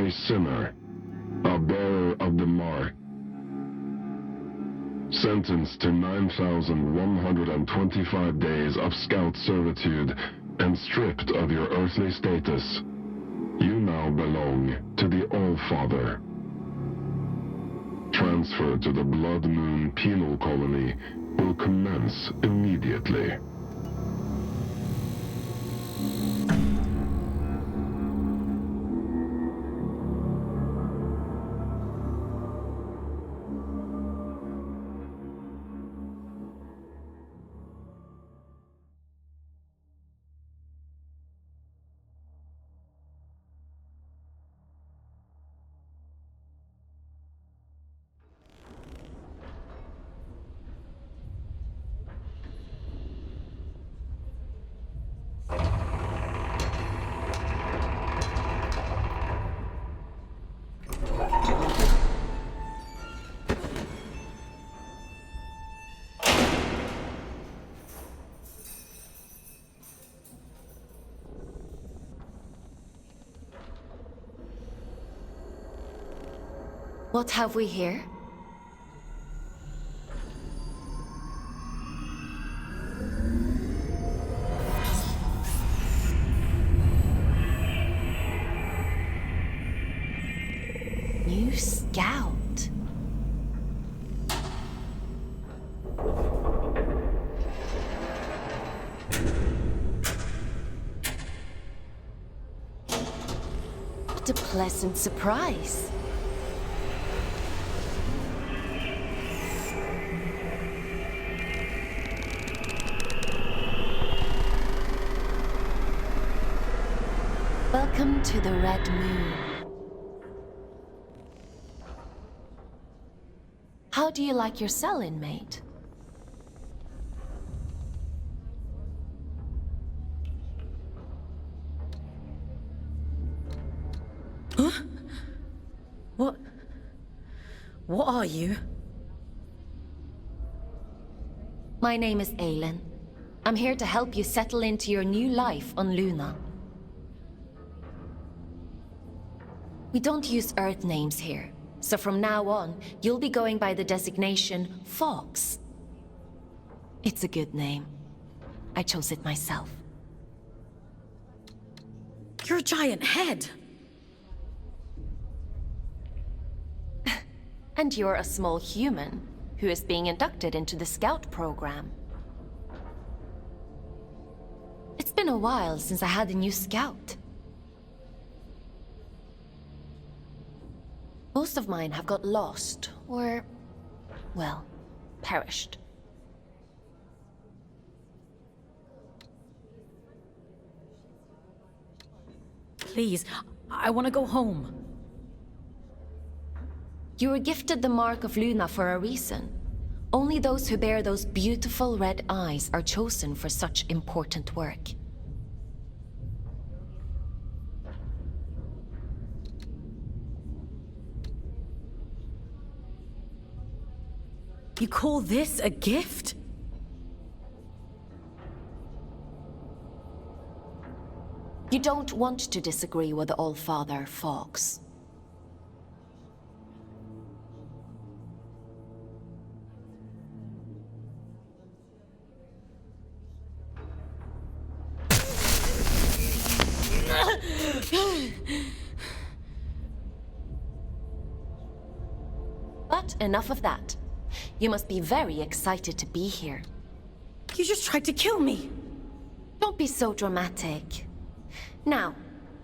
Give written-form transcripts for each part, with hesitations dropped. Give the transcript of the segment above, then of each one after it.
a sinner, a bearer of the mark, sentenced to 9,125 days of scout servitude and stripped of your earthly status. You now belong to the All-Father. Transfer to the Blood Moon Penal Colony will commence immediately. What have we here? New scout. What a pleasant surprise. Welcome to the Red Moon. How do you like your cell, inmate? Huh? What are you? My name is Aylin. I'm here to help you settle into your new life on Luna. We don't use Earth names here, so from now on, you'll be going by the designation Fawkes. It's a good name. I chose it myself. You're a giant head. And you're a small human who is being inducted into the Scout program. It's been a while since I had a new Scout. Most of mine have got lost, or, well, perished. Please, I want to go home. You were gifted the Mark of Luna for a reason. Only those who bear those beautiful red eyes are chosen for such important work. You call this a gift? You don't want to disagree with the All-Father, Fawkes. But enough of that. You must be very excited to be here. You just tried to kill me. Don't be so dramatic. Now,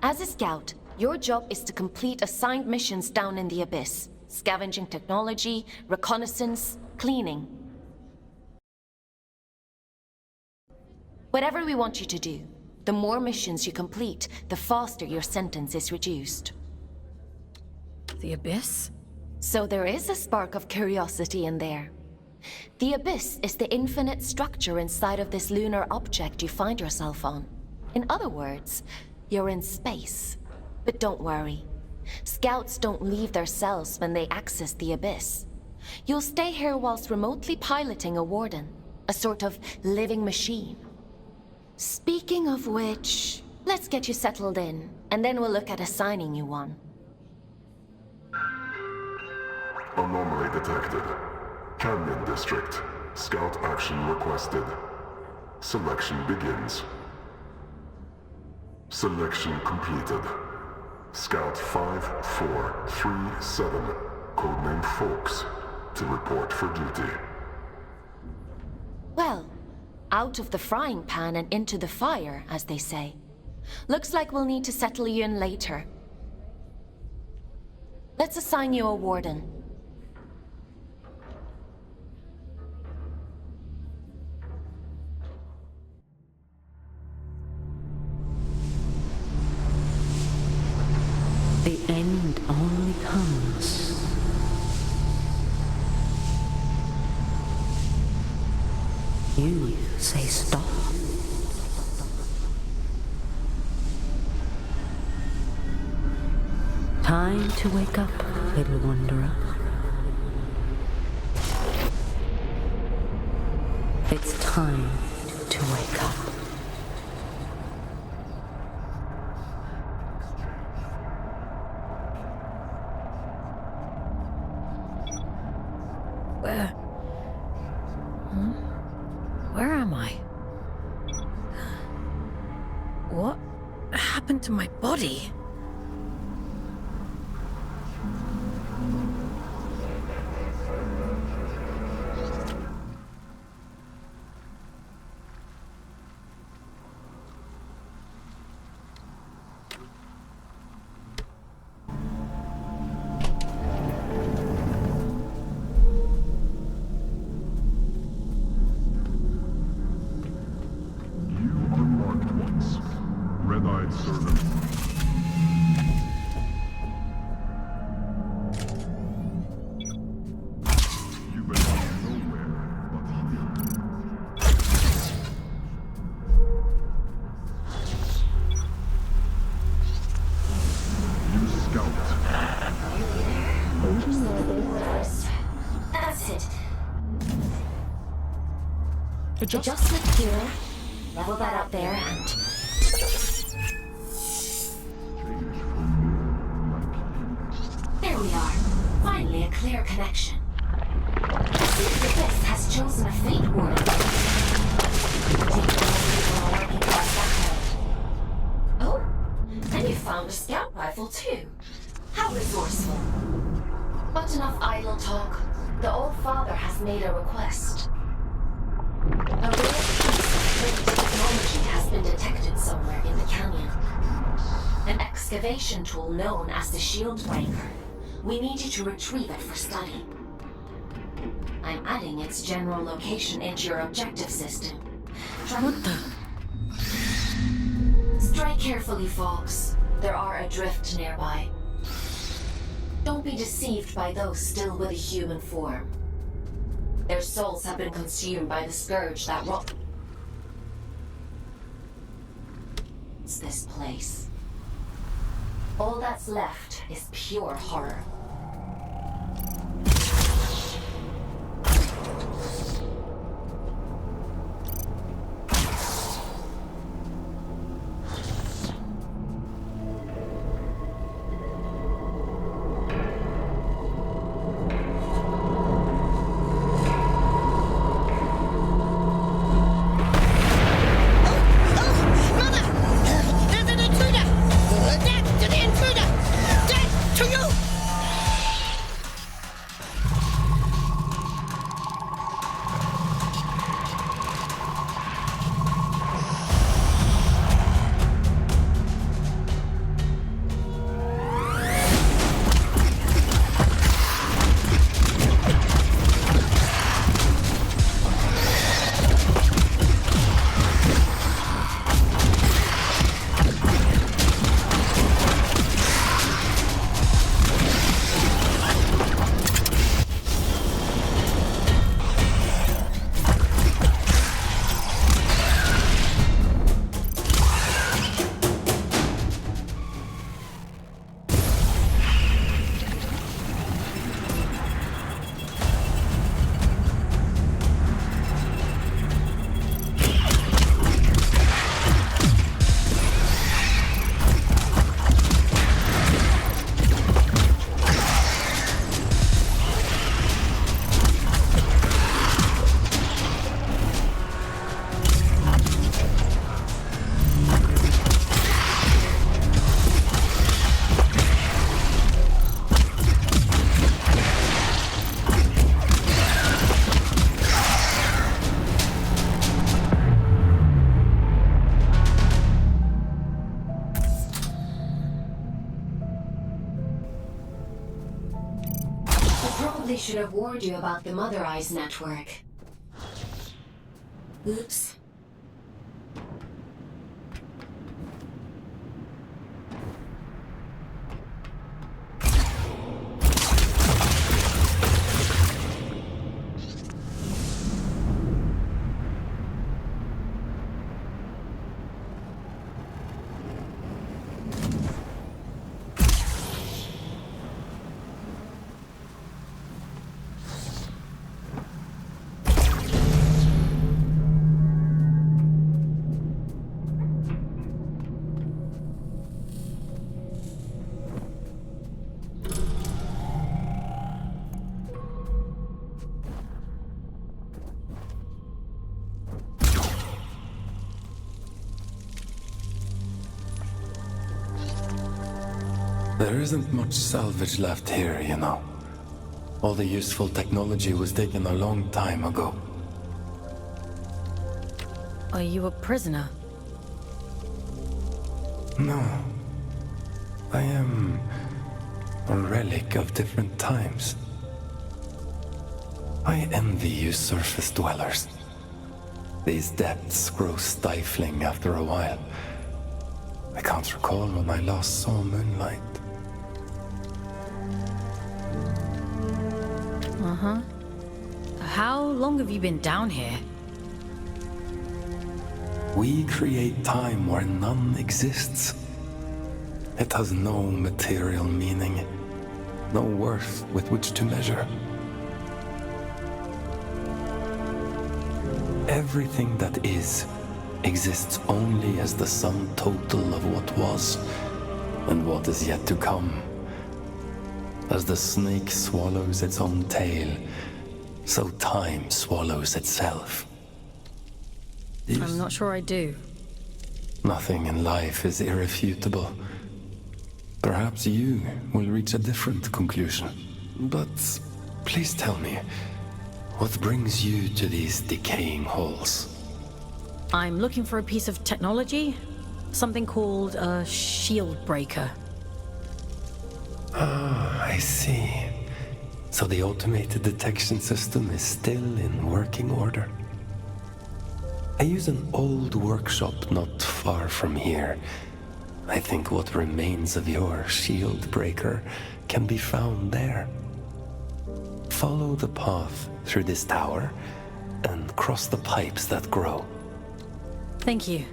as a scout, your job is to complete assigned missions down in the Abyss. Scavenging technology, reconnaissance, cleaning. Whatever we want you to do, the more missions you complete, the faster your sentence is reduced. The Abyss? So there is a spark of curiosity in there. The Abyss is the infinite structure inside of this lunar object you find yourself on. In other words, you're in space. But don't worry. Scouts don't leave their cells when they access the Abyss. You'll stay here whilst remotely piloting a warden, a sort of living machine. Speaking of which, let's get you settled in, and then we'll look at assigning you one. Anomaly detected. Canyon District. Scout action requested. Selection begins. Selection completed. Scout 5437, codename Fawkes, to report for duty. Well, out of the frying pan and into the fire, as they say. Looks like we'll need to settle you in later. Let's assign you a warden. The end only comes. You say stop. Time to wake up, little wanderer. It's time to wake up. Where am I? What happened to my body? Red-eyed servant. You belong nowhere but here. You scout. That's it. Adjust. Adjustment here. Level that up there and... There we are. Finally a clear connection. See if the Abyss has chosen a fate warden. Oh, and you found a scout rifle too. How resourceful. Not enough idle talk. The Old Father has made a request. A rare piece of great technology has been detected somewhere in the canyon. An excavation tool known as the Shield Breaker. We need you to retrieve it for study. I'm adding its general location into your objective system. What the? Strike carefully, Fawkes. There are adrift nearby. Don't be deceived by those still with a human form. Their souls have been consumed by the scourge that rots this place. All that's left is pure horror. should have warned you about the Mother Eyes network. Oops. There isn't much salvage left here, you know. All the useful technology was taken a long time ago. Are you a prisoner? No. I am a relic of different times. I envy you surface dwellers. These depths grow stifling after a while. I can't recall when I last saw moonlight. Uh-huh. How long have you been down here? We create time where none exists. It has no material meaning, no worth with which to measure. Everything that is exists only as the sum total of what was and what is yet to come. As the snake swallows its own tail, so time swallows itself. I'm not sure I do. Nothing in life is irrefutable. Perhaps you will reach a different conclusion. But please tell me, what brings you to these decaying halls? I'm looking for a piece of technology. Something called a shield breaker. Ah, I see. So the automated detection system is still in working order. I use an old workshop not far from here. I think what remains of your shield breaker can be found there. Follow the path through this tower and cross the pipes that grow. Thank you.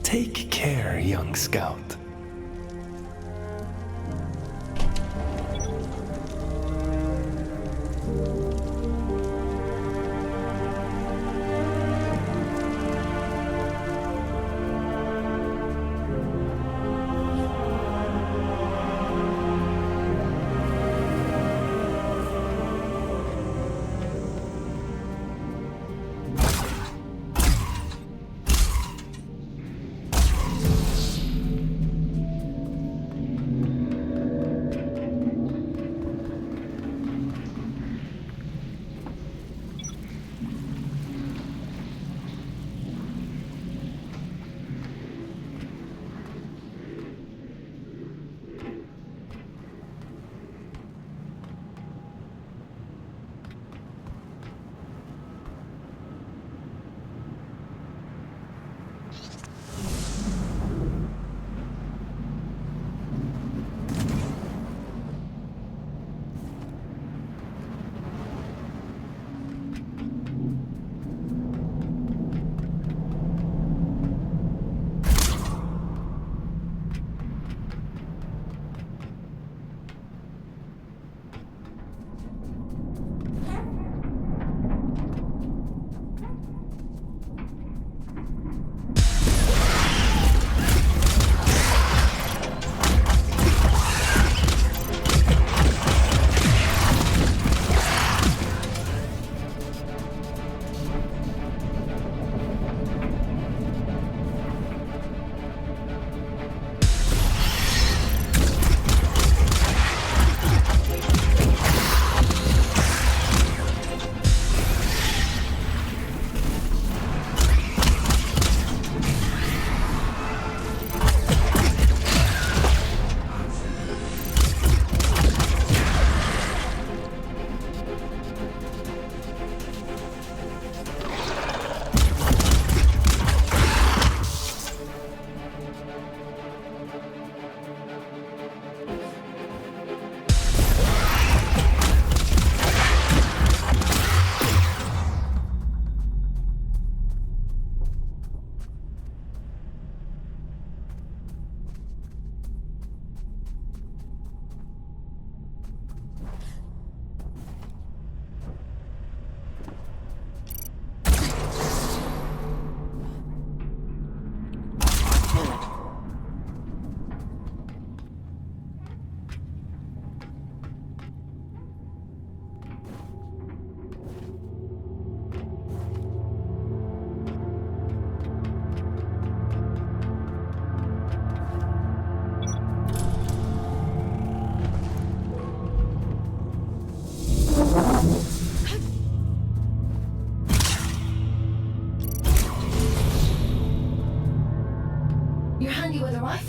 Take care, young scout.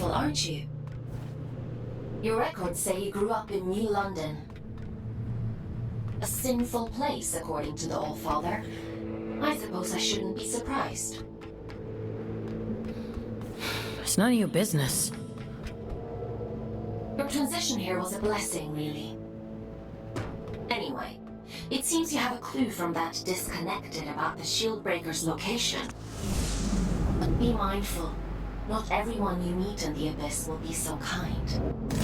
careful, aren't you? Your records say you grew up in New London. A sinful place, according to the Allfather. I suppose I shouldn't be surprised. It's none of your business. Your transition here was a blessing, really. Anyway, it seems you have a clue from that disconnected about the Shieldbreaker's location. But be mindful. Not everyone you meet in the Abyss will be so kind.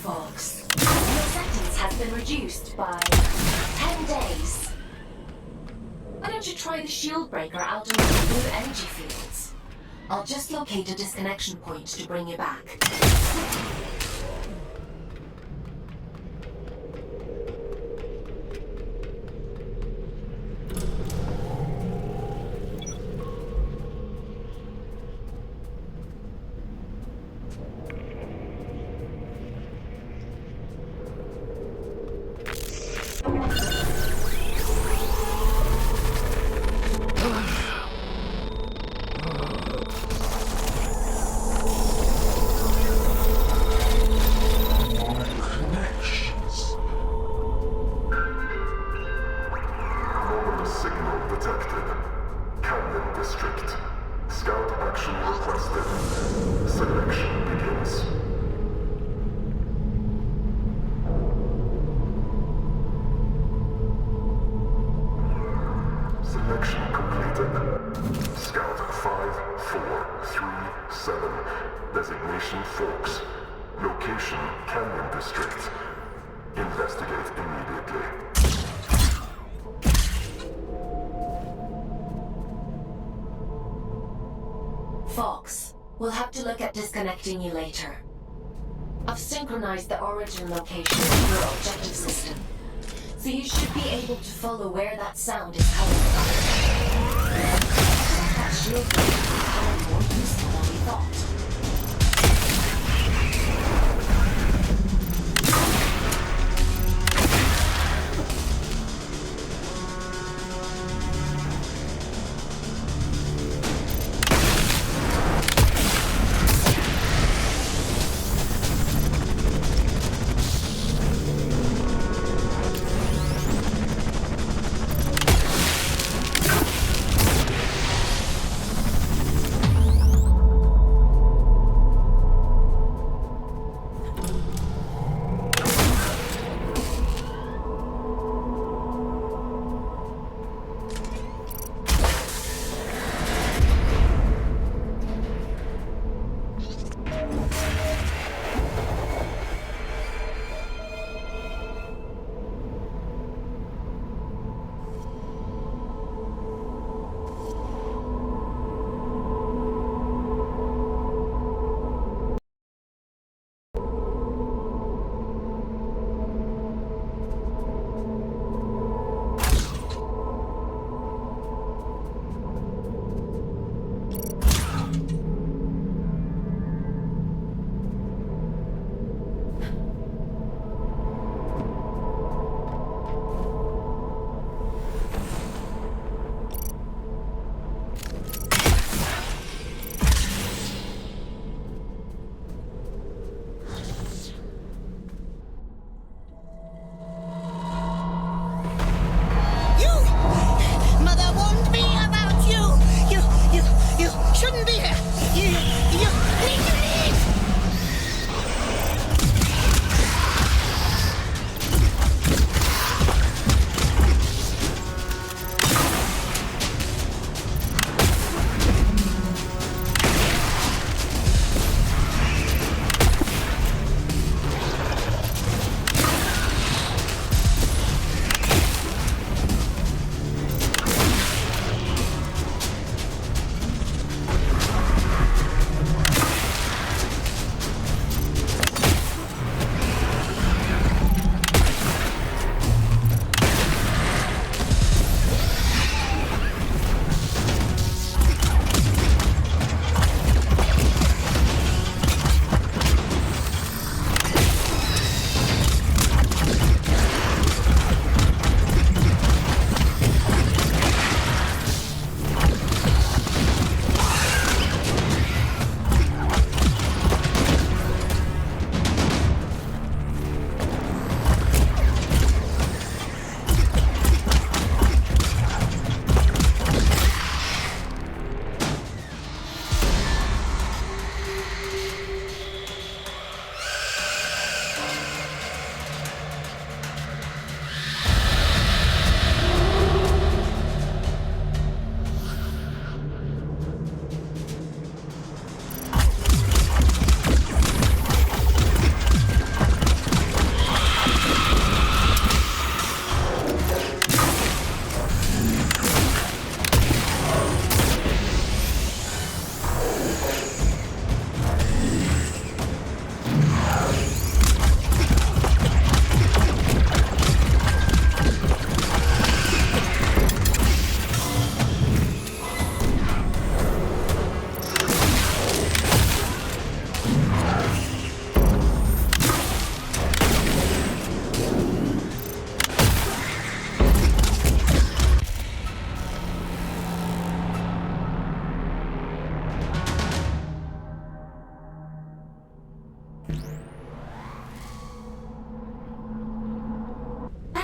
Fawkes. Your sentence has been reduced by 10 days. Why don't you try the Shieldbreaker out in the blue energy fields? I'll just locate a disconnection point to bring you back. Designation Fawkes. Location Canyon District. Investigate immediately. Fawkes, we'll have to look at disconnecting you later. I've synchronized the origin location of your objective system, so you should be able to follow where that sound is coming from. That shield is becoming more useful than we thought.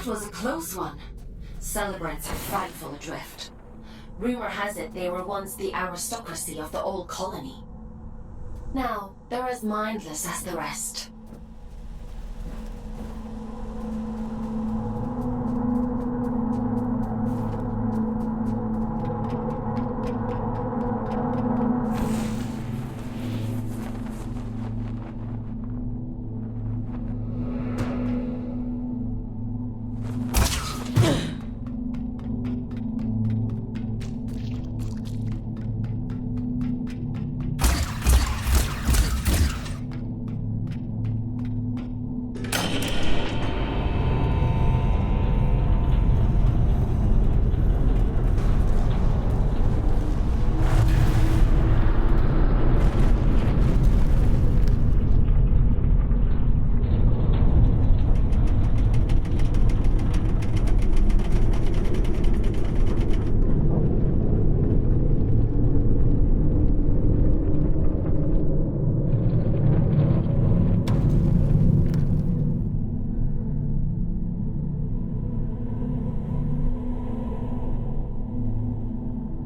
was a close one. Celebrants are frightful adrift. Rumor has it they were once the aristocracy of the old colony. Now, they're as mindless as the rest.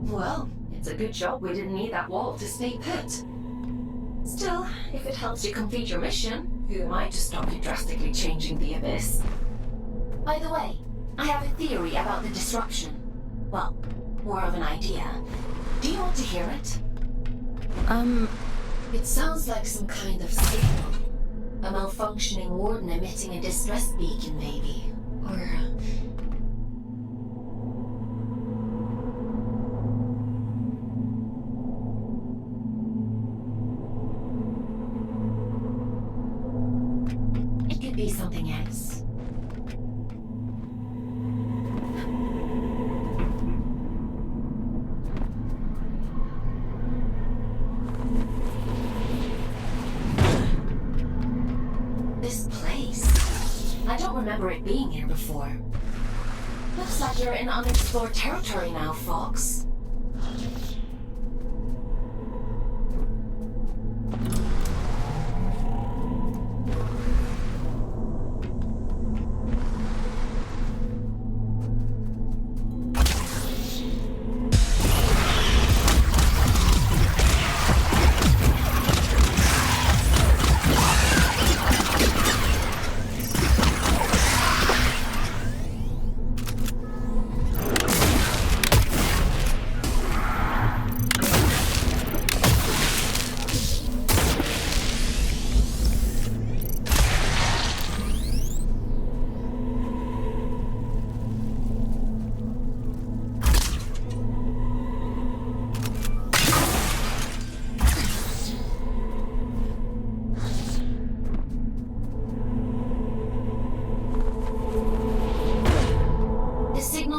Well, it's a good job we didn't need that wall to stay put. Still, if it helps you complete your mission, who am I to stop you drastically changing the Abyss? By the way, I have a theory about the disruption. Well, more of an idea. Do you want to hear it? It sounds like some kind of signal. A malfunctioning warden emitting a distress beacon, maybe. Or... it could be something else. This place. I don't remember it being here before. Looks like you're in unexplored territory now, Fawkes.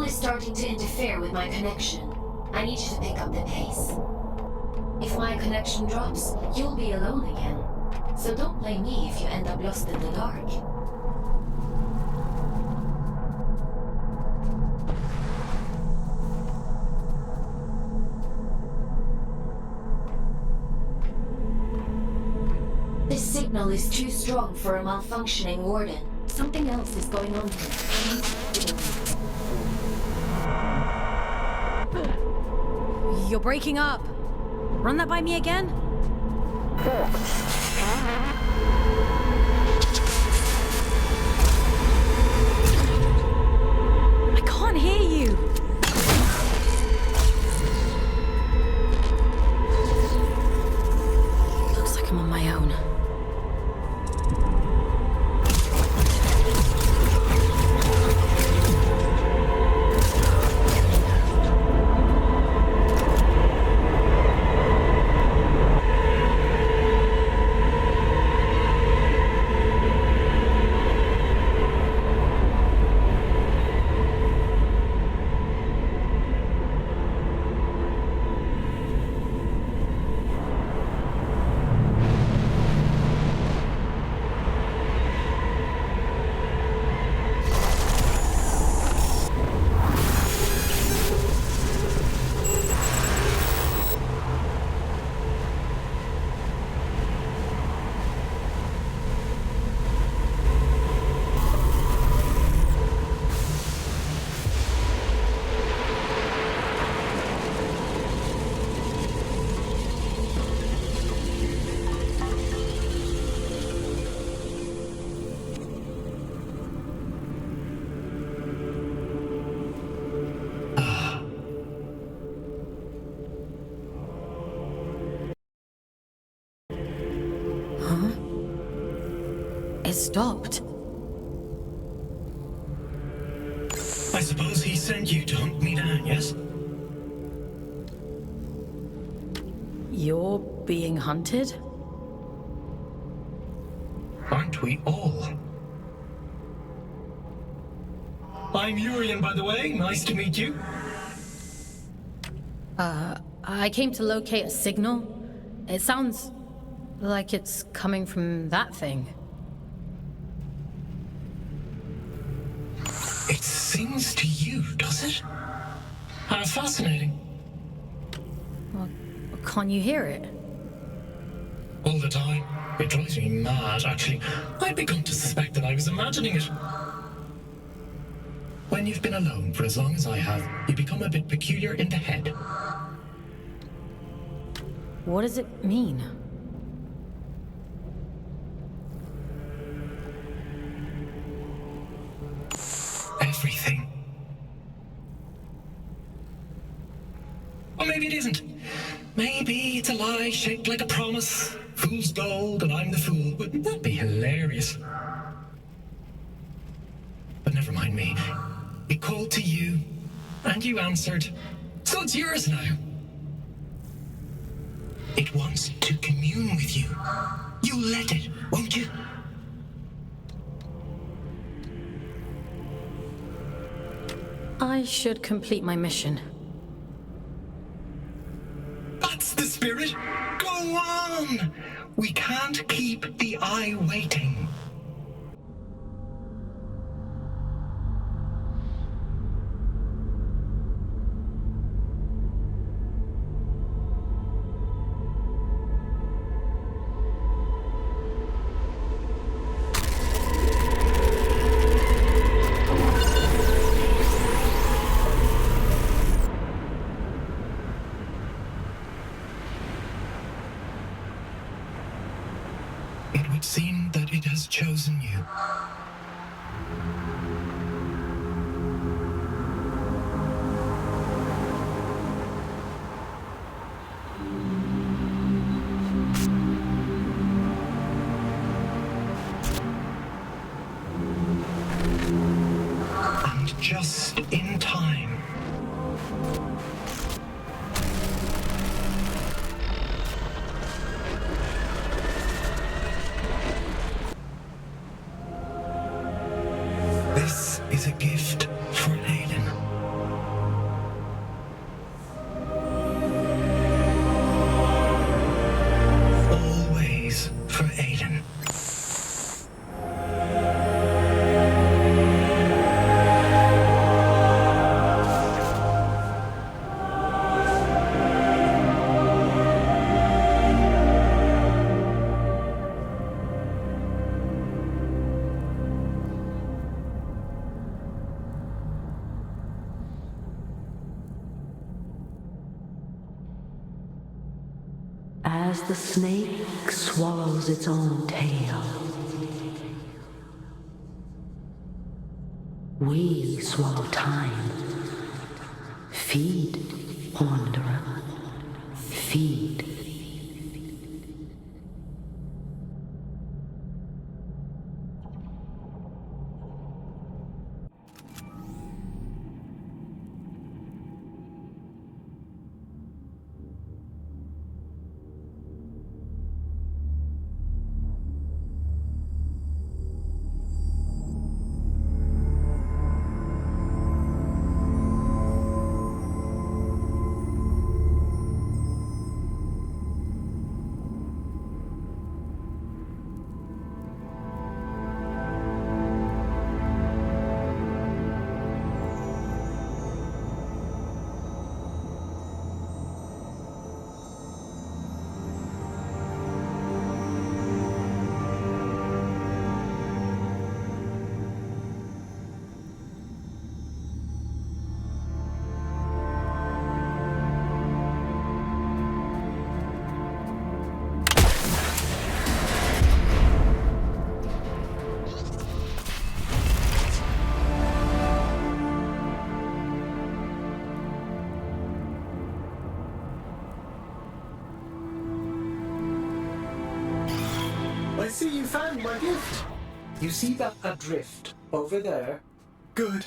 Starting to interfere with my connection. I need you to pick up the pace. If my connection drops, you'll be alone again. So don't blame me if you end up lost in the dark. This signal is too strong for a malfunctioning warden. Something else is going on here. You're breaking up. Run that by me again? I can't hear you. Looks like I'm on my own. has stopped. I suppose he sent you to hunt me down, yes? You're being hunted? Aren't we all? I'm Urian, by the way. Nice to meet you. I came to locate a signal. It sounds like it's coming from that thing. It sings to you, does it? How fascinating. Can't you hear it? All the time. It drives me mad, actually. I'd begun to suspect that I was imagining it. When you've been alone for as long as I have, you become a bit peculiar in the head. What does it mean? Everything. Or maybe it isn't. Maybe it's a lie shaped like a promise. Fool's gold and I'm the fool. Wouldn't that be hilarious? But never mind me. It called to you, and you answered. So it's yours now. It wants to commune with you. You'll let it, won't you? I should complete my mission. That's the spirit. Go on. We can't keep the eye waiting. It would seem that it has chosen you. And just in time. This is a gift for Aiden. Always for Aiden. As the snake swallows its own tail, we swallow time. Feed, wanderer, feed. I see you found my gift. You see that adrift over there? Good.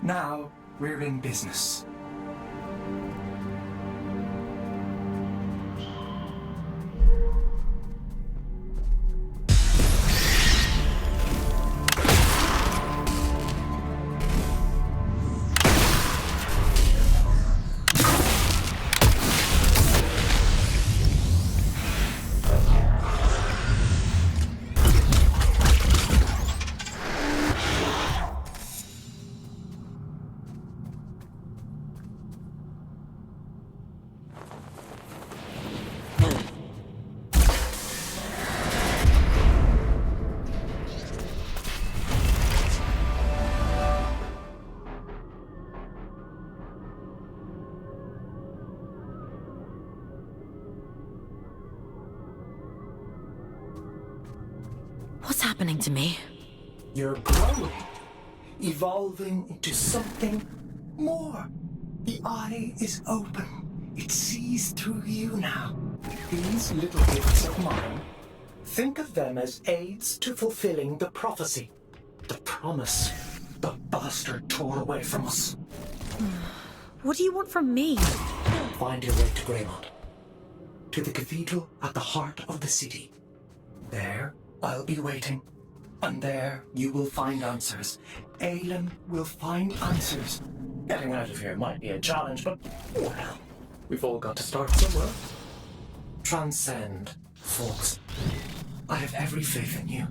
Now we're in business. What's happening to me? You're growing, evolving into something more. The eye is open. It sees through you now. These little gifts of mine, think of them as aids to fulfilling the prophecy, the promise the bastard tore away from us. What do you want from me? Find your way to Greymont, to the cathedral at the heart of the city. There, I'll be waiting, and there you will find answers. Aelin will find answers. Getting out of here might be a challenge, but, well, we've all got to start somewhere. Transcend, Fawkes. I have every faith in you.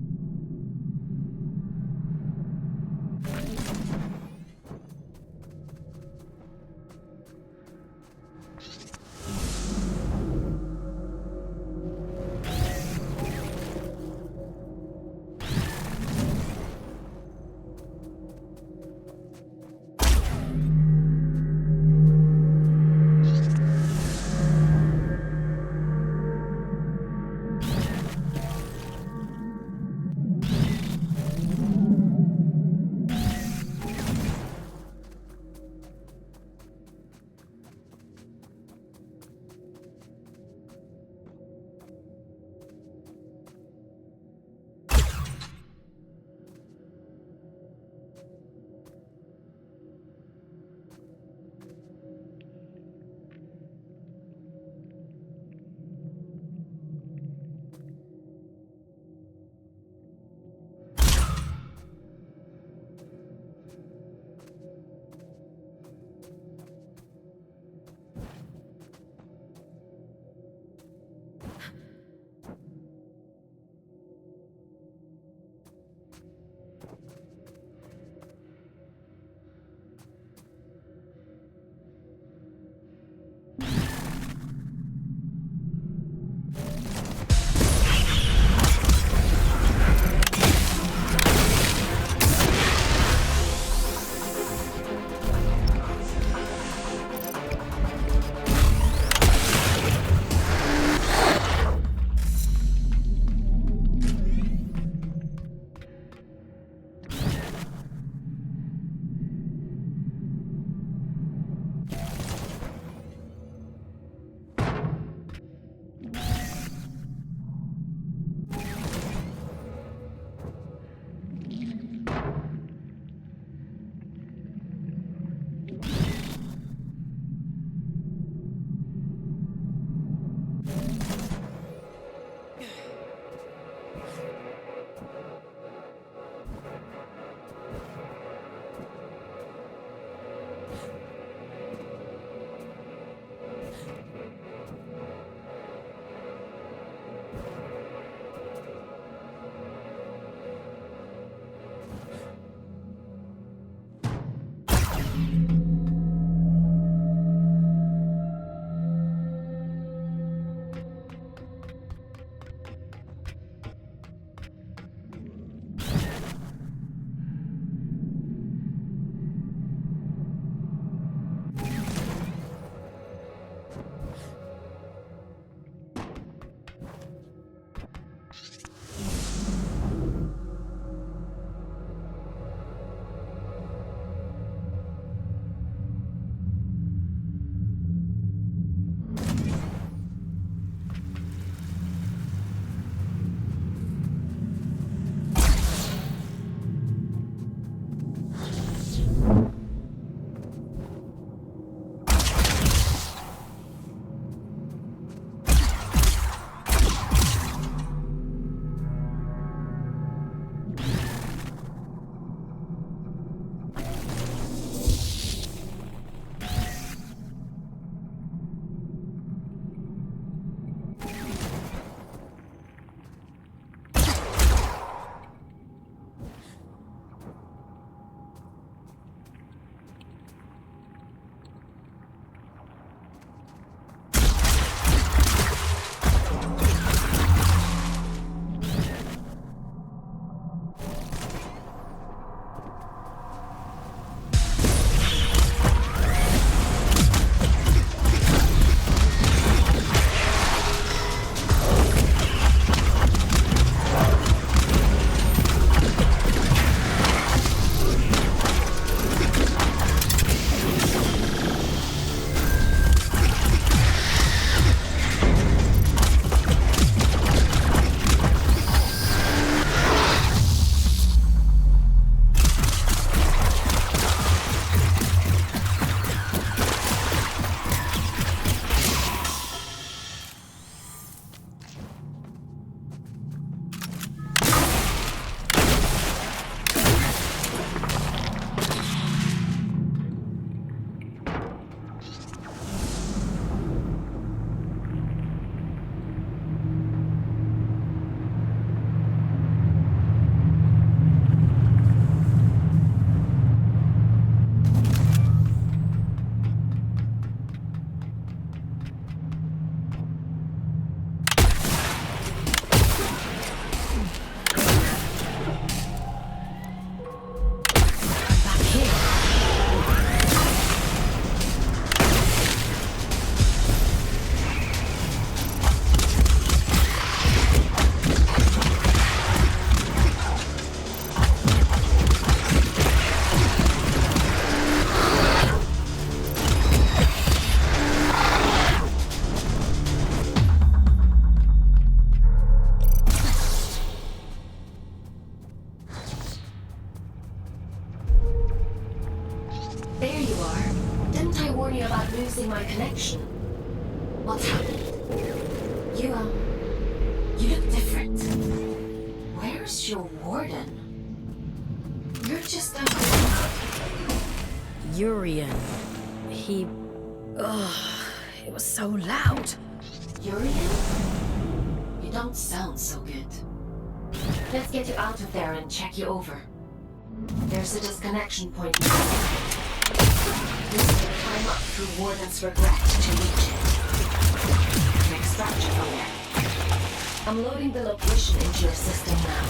There you are. Didn't I warn you about losing my connection? What's happened? You look different. Where's your warden? You're just Urian. He... it was so loud. Urian? You don't sound so good. Let's get you out of there and check you over. There's a disconnection point. This will climb up through Warden's regret to reach it. An extraction from there. I'm loading the location into your system now.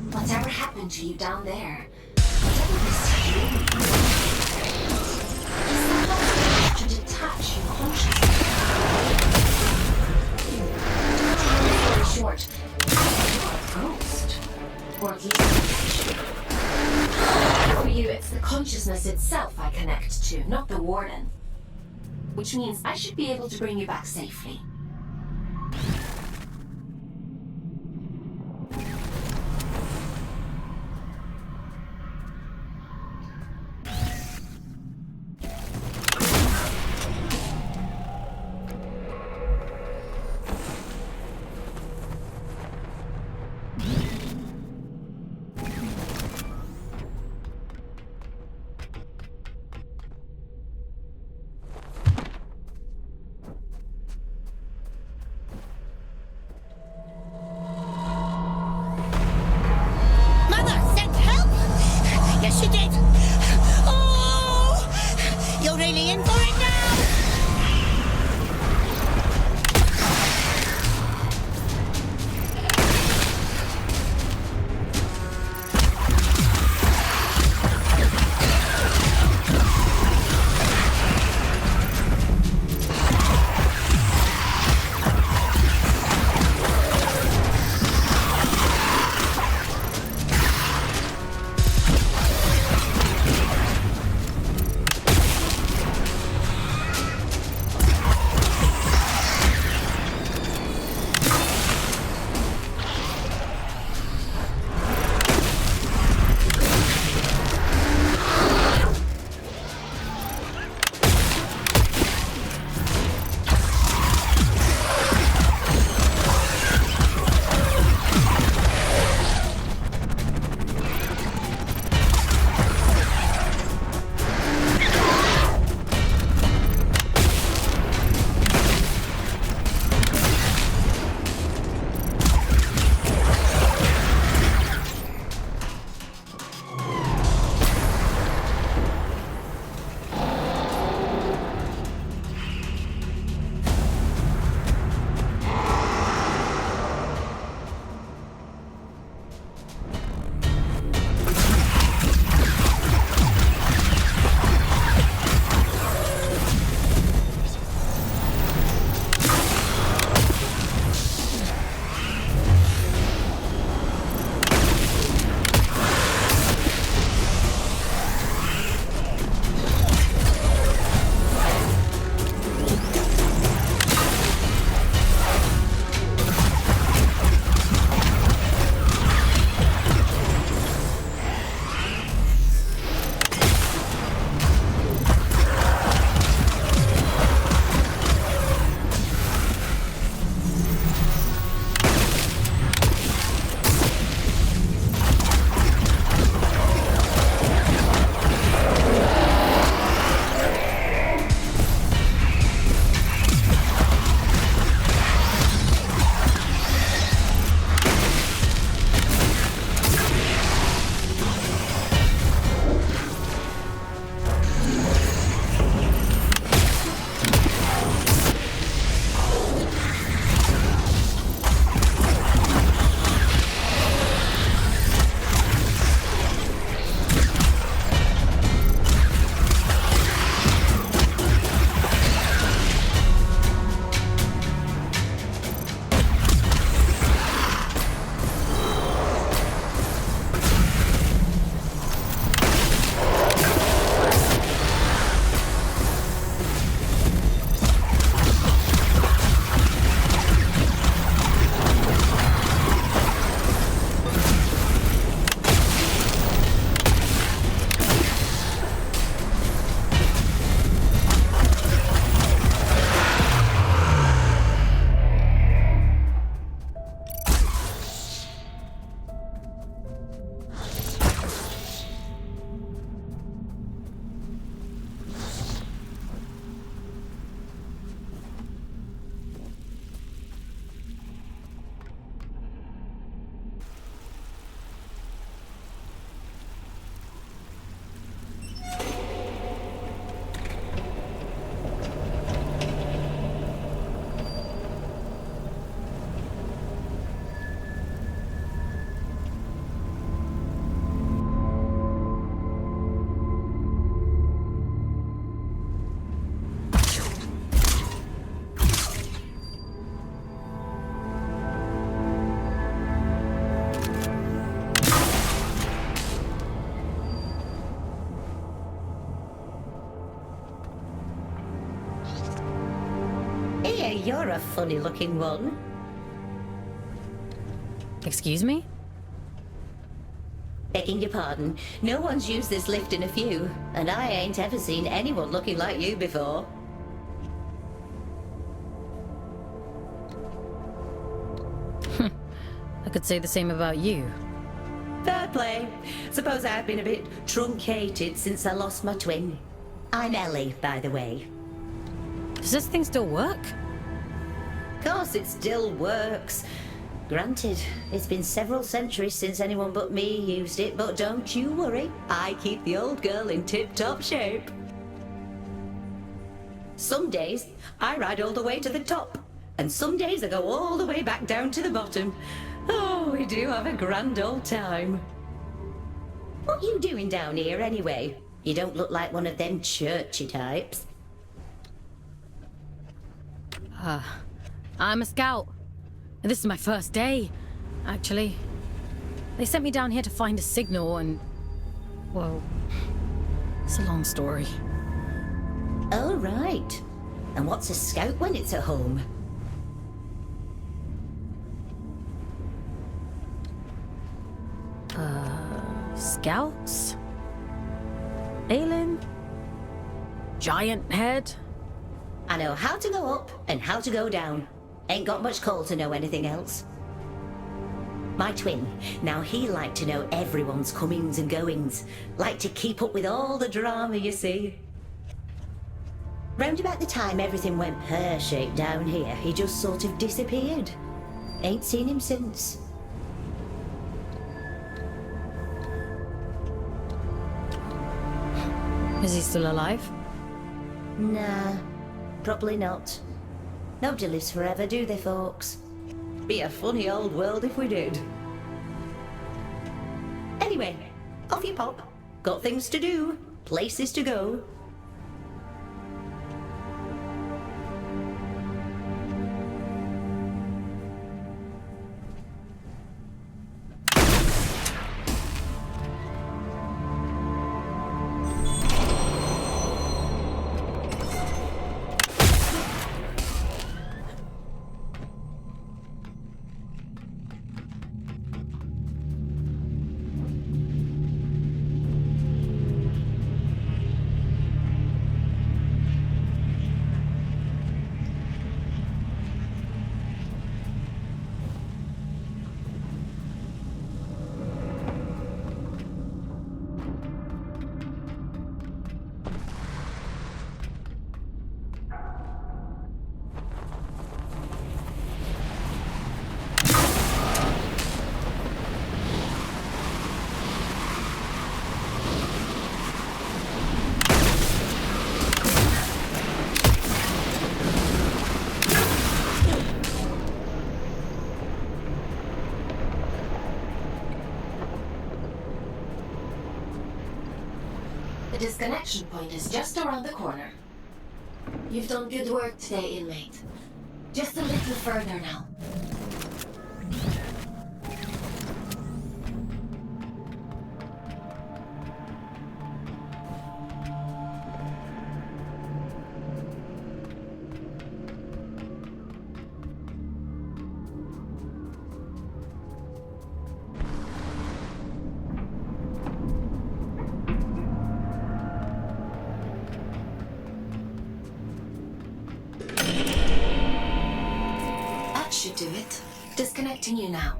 Whatever happened to you down there? Whatever this you? You somehow to detach you consciously. Story short, you're a ghost. Or at least a reflection. For you, it's the consciousness itself I connect to, not the warden. Which means I should be able to bring you back safely. you're a funny-looking one. Excuse me? Begging your pardon, no one's used this lift in a few, and I ain't ever seen anyone looking like you before. I could say the same about you. Fair play. Suppose I've been a bit truncated since I lost my twin. I'm Ellie, by the way. Does this thing still work? Course it still works. Granted, it's been several centuries since anyone but me used it, but don't you worry. I keep the old girl in tip-top shape. Some days, I ride all the way to the top, and some days I go all the way back down to the bottom. Oh, we do have a grand old time. What you doing down here, anyway? You don't look like one of them churchy types. I'm a scout. This is my first day, actually. They sent me down here to find a signal and... well, it's a long story. Oh, right. And what's a scout when it's at home? Scouts? Aelin? Giant head? I know how to go up and how to go down. Ain't got much call to know anything else. My twin, now he liked to know everyone's comings and goings. Liked to keep up with all the drama, you see. Round about the time everything went pear-shaped down here, he just sort of disappeared. Ain't seen him since. Is he still alive? Nah, probably not. Nobody lives forever, do they, Fawkes? Be a funny old world if we did. Anyway, off you pop. Got things to do, places to go. The disconnection point is just around the corner. You've done good work today, inmate. Just a little further now. Should do it. Disconnecting you now.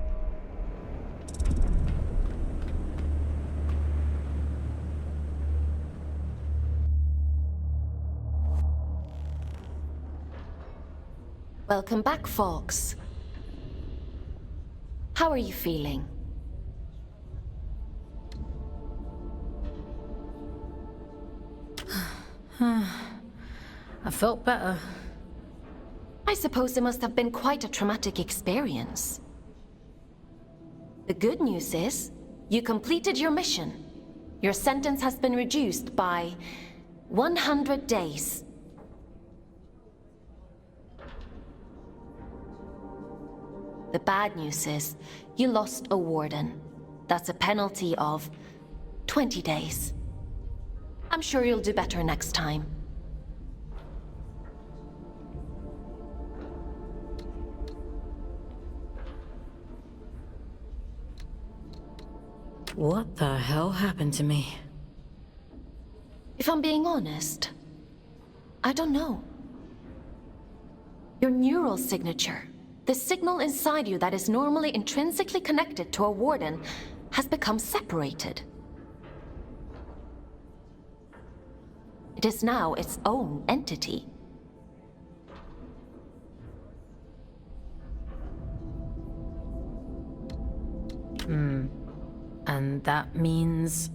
Welcome back, Fawkes. How are you feeling? I felt better. I suppose it must have been quite a traumatic experience. The good news is, you completed your mission. Your sentence has been reduced by 100 days. The bad news is, you lost a warden. That's a penalty of 20 days. I'm sure you'll do better next time. What the hell happened to me? If I'm being honest, I don't know. Your neural signature, the signal inside you that is normally intrinsically connected to a warden, has become separated. It is now its own entity. And that means...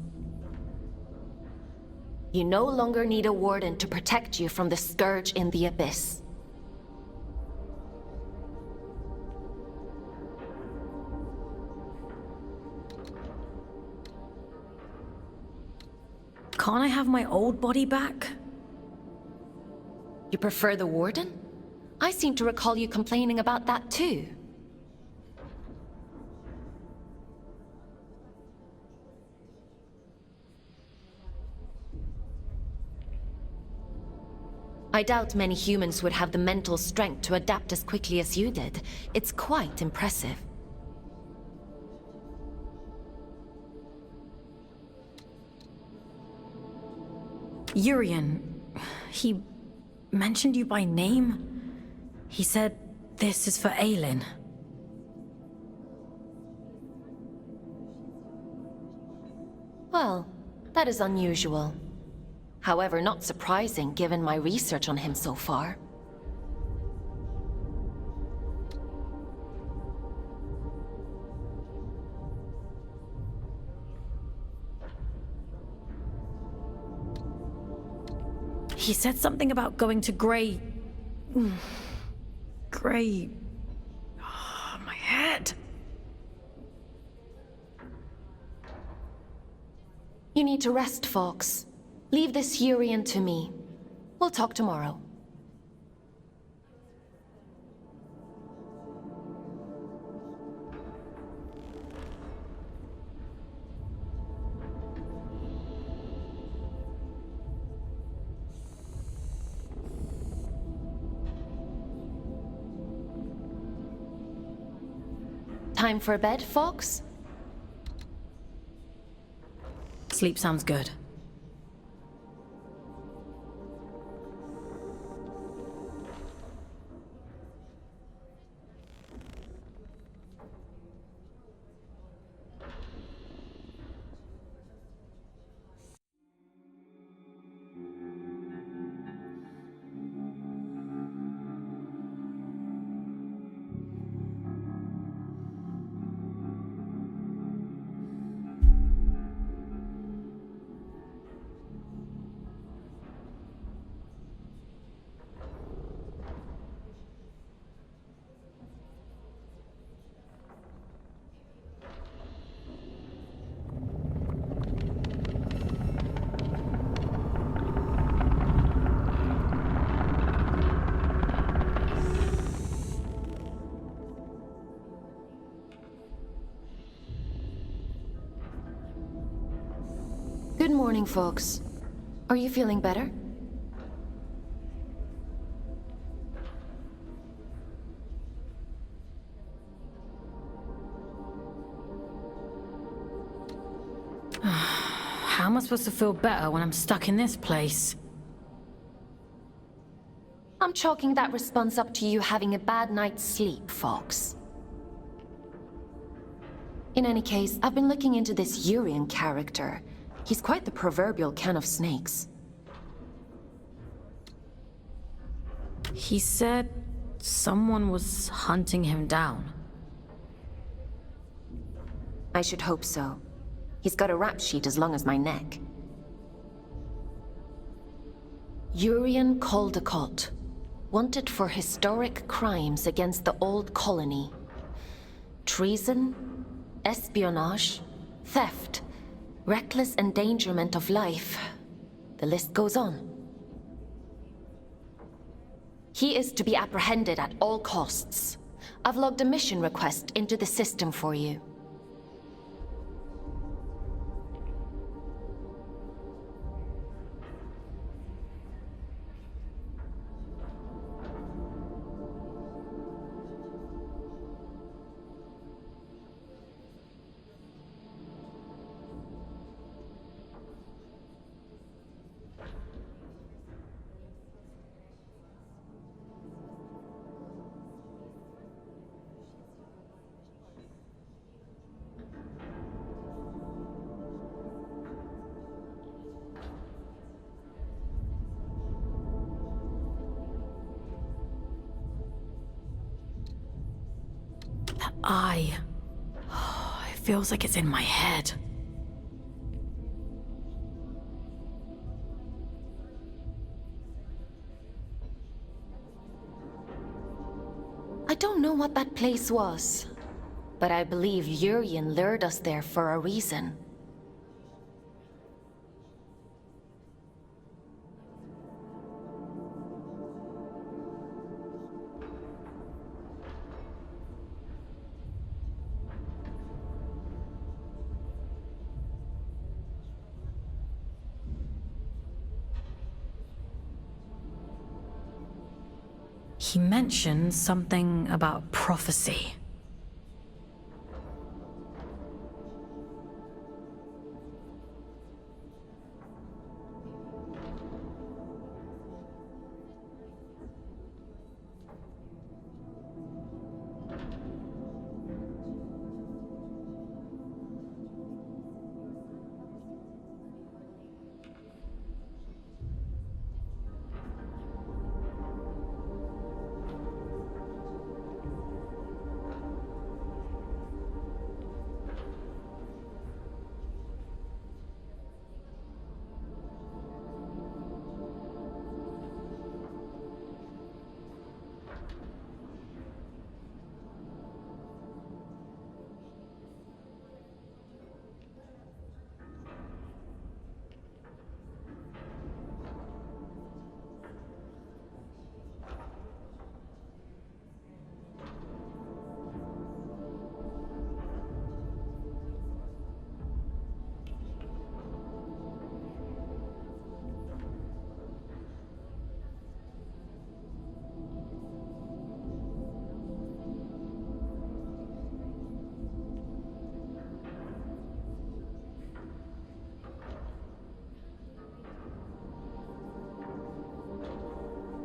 You no longer need a warden to protect you from the scourge in the abyss. Can't I have my old body back? You prefer the warden? I seem to recall you complaining about that too. I doubt many humans would have the mental strength to adapt as quickly as you did. It's quite impressive. Urian, he mentioned you by name. He said this is for Aelin. Well, that is unusual. However, not surprising given my research on him so far. He said something about going to Grey... Grey... Oh, my head. You need to rest, Fawkes. Leave this Urian to me. We'll talk tomorrow. Time for bed, Fawkes? Sleep sounds good. Good morning, folks. Are you feeling better? How am I supposed to feel better when I'm stuck in this place? I'm chalking that response up to you having a bad night's sleep, Fawkes. In any case, I've been looking into this Urian character. He's quite the proverbial can of snakes. He said someone was hunting him down. I should hope so. He's got a rap sheet as long as my neck. Urian Caldecott, wanted for historic crimes against the old colony. Treason, espionage, theft, reckless endangerment of life. The list goes on. He is to be apprehended at all costs. I've logged a mission request into the system for you. eye. It feels like it's in my head. I don't know what that place was, but I believe Urian lured us there for a reason. He mentioned something about prophecy.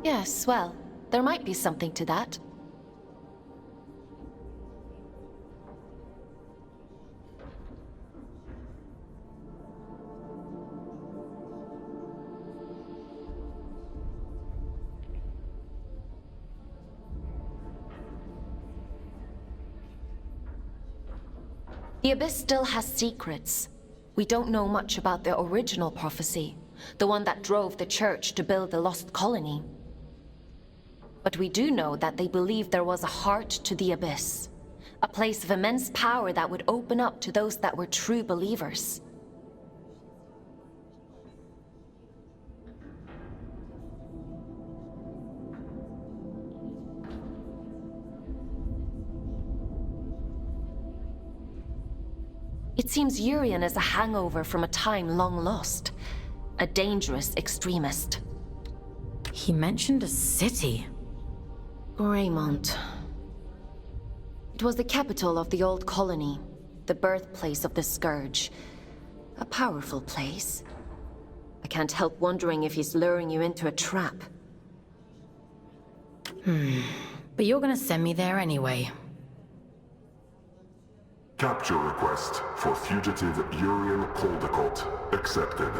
Yes, well, there might be something to that. The Abyss still has secrets. We don't know much about the original prophecy, the one that drove the Church to build the Lost Colony. But we do know that they believed there was a heart to the Abyss, a place of immense power that would open up to those that were true believers. It seems Urian is a hangover from a time long lost, a dangerous extremist. He mentioned a city. Greymont. It was the capital of the old colony, the birthplace of the Scourge. A powerful place. I can't help wondering if he's luring you into a trap. But you're gonna send me there anyway. Capture request for fugitive Urian Caldecott accepted.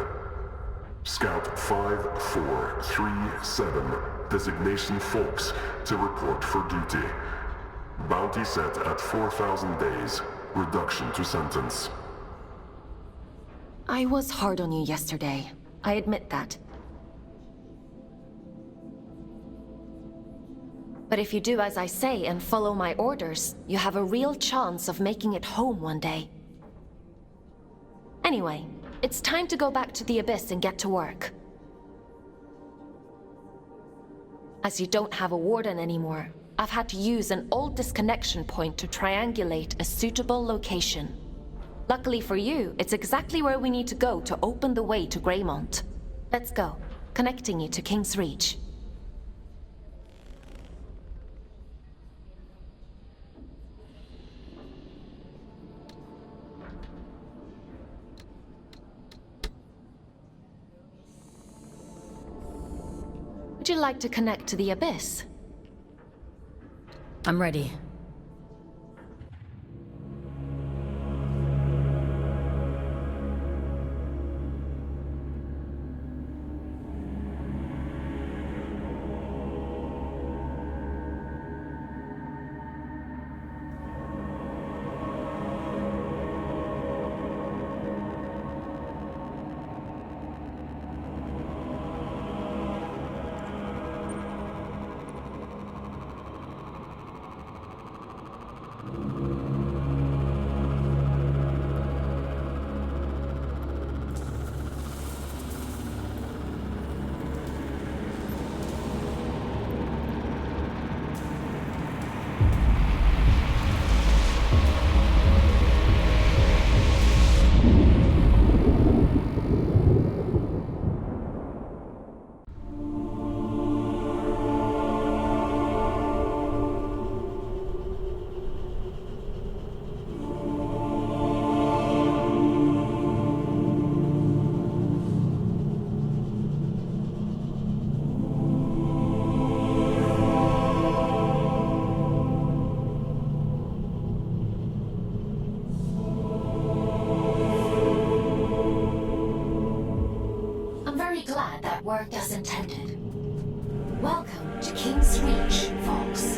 Scout 5437, designation Fawkes, to report for duty. Bounty set at 4,000 days. Reduction to sentence. I was hard on you yesterday. I admit that. But if you do as I say and follow my orders, you have a real chance of making it home one day. Anyway, it's time to go back to the Abyss and get to work. As you don't have a warden anymore, I've had to use an old disconnection point to triangulate a suitable location. Luckily for you, it's exactly where we need to go to open the way to Greymont. Let's go, connecting you to King's Reach. Would you like to connect to the Abyss? I'm ready. worked as intended. Welcome to King's Reach, Fawkes.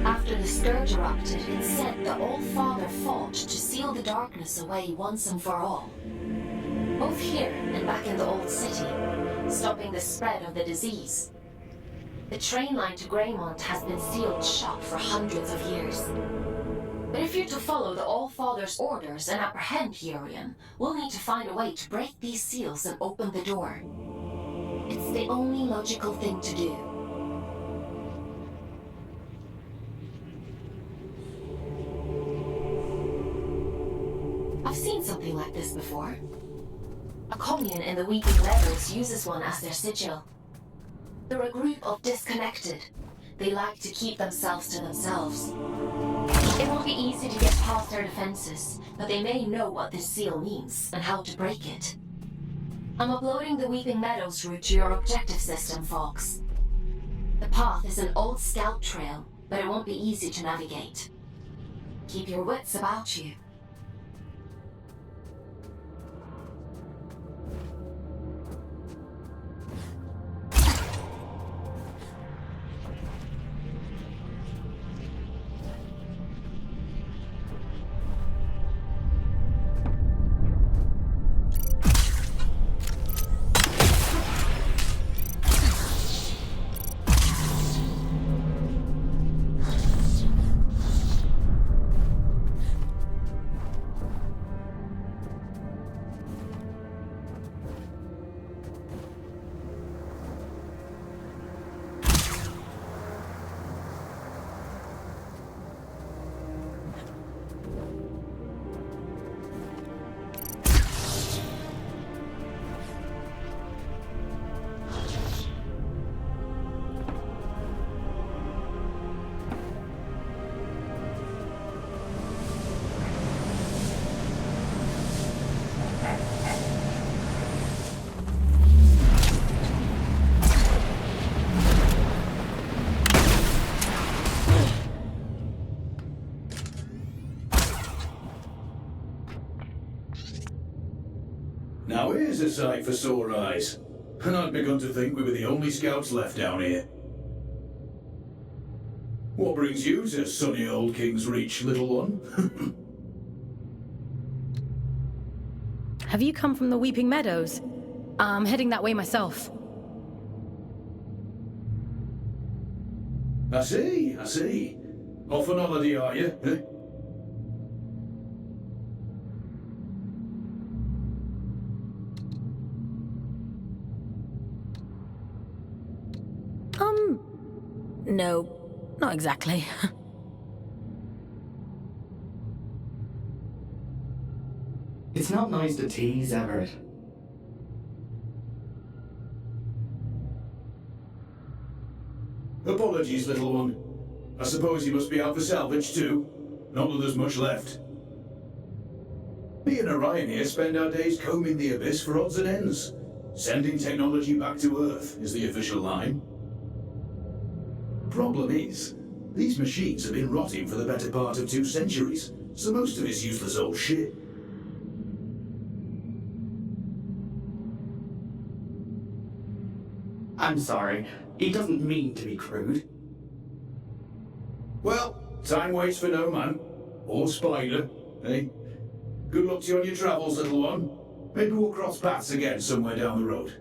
After the Scourge erupted, it's said the All-Father fought to seal the darkness away once and for all. Both here and back in the Old City, stopping the spread of the disease. The train line to Greymont has been sealed shut for hundreds of years. But if you're to follow the All-Father's orders and apprehend Urian, we'll need to find a way to break these seals and open the door. It's the only logical thing to do. I've seen something like this before. A commune in the Weeping Meadows uses one as their sigil. They're a group of disconnected. They like to keep themselves to themselves. It won't be easy to get past their defenses, but they may know what this seal means and how to break it. I'm uploading the Weeping Meadows route to your objective system, Fawkes. The path is an old scout trail, but it won't be easy to navigate. Keep your wits about you. Now here's a sight for sore eyes. And I'd begun to think we were the only scouts left down here. What brings you to sunny old King's Reach, little one? Have you come from the Weeping Meadows? I'm heading that way myself. I see. Off on holiday, are you? Eh? No, not exactly. It's not nice to tease, Everett. Apologies, little one. I suppose you must be out for salvage too. Not that there's much left. Me and Orion here spend our days combing the abyss for odds and ends. Sending technology back to Earth is the official line. Problem is, these machines have been rotting for the better part of 2 centuries, so most of it's useless old shit. I'm sorry. He doesn't mean to be crude. Well, time waits for no man. Or spider, eh? Good luck to you on your travels, little one. Maybe we'll cross paths again somewhere down the road.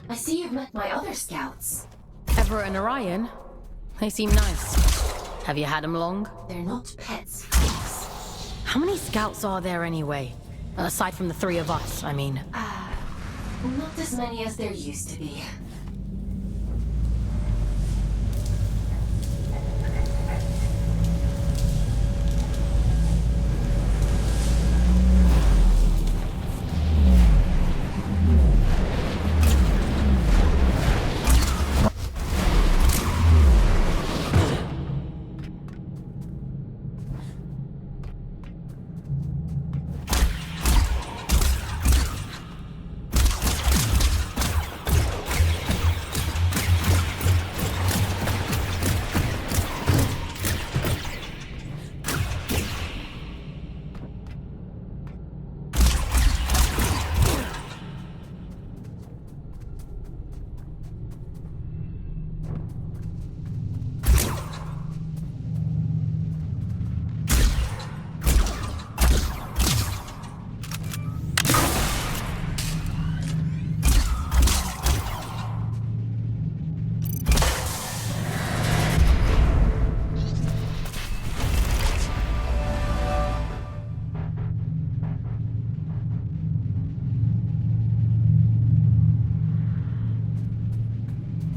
I see you've met my other scouts. Everett and Orion? They seem nice. Have you had them long? They're not pets, Fawkes. How many scouts are there anyway? Aside from the 3 of us, I mean. Not as many as there used to be.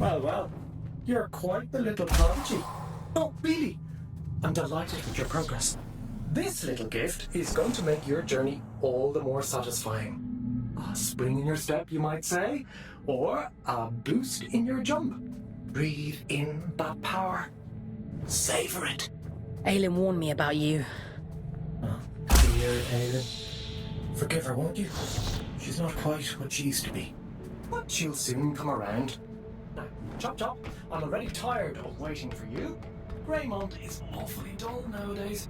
Well, well. You're quite the little prodigy. Oh, really? I'm delighted with your progress. This little gift is going to make your journey all the more satisfying. A spring in your step, you might say, or a boost in your jump. Breathe in that power. Savor it. Aelin warned me about you. Oh, dear Aelin. Forgive her, won't you? She's not quite what she used to be. But she'll soon come around. Now, chop chop, I'm already tired of waiting for you. Greymont is awfully dull nowadays.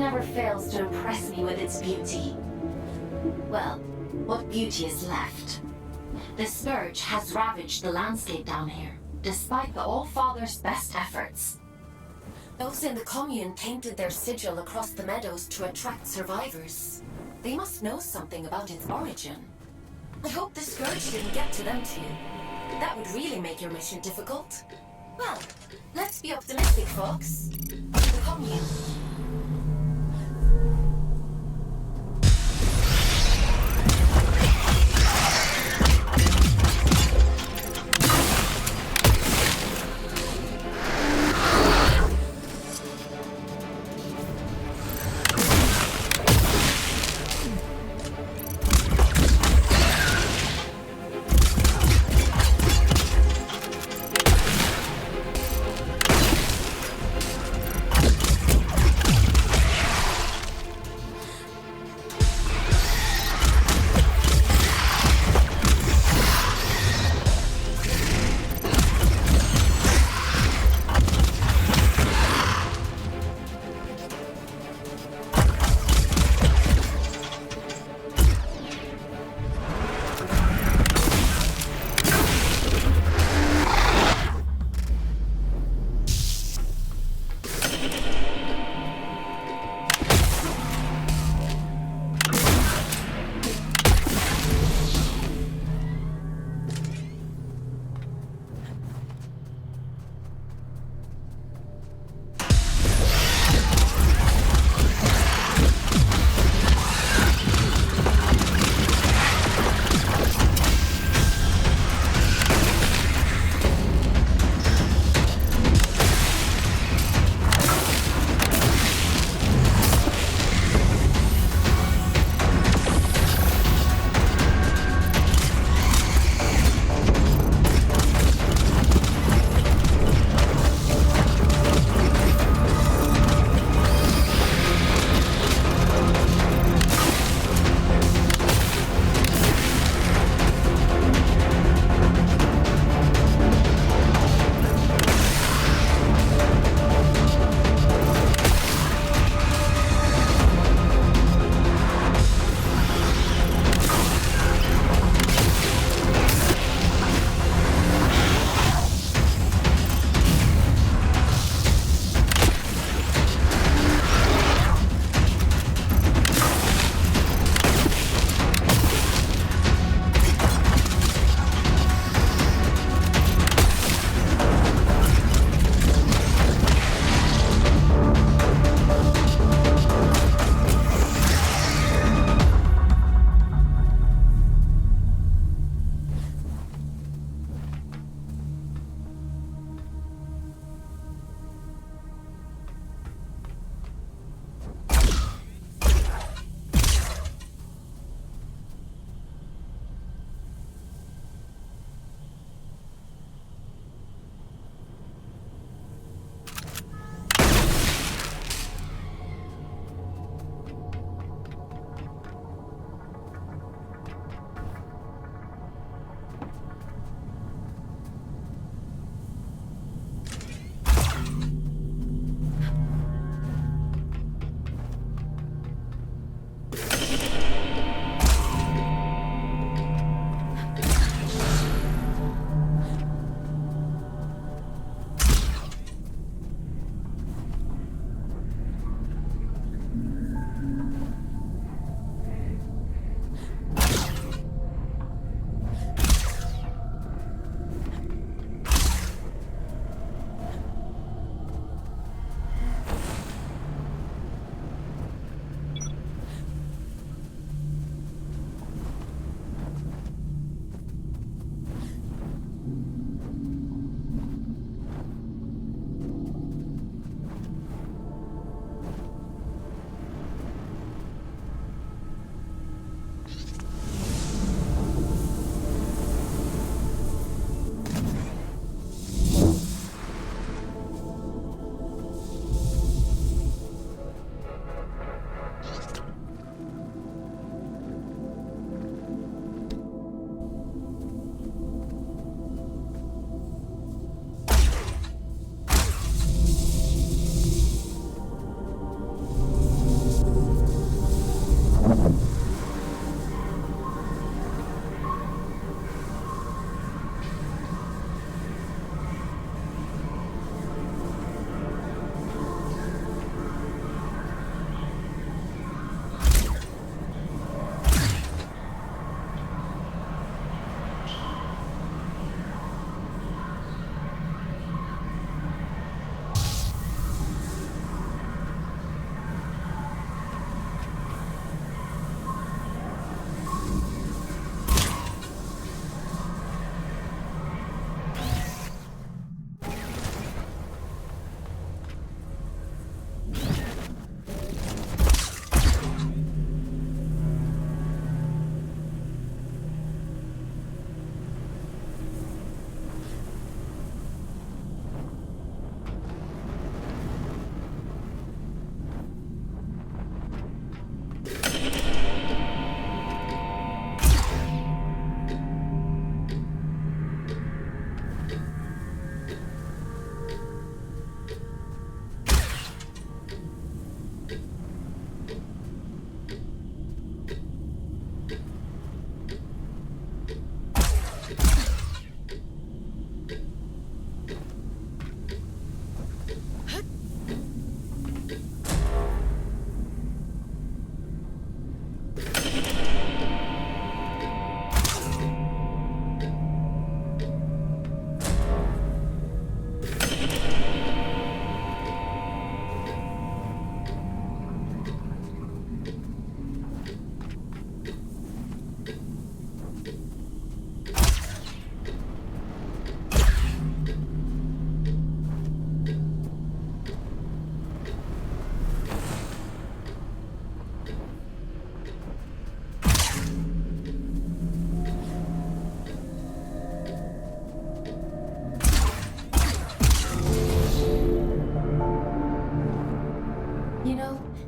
never fails to impress me with its beauty. Well, what beauty is left? The scourge has ravaged the landscape down here, despite the All-Father's best efforts. Those in the commune painted their sigil across the meadows to attract survivors. They must know something about its origin. I hope the scourge didn't get to them too. That would really make your mission difficult. Well, let's be optimistic, Fawkes. The commune.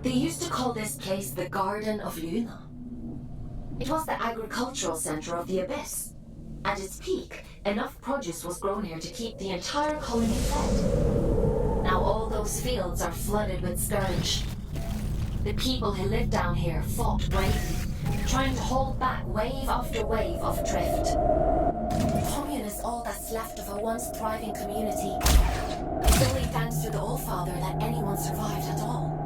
They used to call this place the Garden of Luna. It was the agricultural center of the Abyss. At its peak, enough produce was grown here to keep the entire colony fed. Now all those fields are flooded with scourge. The people who lived down here fought bravely, trying to hold back wave after wave of drift. The commune is all that's left of a once thriving community. It's only thanks to the Allfather that anyone survived at all.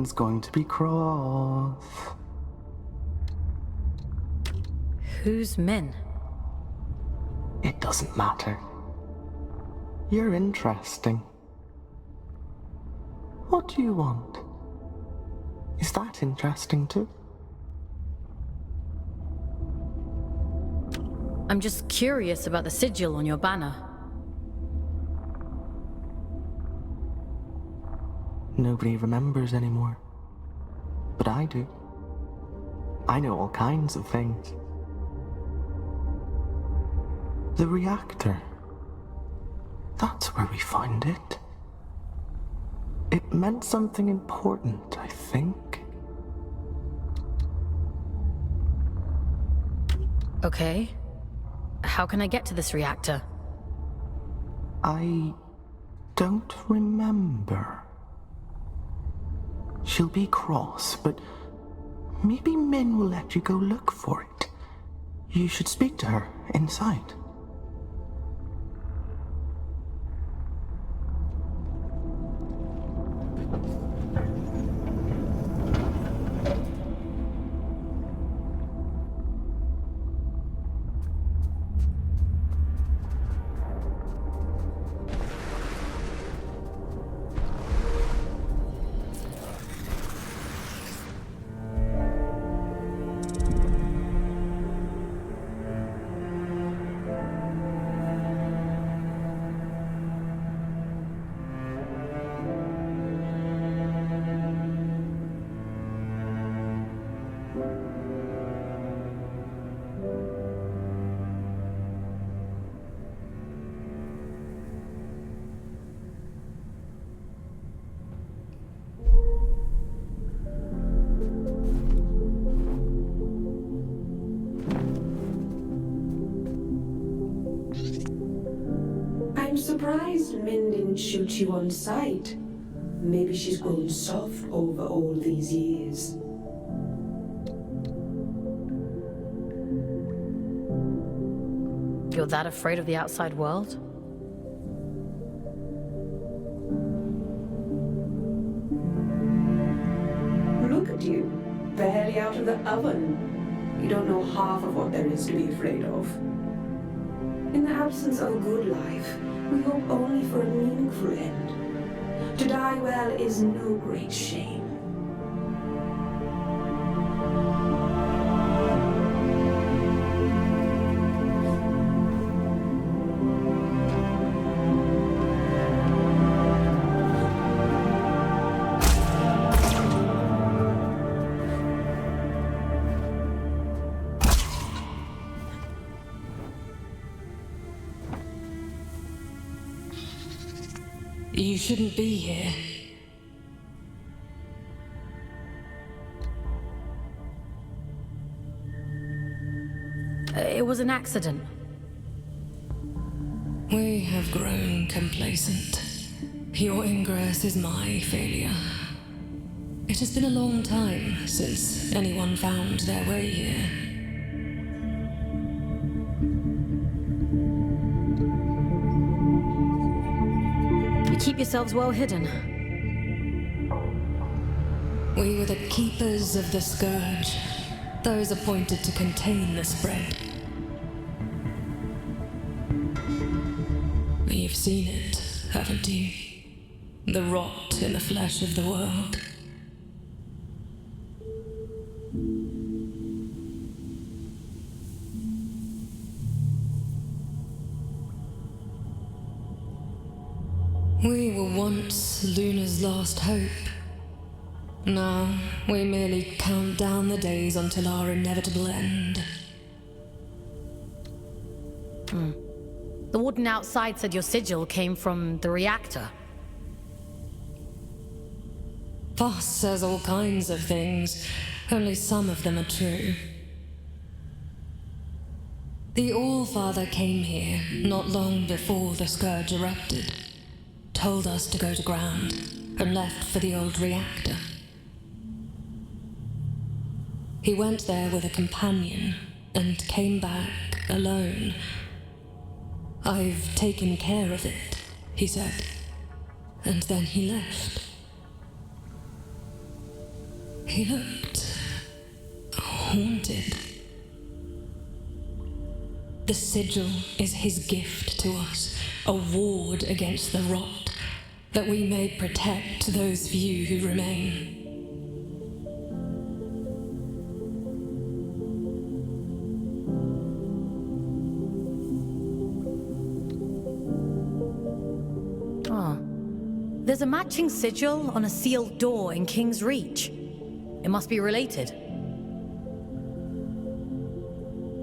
everyone's going to be cross. Who's men? It doesn't matter. You're interesting. What do you want? Is that interesting too? I'm just curious about the sigil on your banner. Nobody remembers anymore. But I do. I know all kinds of things. The reactor. That's where we found it. It meant something important, I think. Okay. How can I get to this reactor? I don't remember. She'll be cross, but maybe Min will let you go look for it. You should speak to her inside. I'm surprised Min didn't shoot you on sight. Maybe she's grown soft over all these years. You're that afraid of the outside world? Look at you, barely out of the oven. You don't know half of what there is to be afraid of. In the absence of a good life, we hope only for a meaningful end. To die well is no great shame. You shouldn't be here. It was an accident. We have grown complacent. Your ingress is my failure. It has been a long time since anyone found their way here. Keep yourselves well hidden. We were the keepers of the Scourge, those appointed to contain the spread. You've seen it, haven't you? The rot in the flesh of the world. We were once Luna's last hope. Now, we merely count down the days until our inevitable end. The warden outside said your sigil came from the reactor. Voss says all kinds of things, only some of them are true. The All-Father came here not long before the Scourge erupted. Told us to go to ground, and left for the old reactor. He went there with a companion, and came back alone. I've taken care of it, he said, and then he left. He looked haunted. The sigil is his gift to us, a ward against the rot, that we may protect those few who remain. There's a matching sigil on a sealed door in King's Reach. It must be related.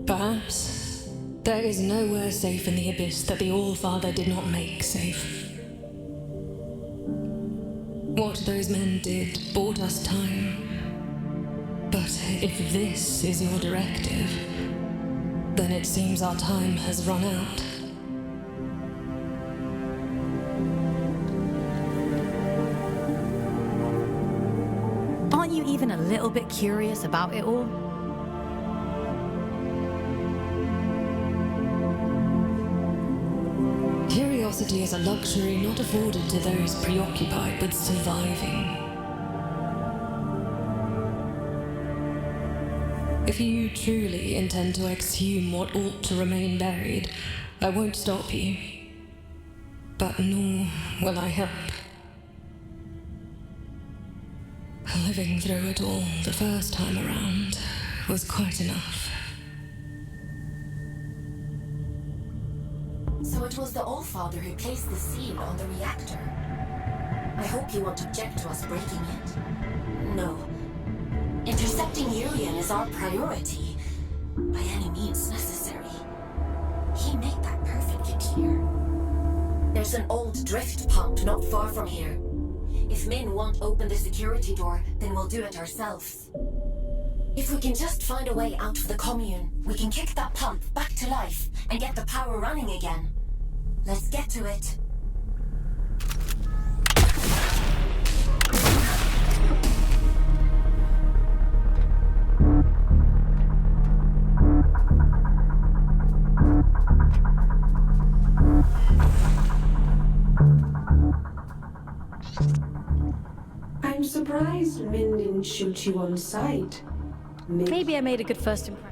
Perhaps. There is nowhere safe in the Abyss that the Allfather did not make safe. What those men did bought us time. But if this is your directive, then it seems our time has run out. Aren't you even a little bit curious about it all? Curiosity is a luxury not afforded to those preoccupied with surviving. If you truly intend to exhume what ought to remain buried, I won't stop you. But nor will I help. Living through it all the first time around was quite enough. So it was the Allfather who placed the seal on the reactor. I hope you won't object to us breaking it. No. Intercepting Urian is our priority, by any means necessary. He made that perfectly clear. There's an old drift pump not far from here. If Min won't open the security door, then we'll do it ourselves. If we can just find a way out of the commune, we can kick that pump back to life and get the power running again. Let's get to it. I'm surprised Min didn't shoot you on sight. Maybe I made a good first impression.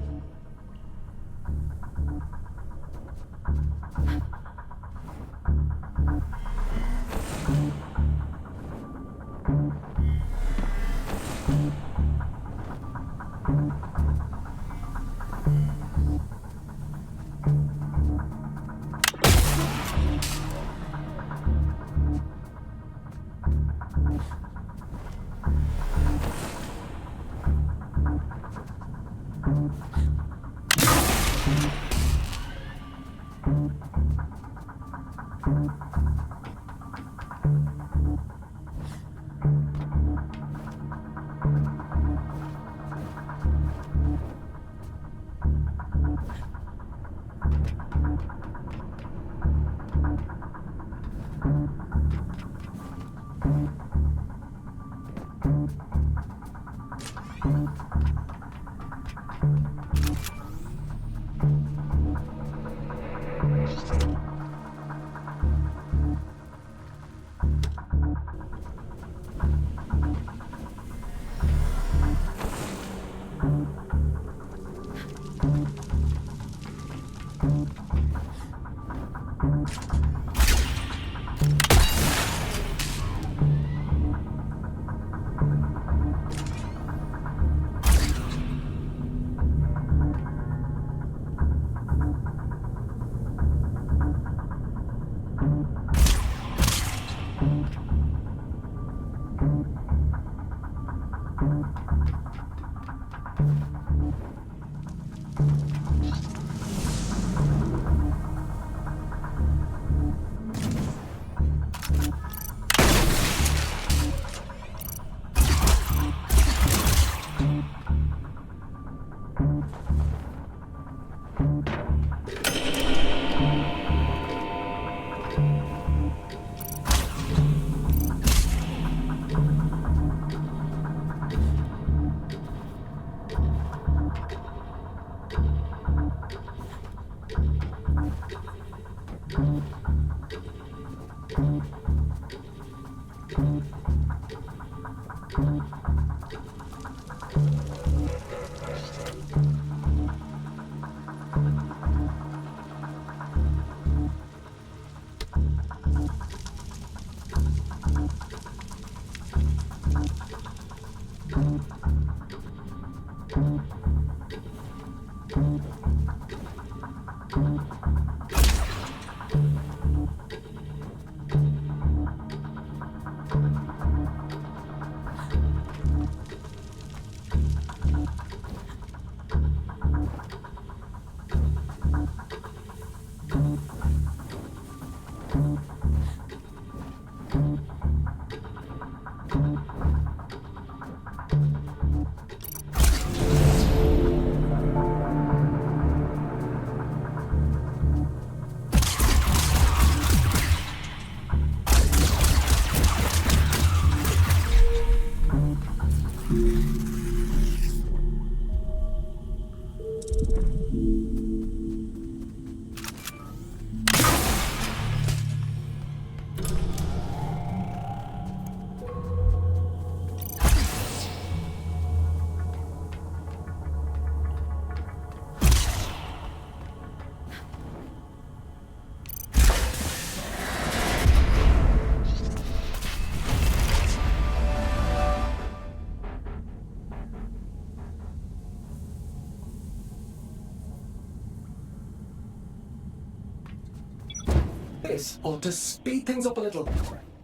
This ought to speed things up a little.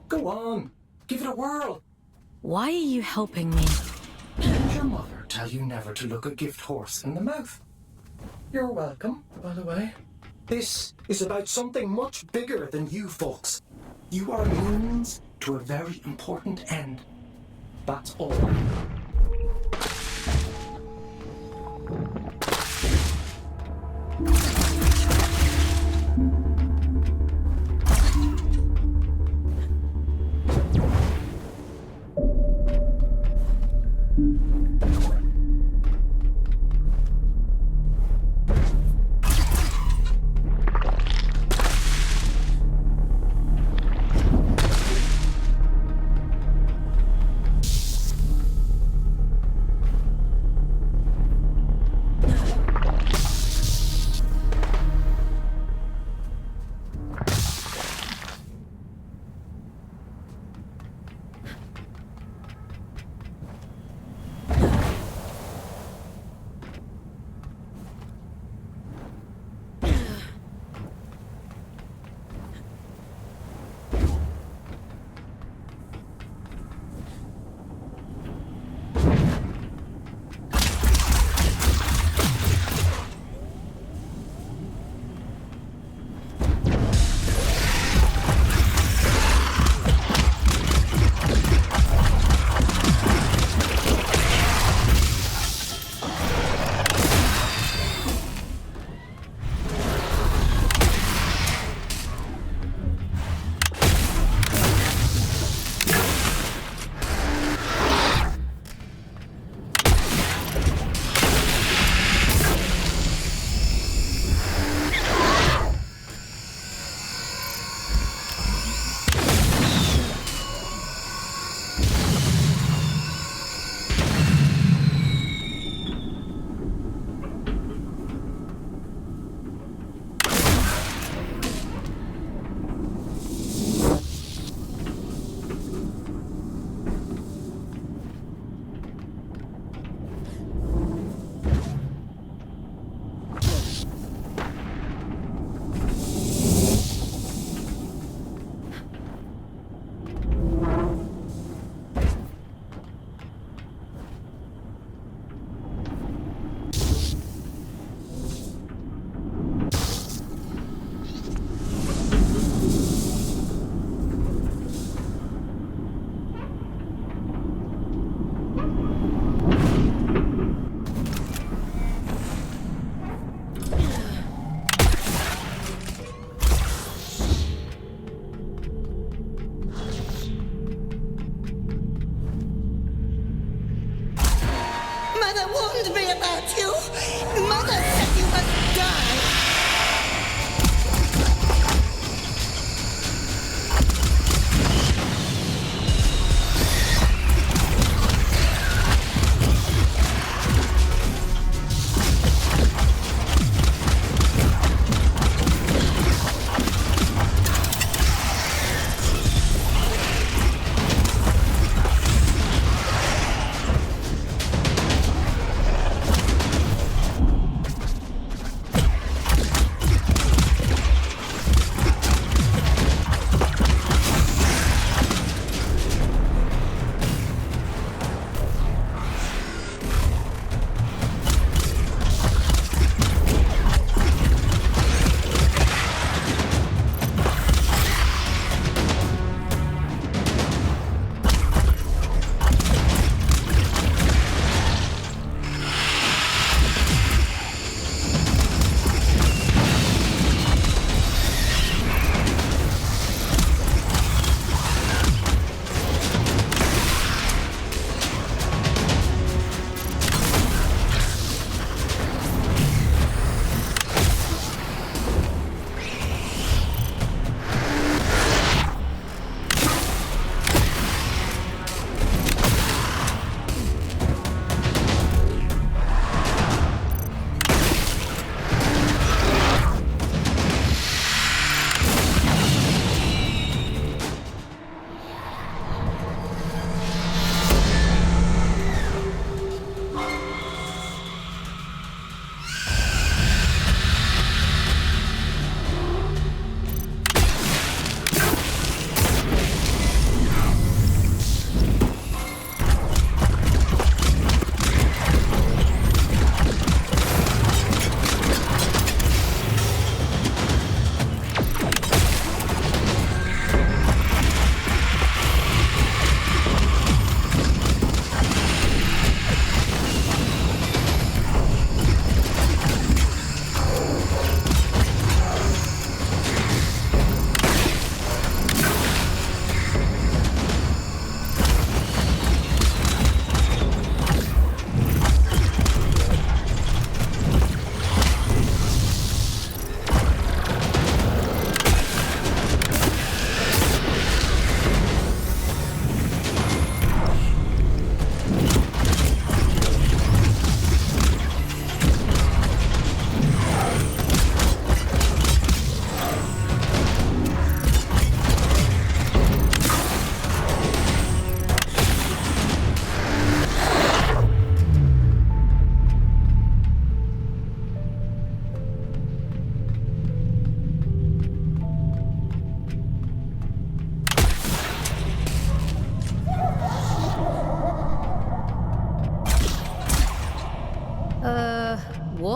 Go on, give it a whirl. Why are you helping me? Didn't your mother tell you never to look a gift horse in the mouth? You're welcome, by the way. This is about something much bigger than you folks. You are means to a very important end. That's all.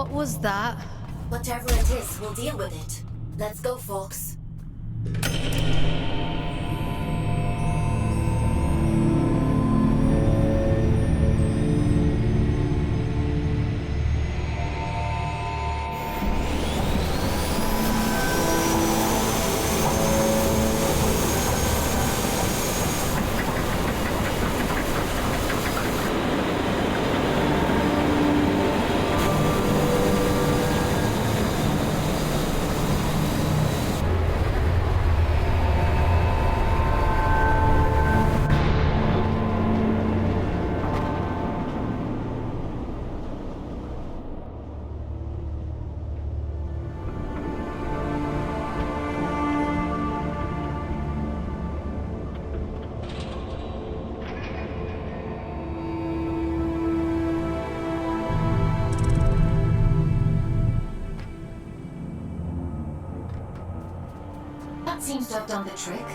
What was that? Whatever it is, we'll deal with it. Let's go, Fawkes. That seems to have done the trick.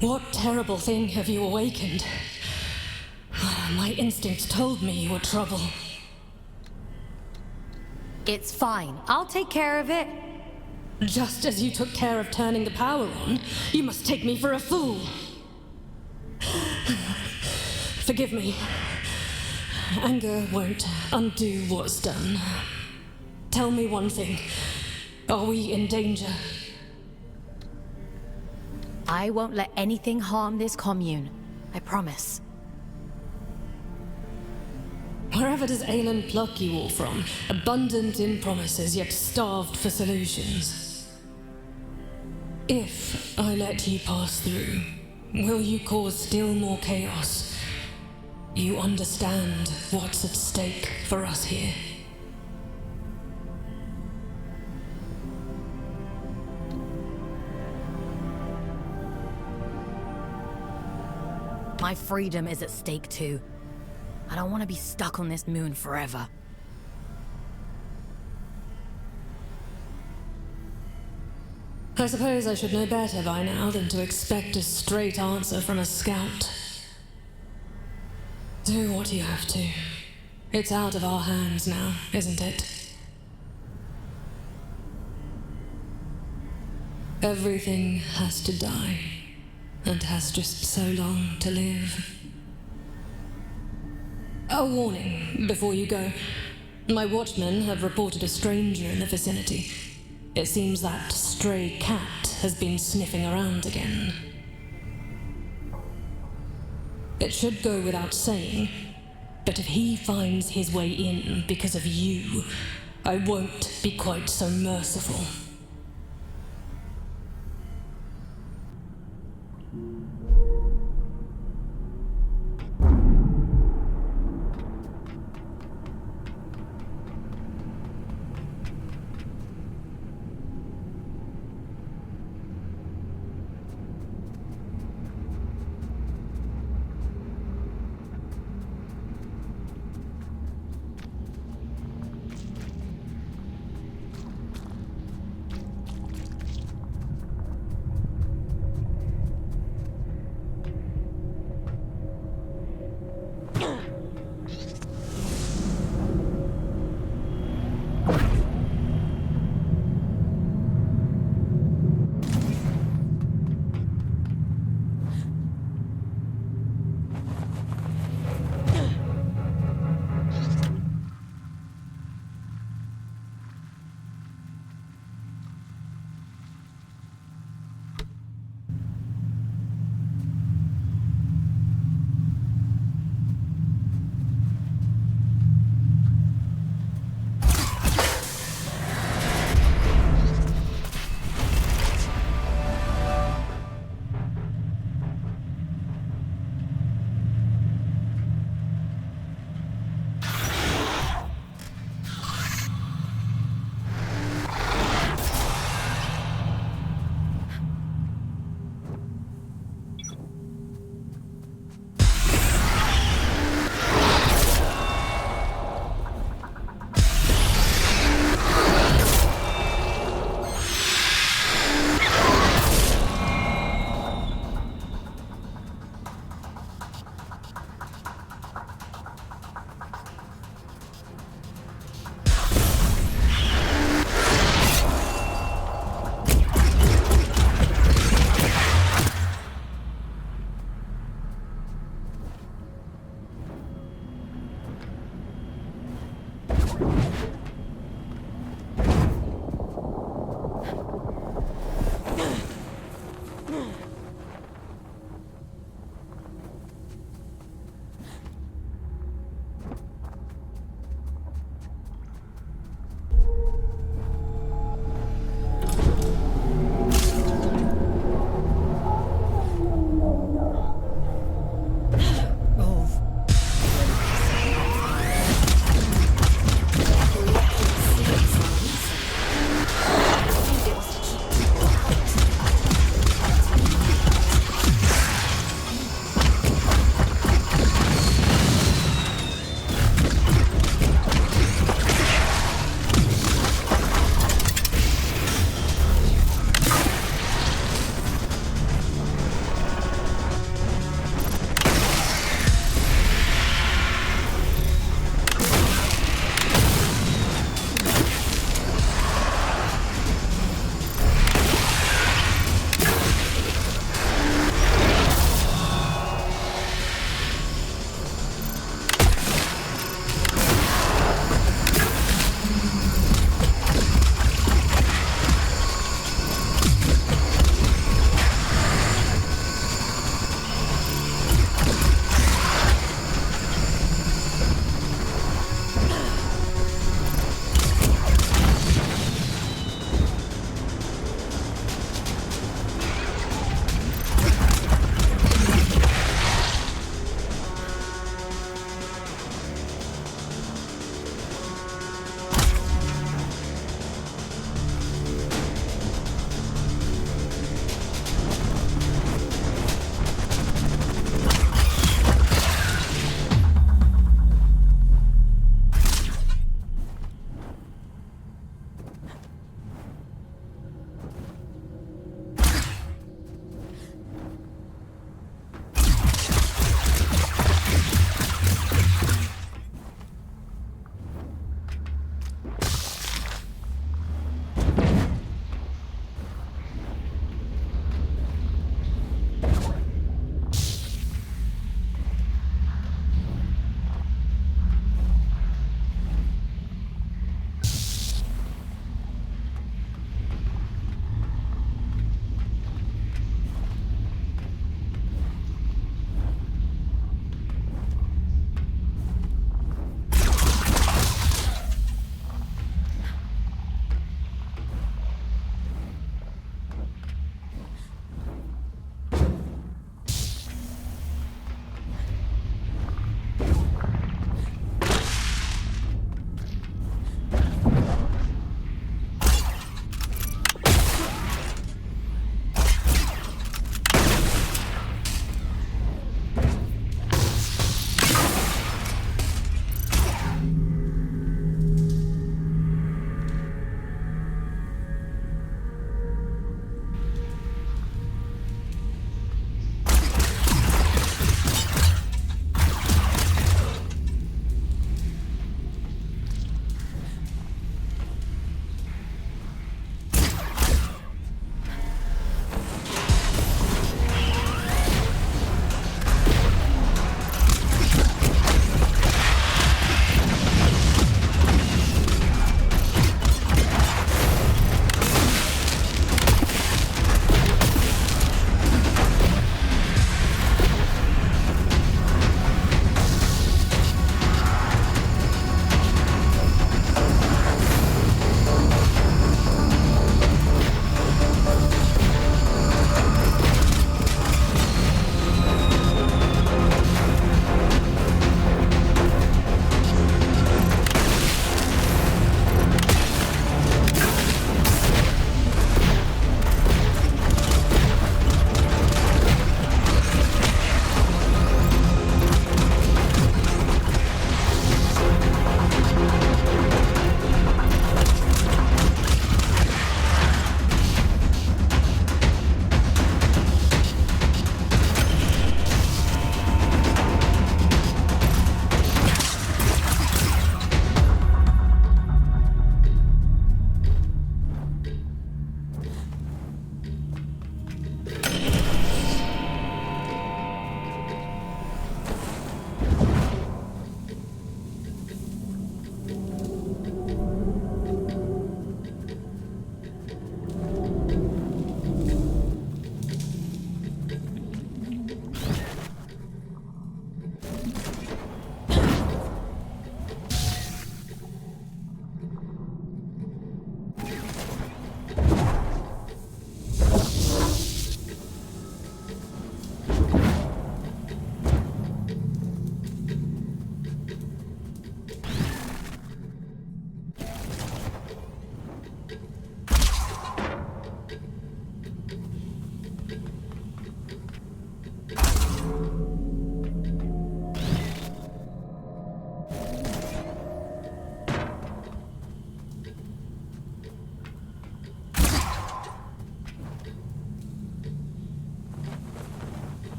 What terrible thing have you awakened? My instincts told me you were trouble. It's fine. I'll take care of it. Just as you took care of turning the power on, you must take me for a fool. Forgive me. Anger won't undo what's done. Tell me one thing. Are we in danger? I won't let anything harm this commune. I promise. Wherever does Aelin pluck you all from? Abundant in promises, yet starved for solutions. If I let you pass through, will you cause still more chaos? You understand what's at stake for us here. My freedom is at stake too. I don't want to be stuck on this moon forever. I suppose I should know better by now than to expect a straight answer from a scout. Do what you have to. It's out of our hands now, isn't it? Everything has to die, and has just so long to live. A warning before you go. My watchmen have reported a stranger in the vicinity. It seems that stray cat has been sniffing around again. It should go without saying, but if he finds his way in because of you, I won't be quite so merciful.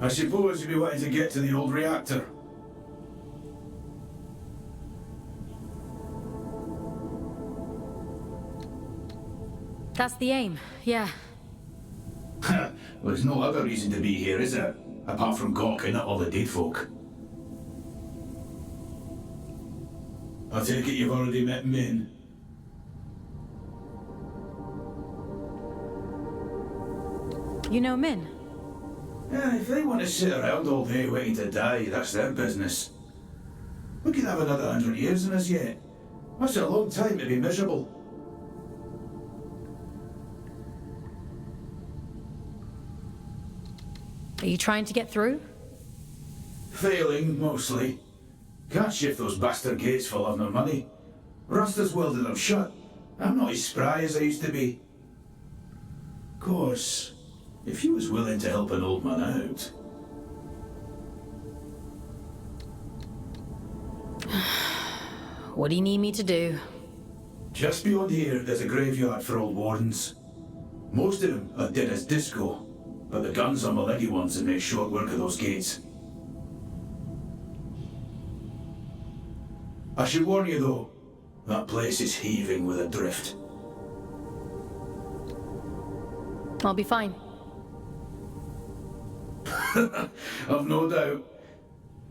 I suppose you'd be wanting to get to the old reactor. That's the aim, yeah. Well, there's no other reason to be here, is there? Apart from gawking at all the dead folk. I take it you've already met Min. You know Min? Yeah, if they want to sit around all day waiting to die, that's their business. We could have another 100 years in us yet. That's a long time to be miserable. Are you trying to get through? Failing, mostly. Can't shift those bastard gates for love nor money. Rusta's welded them shut. I'm not as spry as I used to be. Of course, if you was willing to help an old man out... What do you need me to do? Just beyond here, there's a graveyard for old wardens. Most of them are dead as disco, but the guns are my leggy ones and make short work of those gates. I should warn you though, that place is heaving with a drift. I'll be fine. I've no doubt.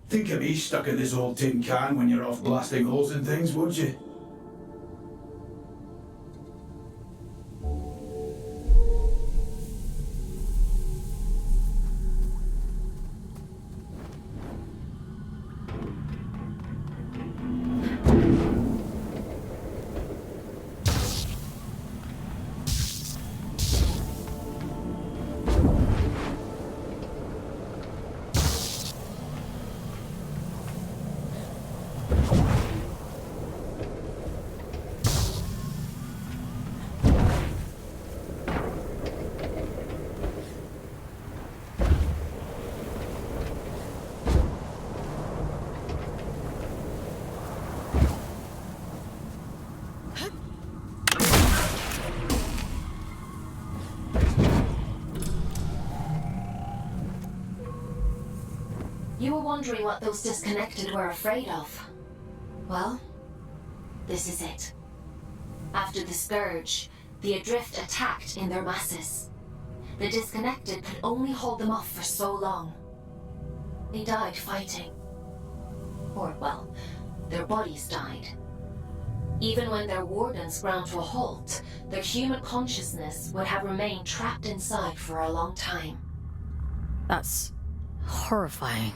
Think of me stuck in this old tin can when you're off blasting holes in things, would you? You were wondering what those disconnected were afraid of. Well, this is it. After the Scourge, the Adrift attacked in their masses. The disconnected could only hold them off for so long. They died fighting. Or, well, their bodies died. Even when their wardens ground to a halt, their human consciousness would have remained trapped inside for a long time. That's horrifying.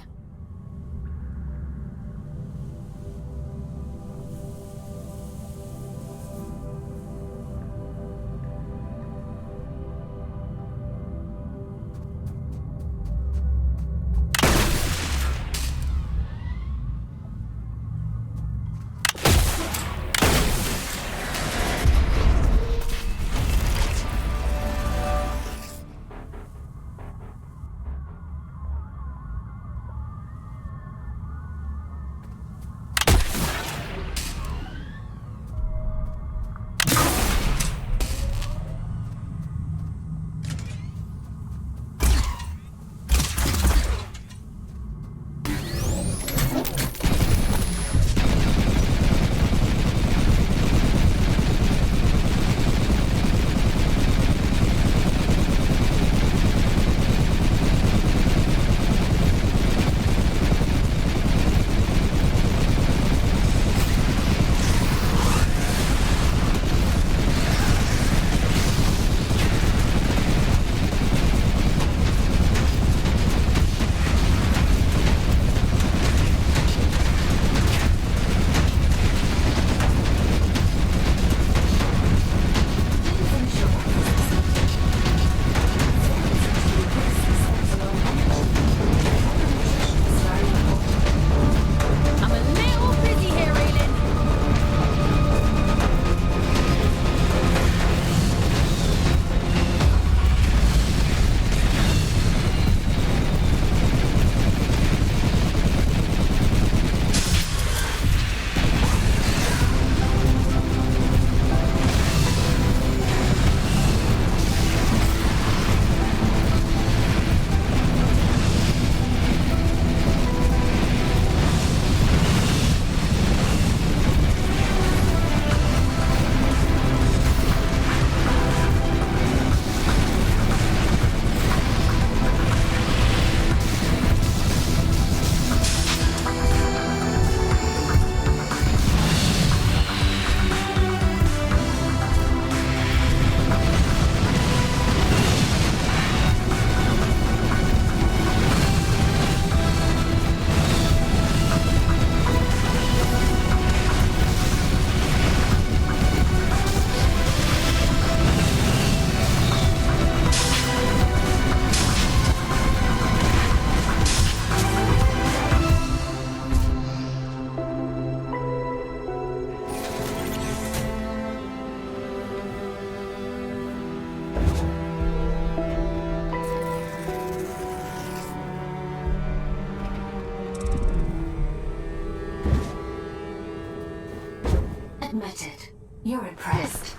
admit it. You're impressed.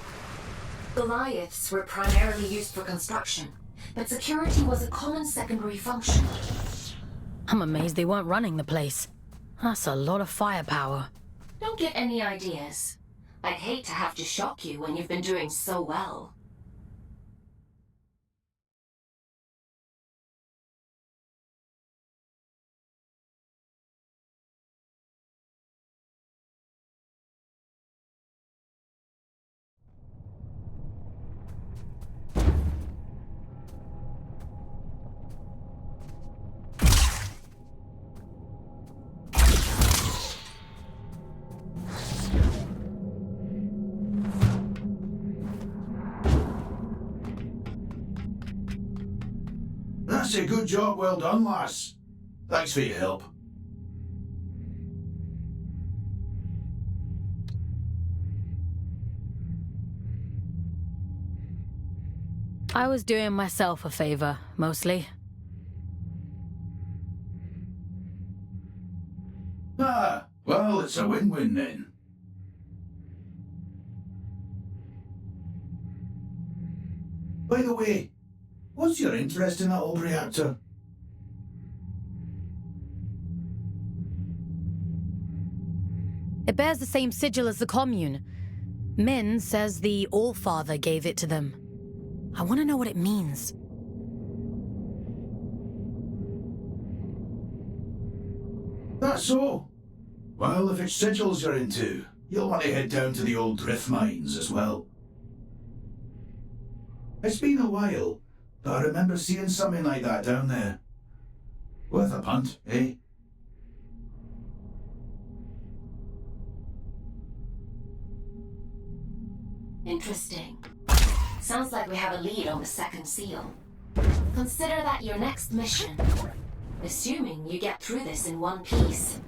Goliaths were primarily used for construction, but security was a common secondary function. I'm amazed they weren't running the place. That's a lot of firepower. Don't get any ideas. I'd hate to have to shock you when you've been doing so well. That's a good job, well done, lass. Thanks for your help. I was doing myself a favor, mostly. Ah, well, it's a win-win then. By the way, what's your interest in that old reactor? It bears the same sigil as the commune. Min says the Allfather gave it to them. I want to know what it means. That's so. Well, if it's sigils you're into, you'll want to head down to the old drift mines as well. It's been a while, but I remember seeing something like that down there. Worth a punt, eh? Interesting. Sounds like we have a lead on the second seal. Consider that your next mission. Assuming you get through this in one piece.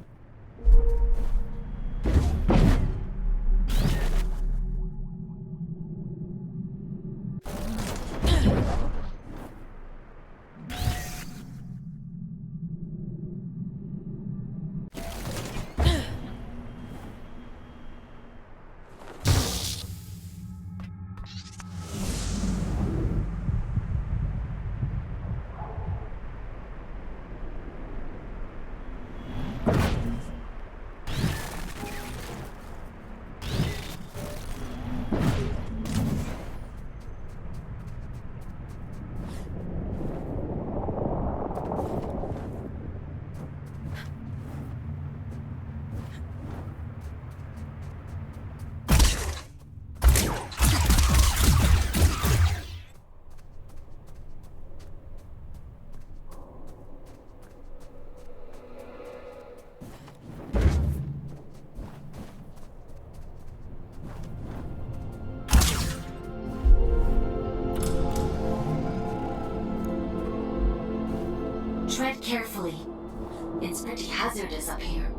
Tread carefully. It's pretty hazardous up here.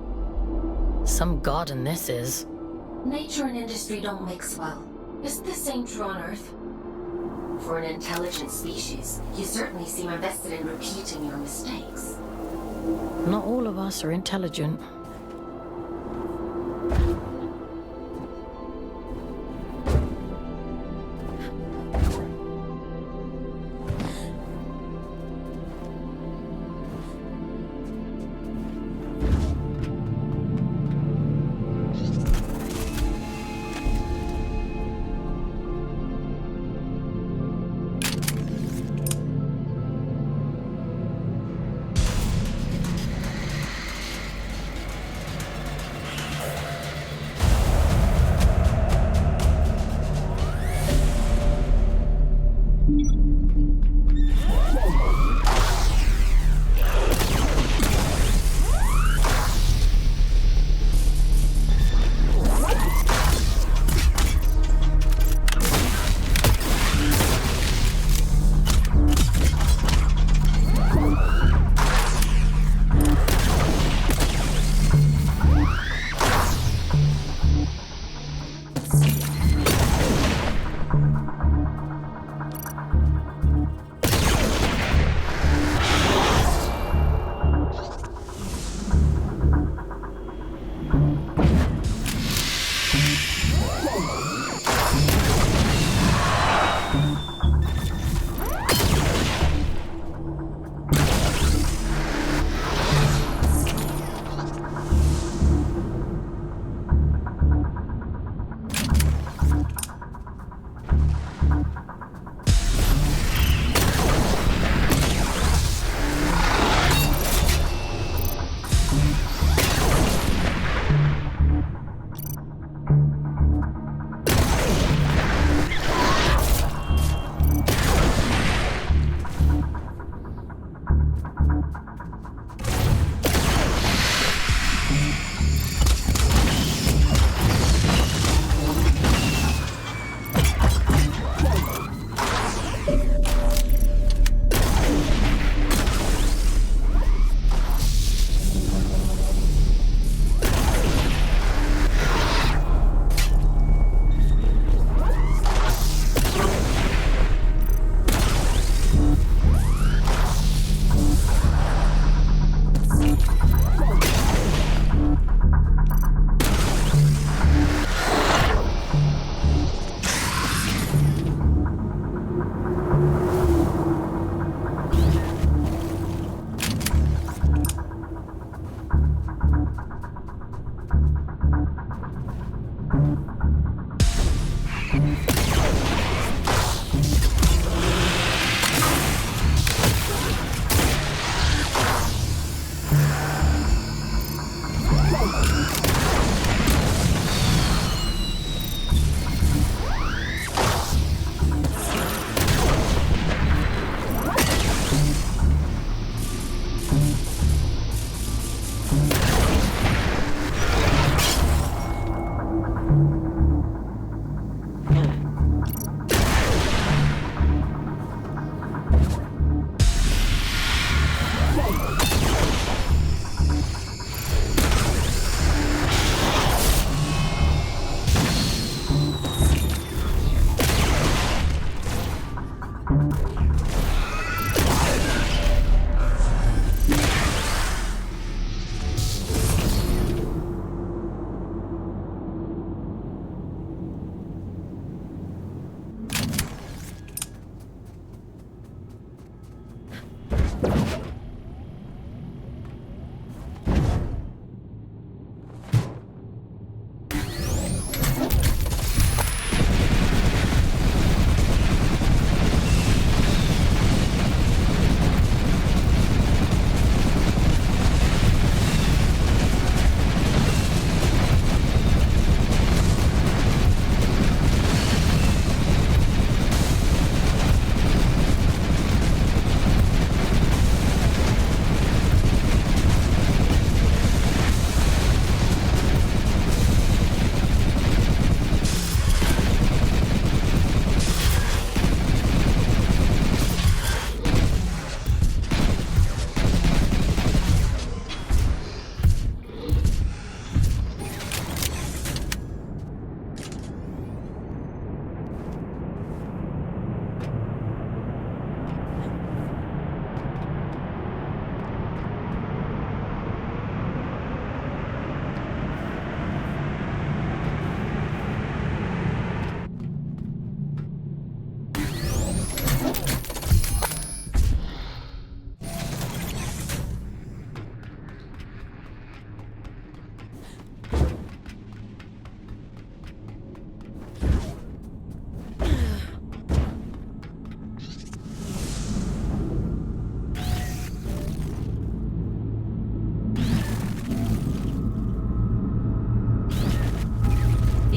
Some garden this is. Nature and industry don't mix well. Is the same true on Earth? For an intelligent species, you certainly seem invested in repeating your mistakes. Not all of us are intelligent.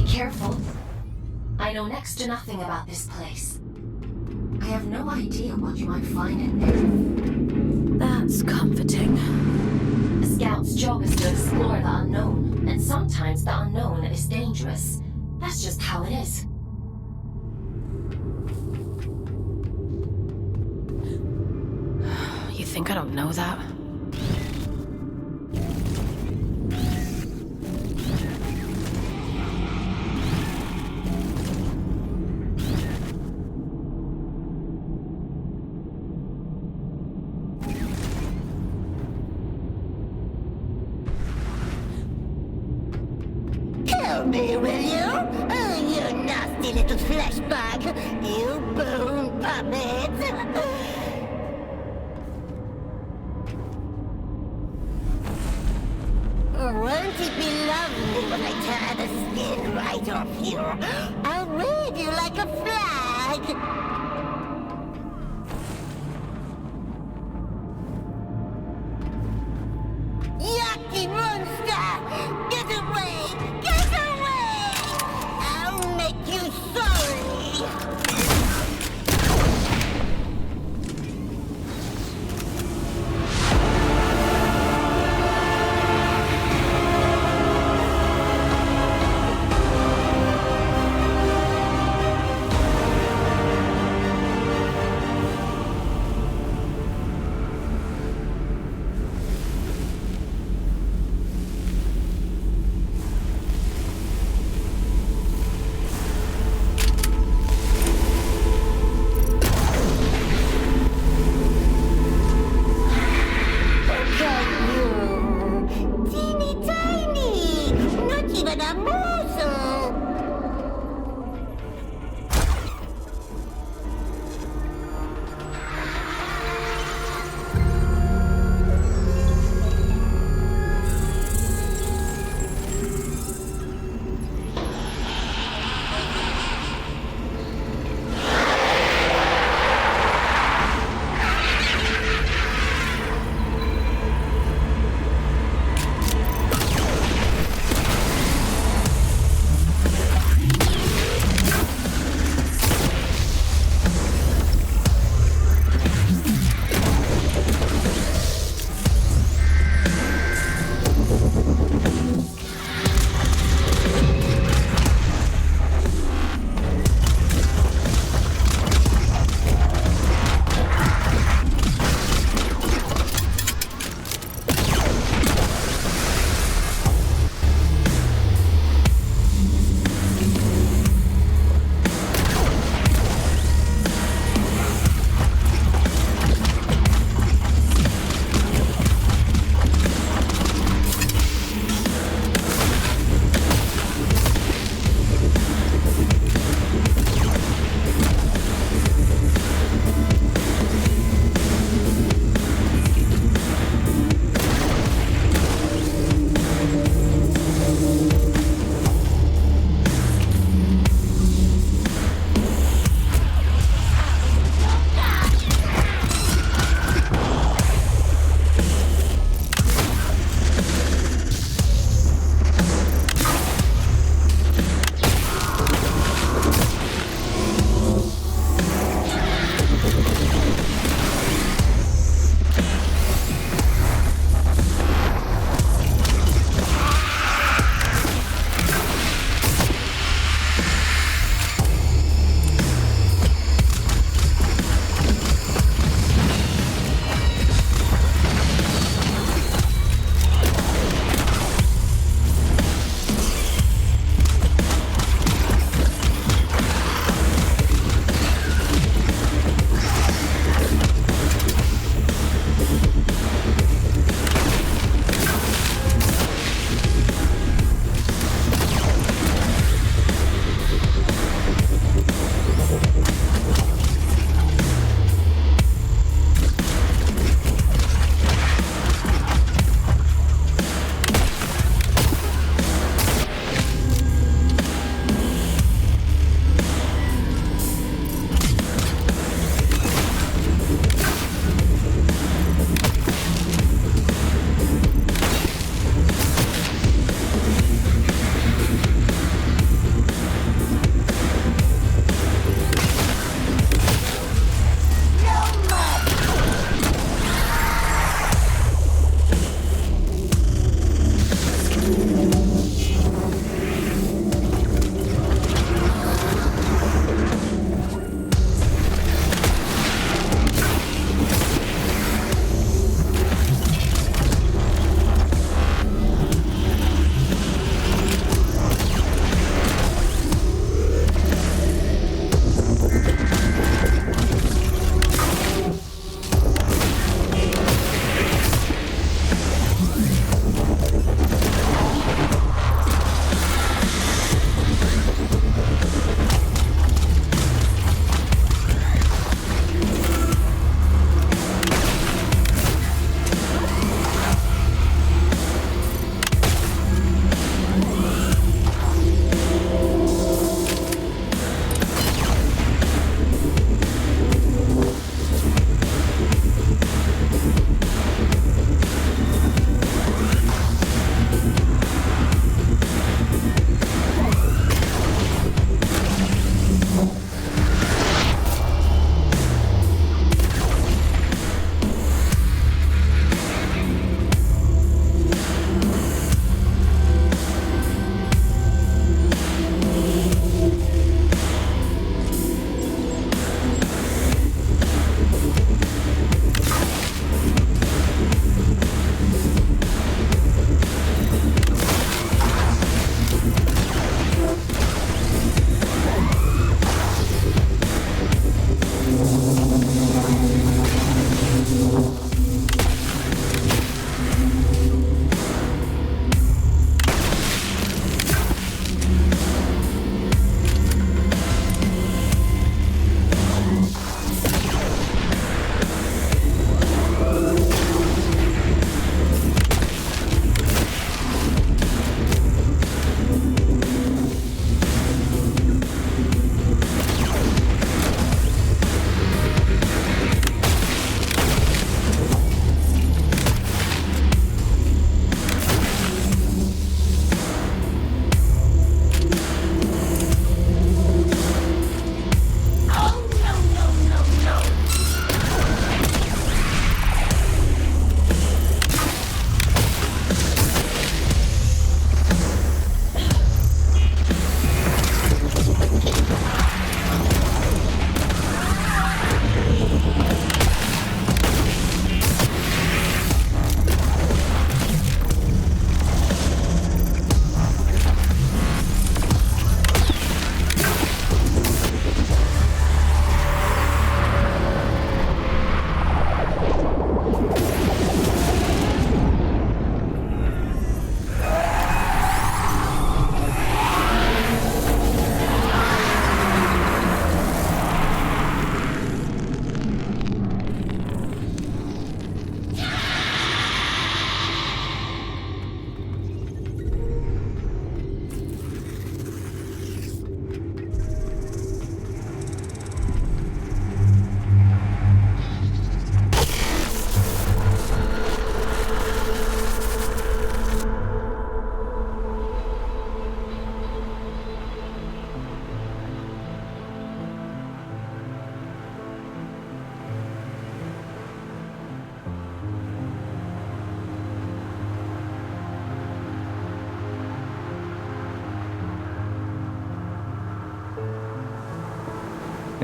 Careful. I know next to nothing about this place. I have no idea what you might find in there. That's comforting. A scout's job is to explore the unknown, and sometimes the unknown is dangerous. That's just how it is. You think I don't know that? Kill me, will you? Oh, you nasty little flesh bag. You bone puppet. Won't it be lovely when I tear the skin right off you? I'll wave you like a flag. Yucky monster! Get away! Get away! I'll make you sorry!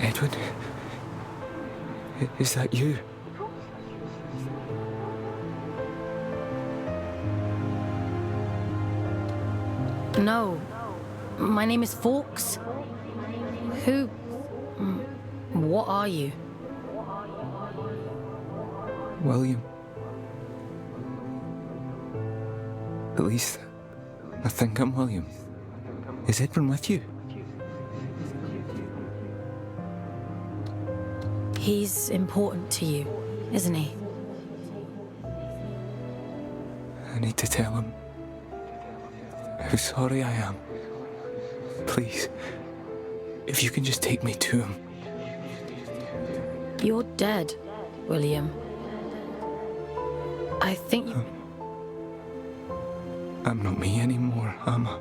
Edwin? Is that you? No. My name is Fawkes. Who... What are you? William. At least, I think I'm William. Is Edwin with you? He's important to you, isn't he? I need to tell him how sorry I am. Please, if you can just take me to him. You're dead, William. I think you... I'm not me anymore, am I?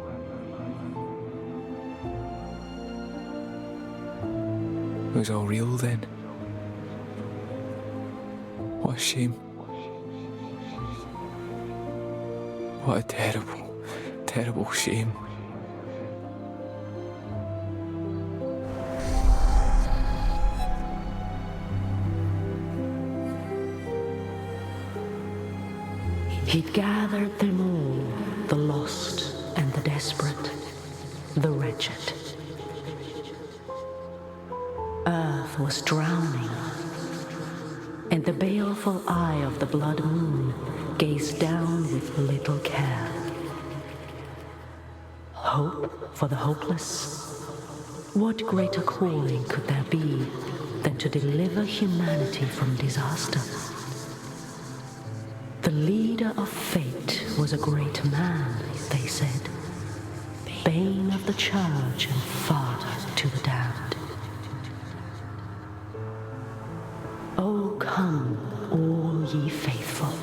It was all real then. What a shame. What a terrible, terrible shame. He'd gathered them all, the lost and the desperate, the wretched. Earth was drowning, and the baleful eye of the blood moon gazed down with little care. Hope for the hopeless? What greater calling could there be than to deliver humanity from disaster? The leader of fate was a great man, they said, bane of the church and father to the damned. Oh, come, all ye faithful.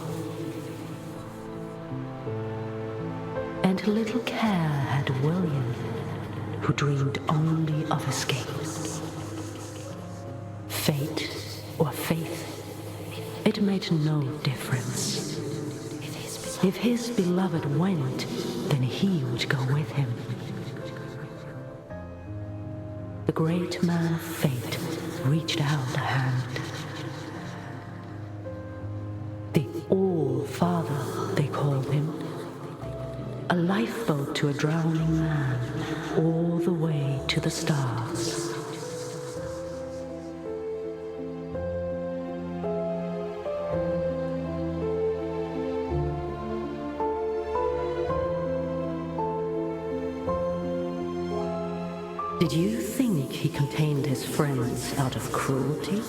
And little care had William, who dreamed only of escape. Fate or faith, it made no difference. If his beloved went, then he would go with him. The great man of fate reached out a hand. The All-Father, they called him. A lifeboat to a drowning man, all the way to the stars. Did you think he contained his friends out of cruelty?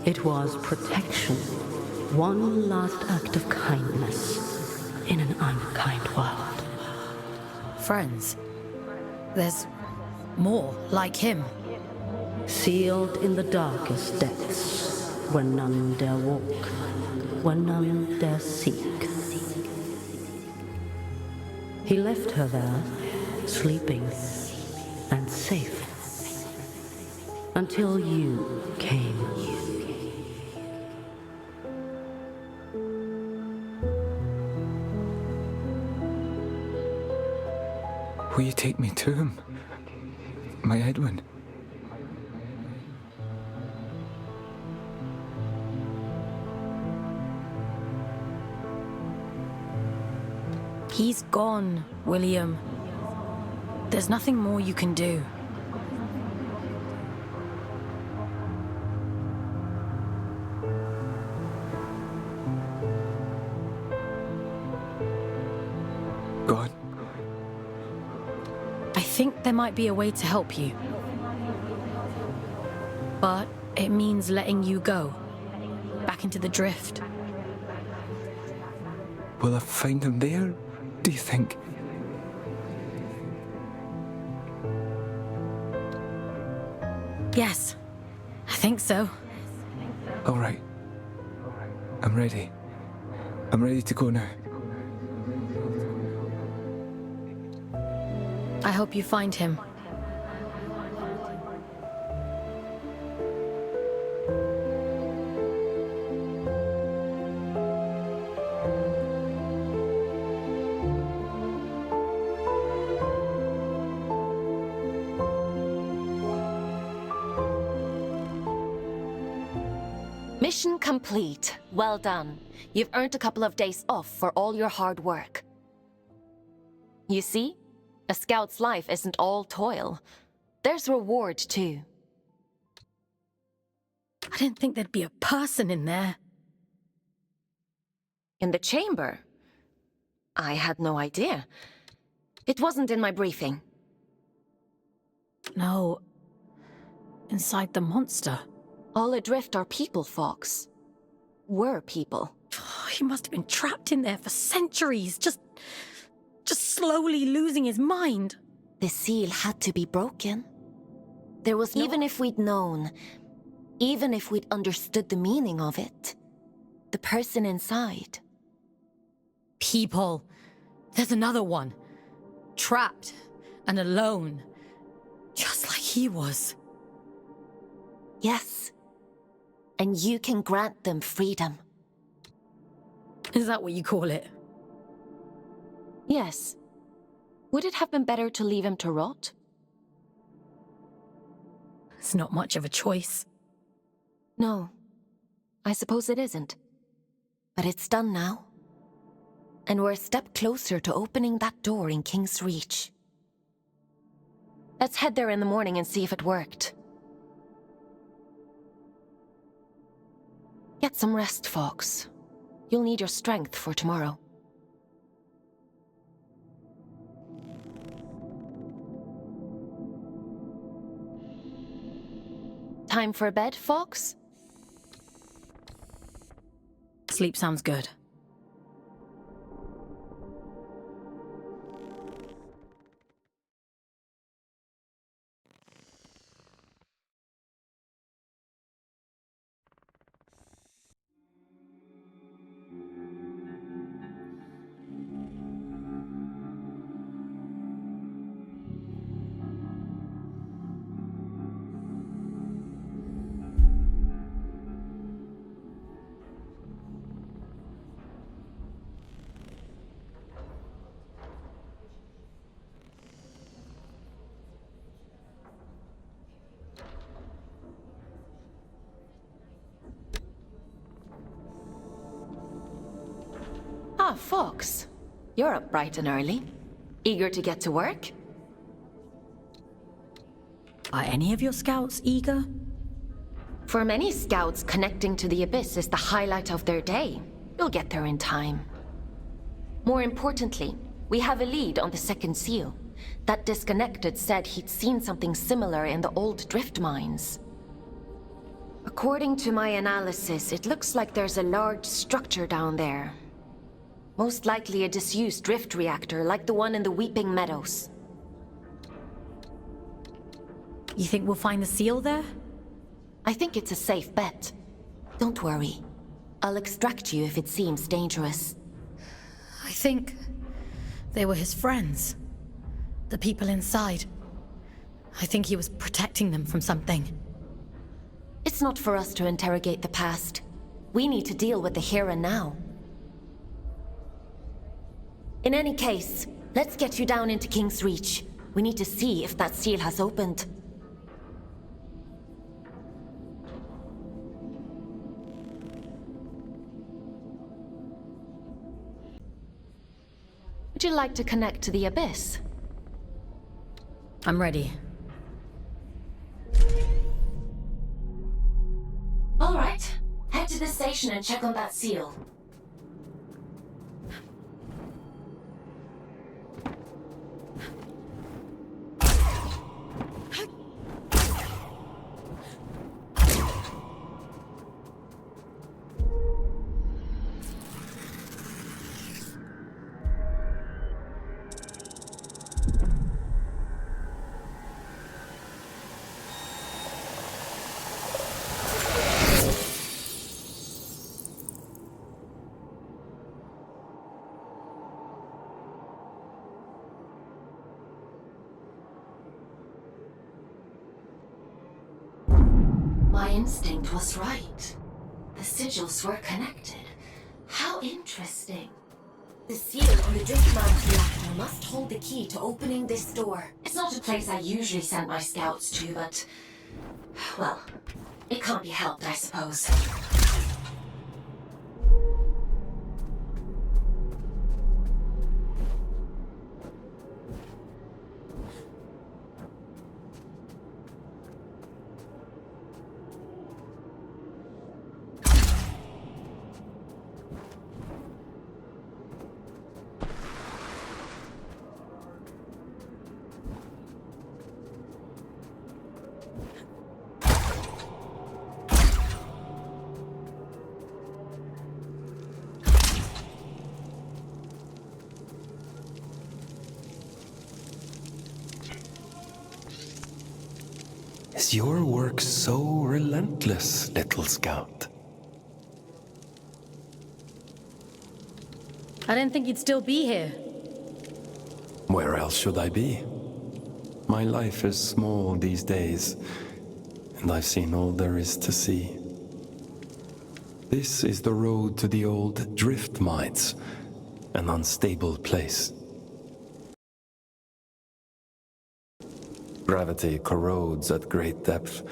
It was protection, one last act of kindness in an unkind world. Friends? There's more like him. Sealed in the darkest depths, where none dare walk, where none dare seek. He left her there, sleeping and safe, until you came. Will you take me to him? My Edwin? He's gone, William. There's nothing more you can do. God? I think there might be a way to help you. But it means letting you go. Back into the drift. Will I find him there, do you think? Yes, I think so. All right. I'm ready. I'm ready to go now. I hope you find him. Mission complete. Well done. You've earned a couple of days off for all your hard work. You see? A scout's life isn't all toil. There's reward, too. I didn't think there'd be a person in there. In the chamber? I had no idea. It wasn't in my briefing. No. Inside the monster. All adrift are people, Fawkes. Were people. He must have been trapped in there for centuries, just slowly losing his mind. The seal had to be broken. There was even if we'd known, even if we'd understood the meaning of it, the person inside. People. There's another one. Trapped and alone. Just like he was. Yes. And you can grant them freedom. Is that what you call it? Yes. Would it have been better to leave him to rot? It's not much of a choice. No. I suppose it isn't. But it's done now. And we're a step closer to opening that door in King's Reach. Let's head there in the morning and see if it worked. Get some rest, Fawkes. You'll need your strength for tomorrow. Time for bed, Fawkes? Sleep sounds good. Ah, Fawkes. You're up bright and early. Eager to get to work? Are any of your scouts eager? For many scouts, connecting to the Abyss is the highlight of their day. You'll get there in time. More importantly, we have a lead on the second seal. That disconnected said he'd seen something similar in the old drift mines. According to my analysis, it looks like there's a large structure down there. Most likely a disused drift reactor like the one in the Weeping Meadows. You think we'll find the seal there? I think it's a safe bet. Don't worry. I'll extract you if it seems dangerous. I think they were his friends. The people inside. I think he was protecting them from something. It's not for us to interrogate the past. We need to deal with the here and now. In any case, let's get you down into King's Reach. We need to see if that seal has opened. Would you like to connect to the Abyss? I'm ready. All right. Head to the station and check on that seal. My instinct was right. The sigils were connected. How interesting. The seal on the drift mount reactor must hold the key to opening this door. It's not a place I usually send my scouts to, but... well, it can't be helped, I suppose. Is your work so relentless, little scout? I didn't think you'd still be here. Where else should I be? My life is small these days, and I've seen all there is to see. This is the road to the old drift mines, an unstable place. Gravity corrodes at great depth.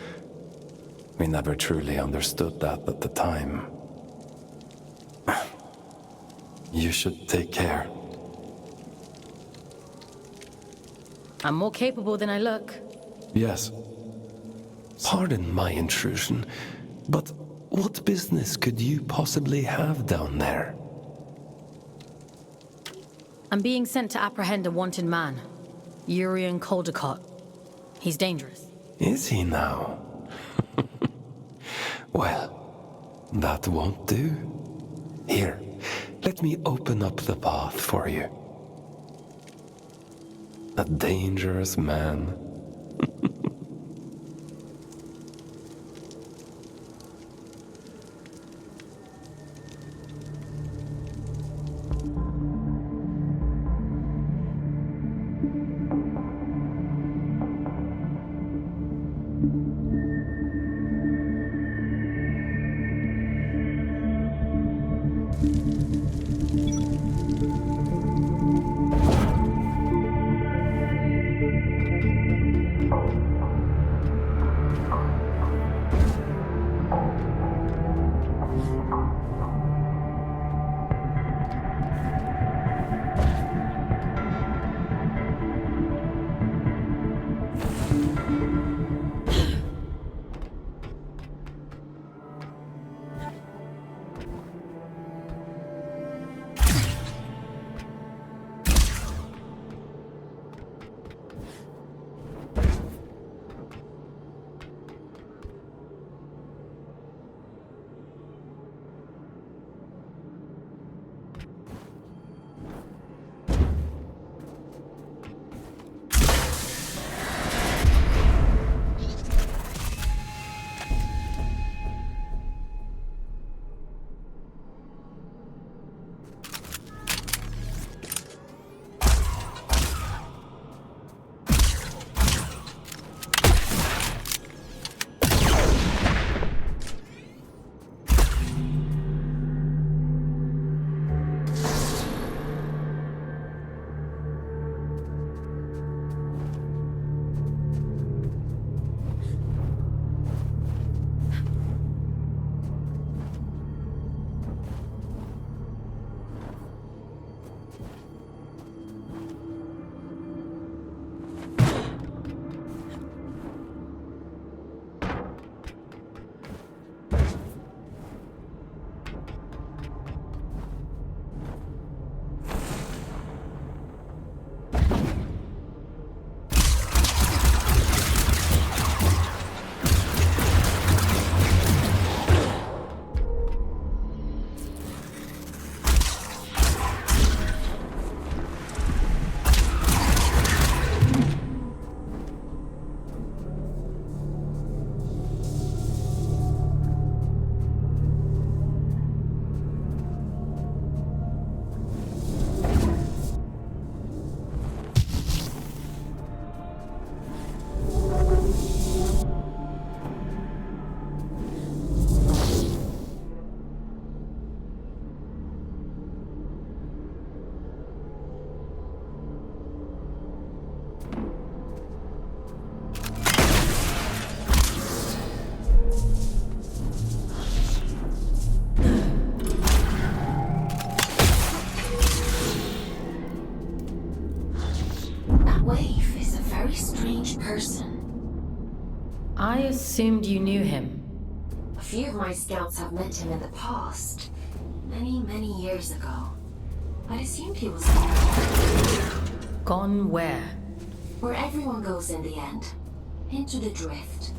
We never truly understood that at the time. You should take care. I'm more capable than I look. Yes. Pardon my intrusion, but what business could you possibly have down there? I'm being sent to apprehend a wanted man, Urian Caldecott. He's dangerous. Is he now? Well, that won't do. Here, let me open up the path for you. A dangerous man. I assumed you knew him. A few of my scouts have met him in the past. Many, many years ago. I'd assumed he was gone. Gone where? Where everyone goes in the end. Into the drift.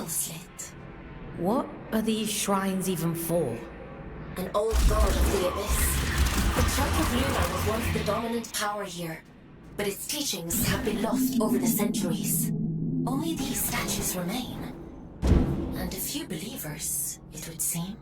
well, Slit. What are these shrines even for? An old god of the Abyss. The Church of Luna was once the dominant power here, but its teachings have been lost over the centuries. Only these statues remain. And a few believers, it would seem.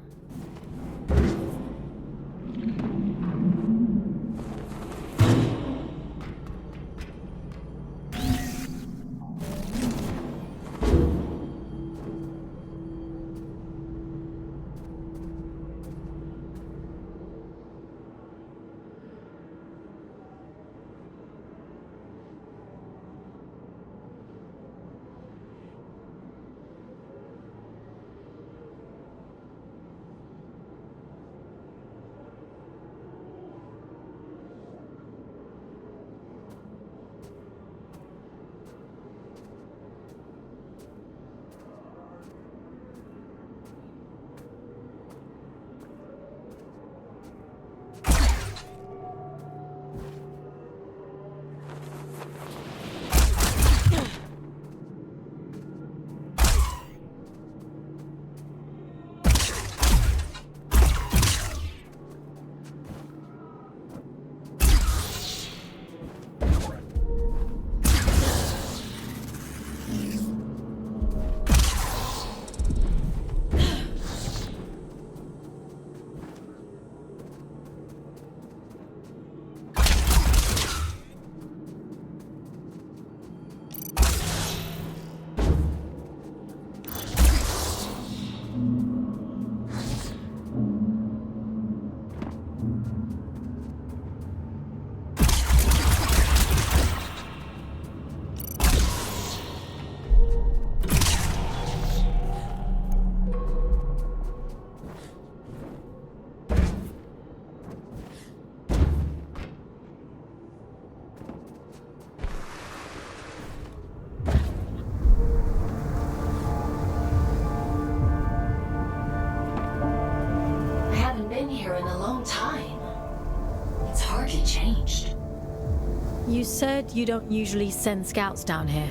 You said you don't usually send scouts down here.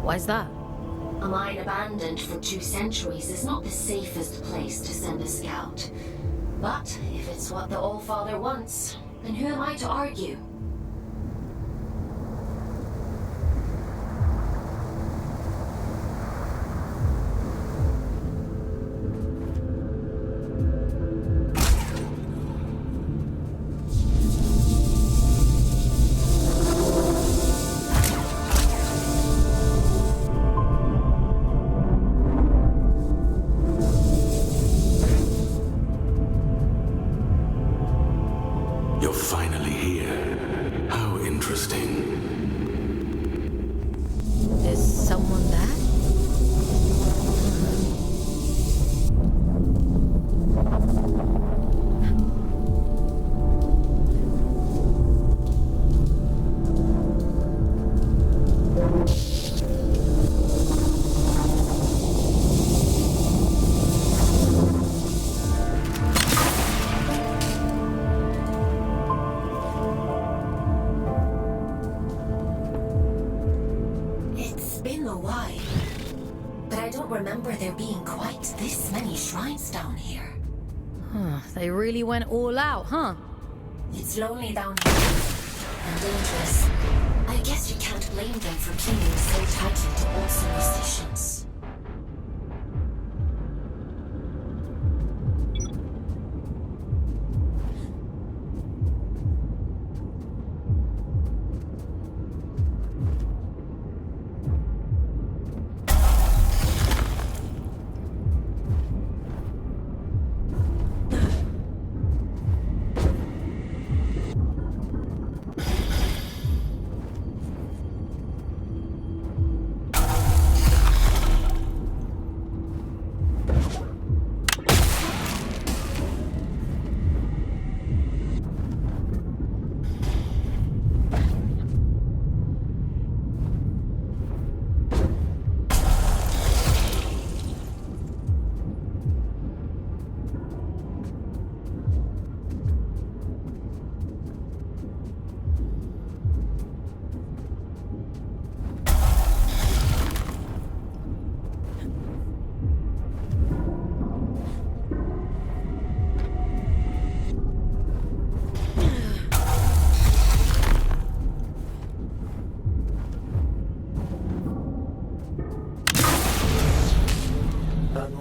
Why's that? A mine abandoned for 2 centuries is not the safest place to send a scout. But if it's what the Allfather wants, then who am I to argue? You're finally here. How interesting. Is someone there? Remember there being quite this many shrines down here. Huh, they really went all out, huh? It's lonely down here. And dangerous. I guess you can't blame them for clinging so tightly to awesome musicians.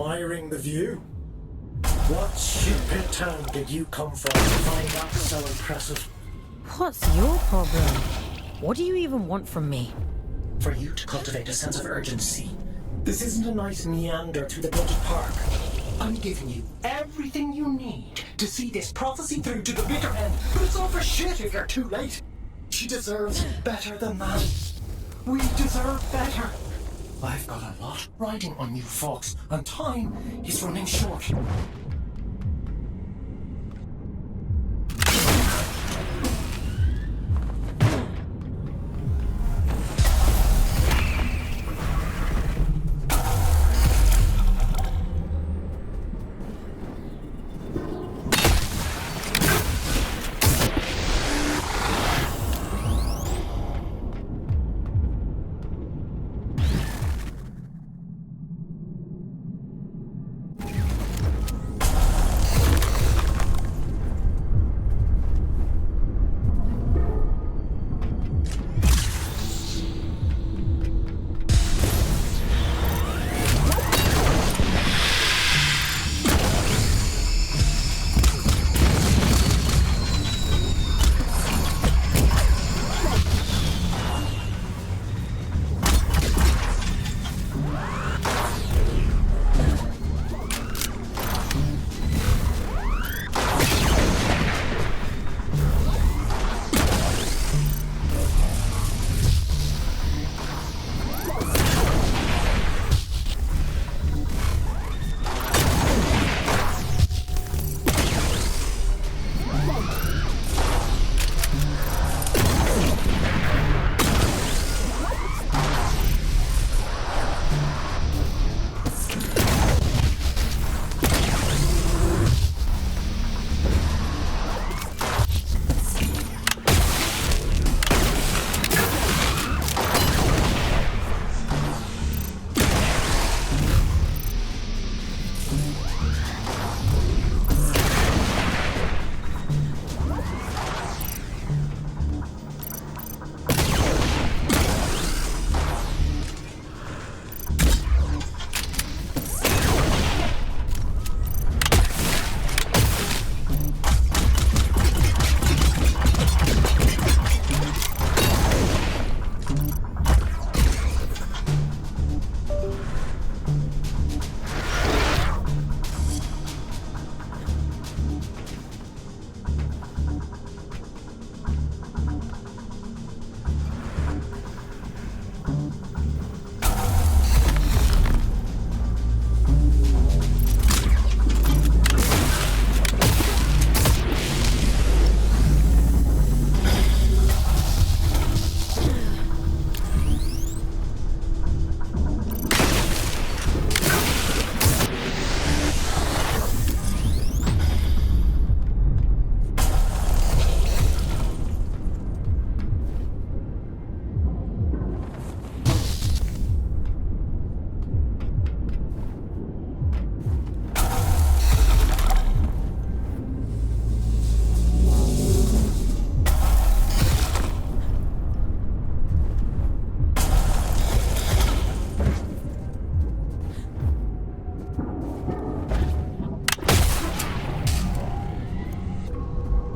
admiring the view. What stupid town did you come from to find that so impressive? What's your problem? What do you even want from me? For you to cultivate a sense of urgency. This isn't a nice meander through the bloody park. I'm giving you everything you need to see this prophecy through to the bitter end, but it's all for shit if you're too late. She deserves better than that. We deserve better. I've got a lot riding on you, Fawkes, and time is running short.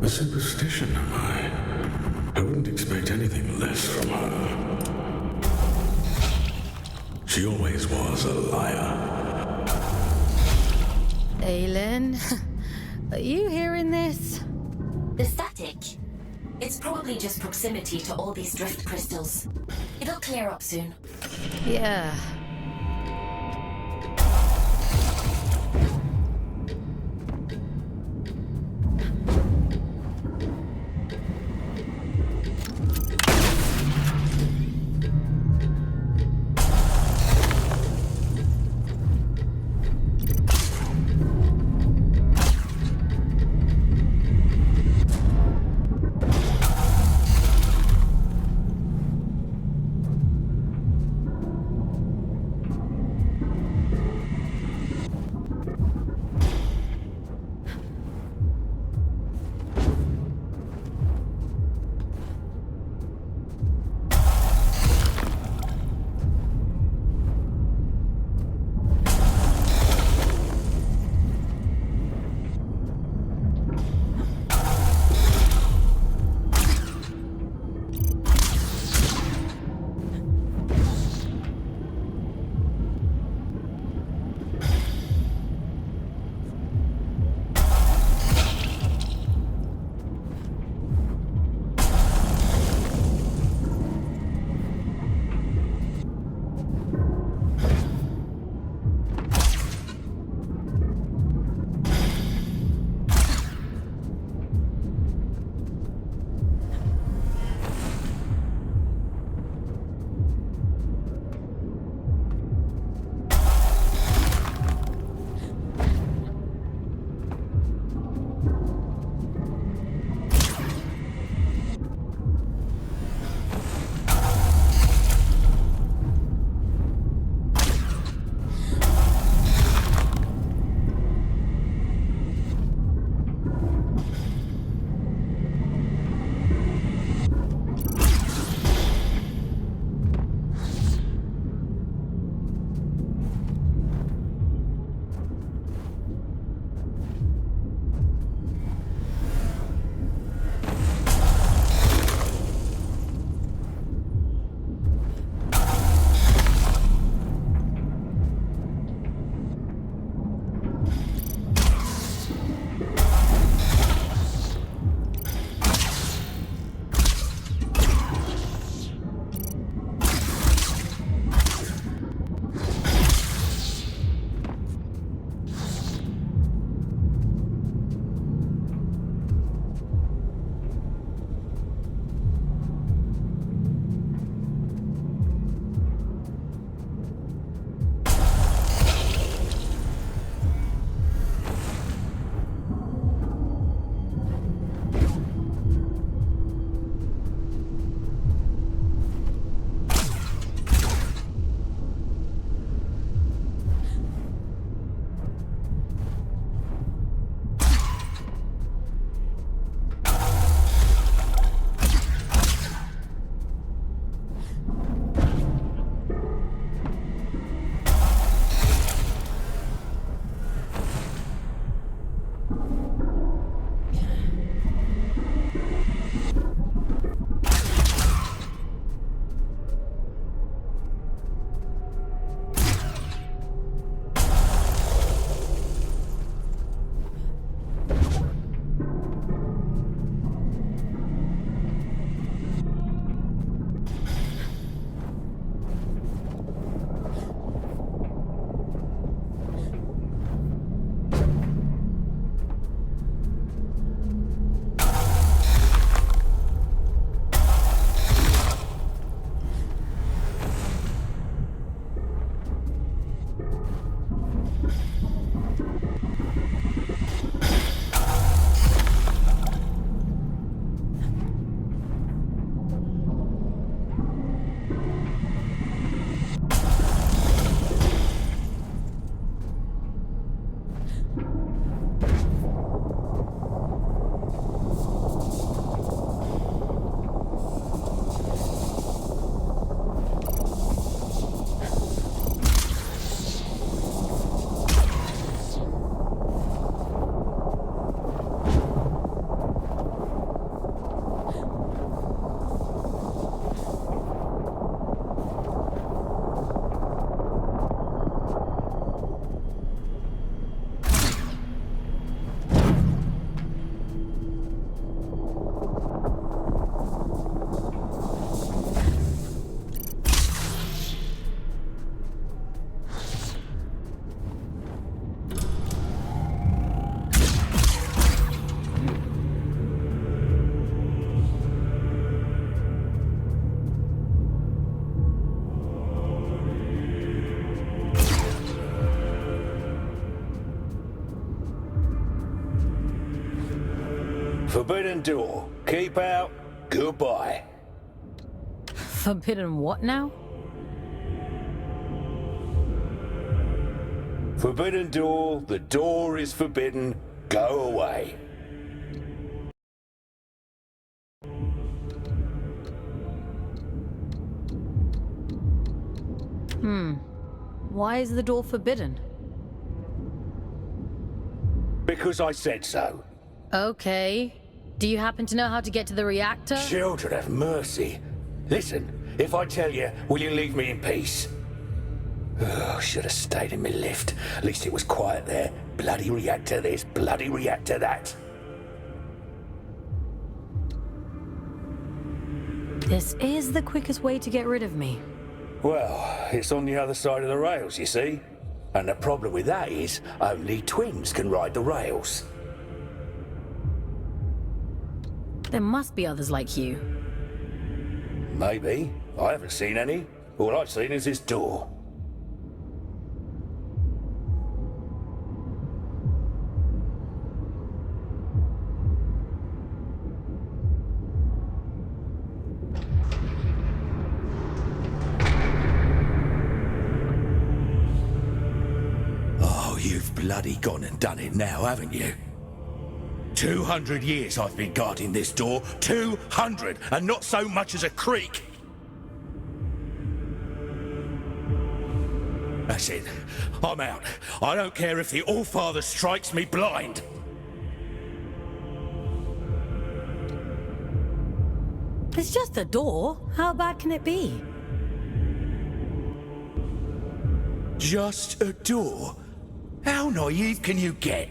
A superstition, am I? I wouldn't expect anything less from her. She always was a liar. Aylin, are you hearing this? The static? It's probably just proximity to all these drift crystals. It'll clear up soon. Yeah. Forbidden door. Keep out. Goodbye. Forbidden what now? Forbidden door. The door is forbidden. Go away. Why is the door forbidden? Because I said so. Okay. Do you happen to know how to get to the reactor? Children have mercy. Listen, if I tell you, will you leave me in peace? Oh, should have stayed in my lift. At least it was quiet there. Bloody reactor this, bloody reactor that. This is the quickest way to get rid of me. Well, it's on the other side of the rails, you see? And the problem with that is, only twins can ride the rails. There must be others like you. Maybe. I haven't seen any. All I've seen is this door. You've bloody gone and done it now, haven't you? 200 years I've been guarding this door. 200, and not so much as a creak. That's it. I'm out. I don't care if the Allfather strikes me blind. It's just a door. How bad can it be? Just a door? How naive can you get?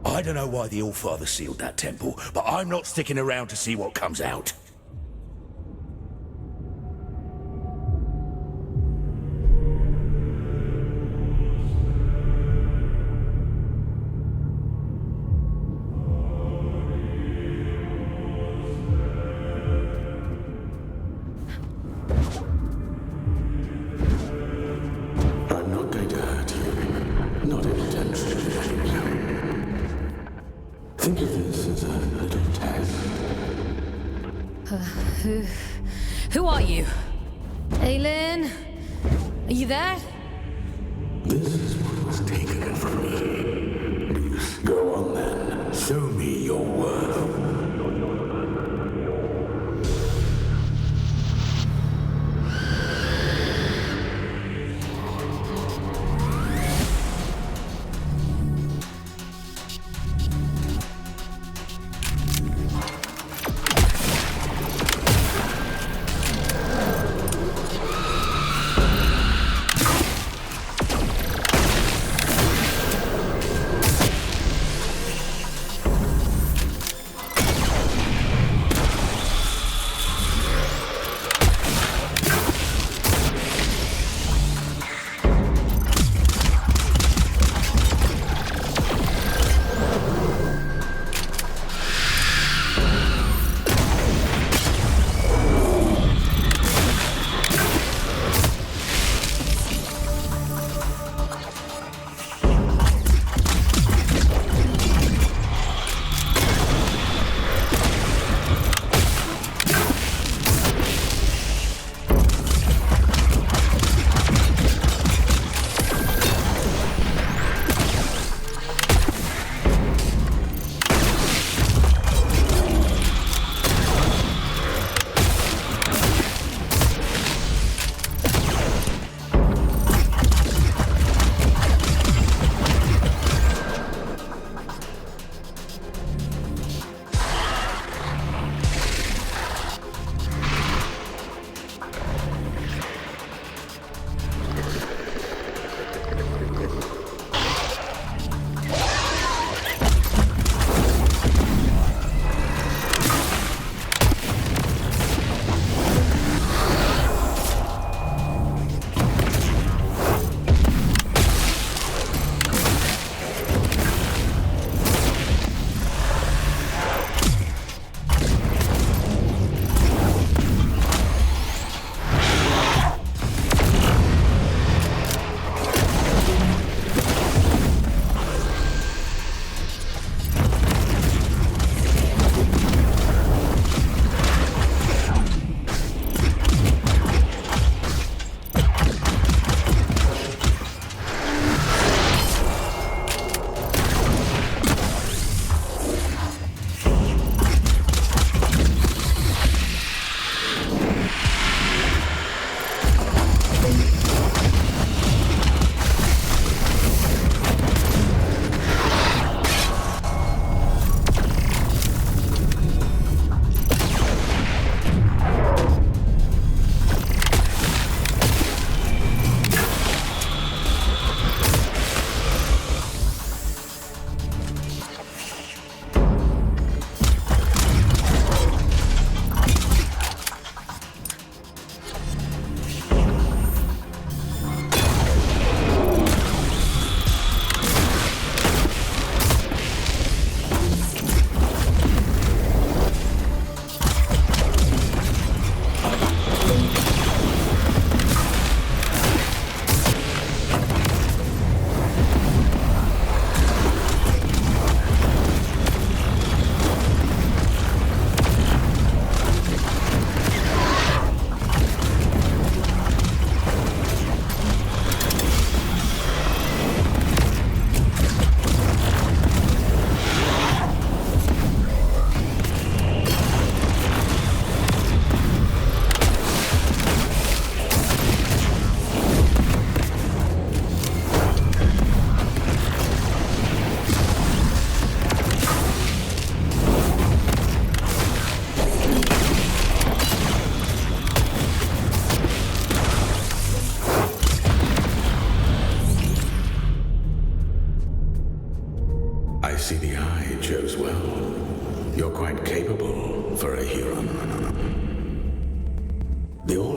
I don't know why the Allfather sealed that temple, but I'm not sticking around to see what comes out. Think of this as a little test. Who are you? Aylin? Are you there? This is what was taken from me. Go on then. Show me your worth.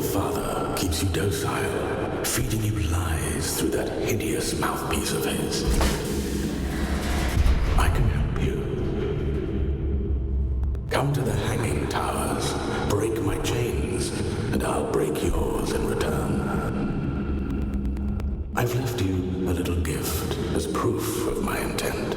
father keeps you docile, feeding you lies through that hideous mouthpiece of his. I can help you. Come to the hanging towers, break my chains, and I'll break yours in return. I've left you a little gift as proof of my intent.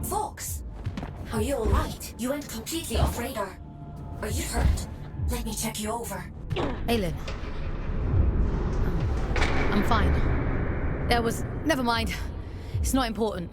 Fawkes! Are you alright? You went completely off radar. Are you hurt? Let me check you over. Aylin. I'm fine. Never mind. It's not important.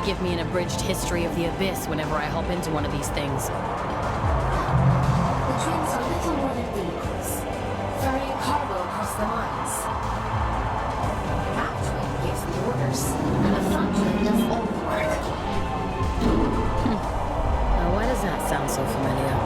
Give me an abridged history of the Abyss whenever I hop into one of these things. The twins are little more than vehicles, ferrying cargo across the lines. That twin gives the orders, and the front twin does all the work. Now, why does that sound so familiar?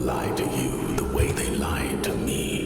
lie to you the way they lied to me.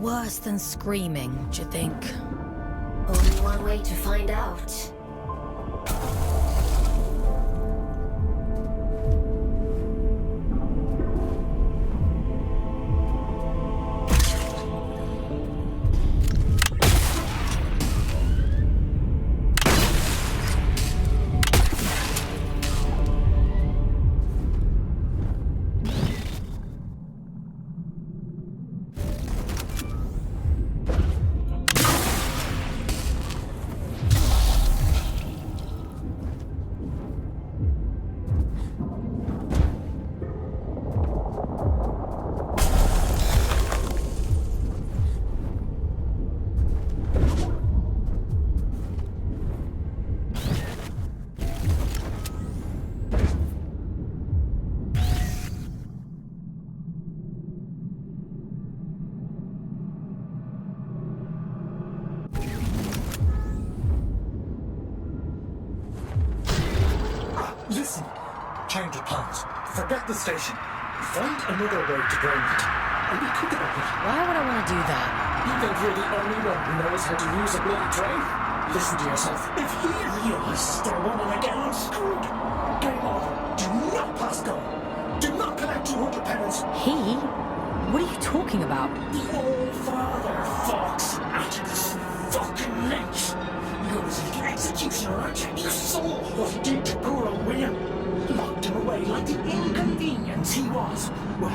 Worse than screaming, do you think? Only one way to find out. Change of plans. Forget the station. Find another way to drain it. And be quick about it. Why would I want to do that? You think you're the only one who knows how to use a bloody train? Listen to yourself. If he realizes they're running again, I'm screwed. Game over. Do not pass go. Do not collect 200 penance. He? What are you talking about? The old father, Fawkes, at this fucking lynch. You're his little executioner, aren't you? You saw what he did to poor old William. Locked him away like the inconvenience he was. Well,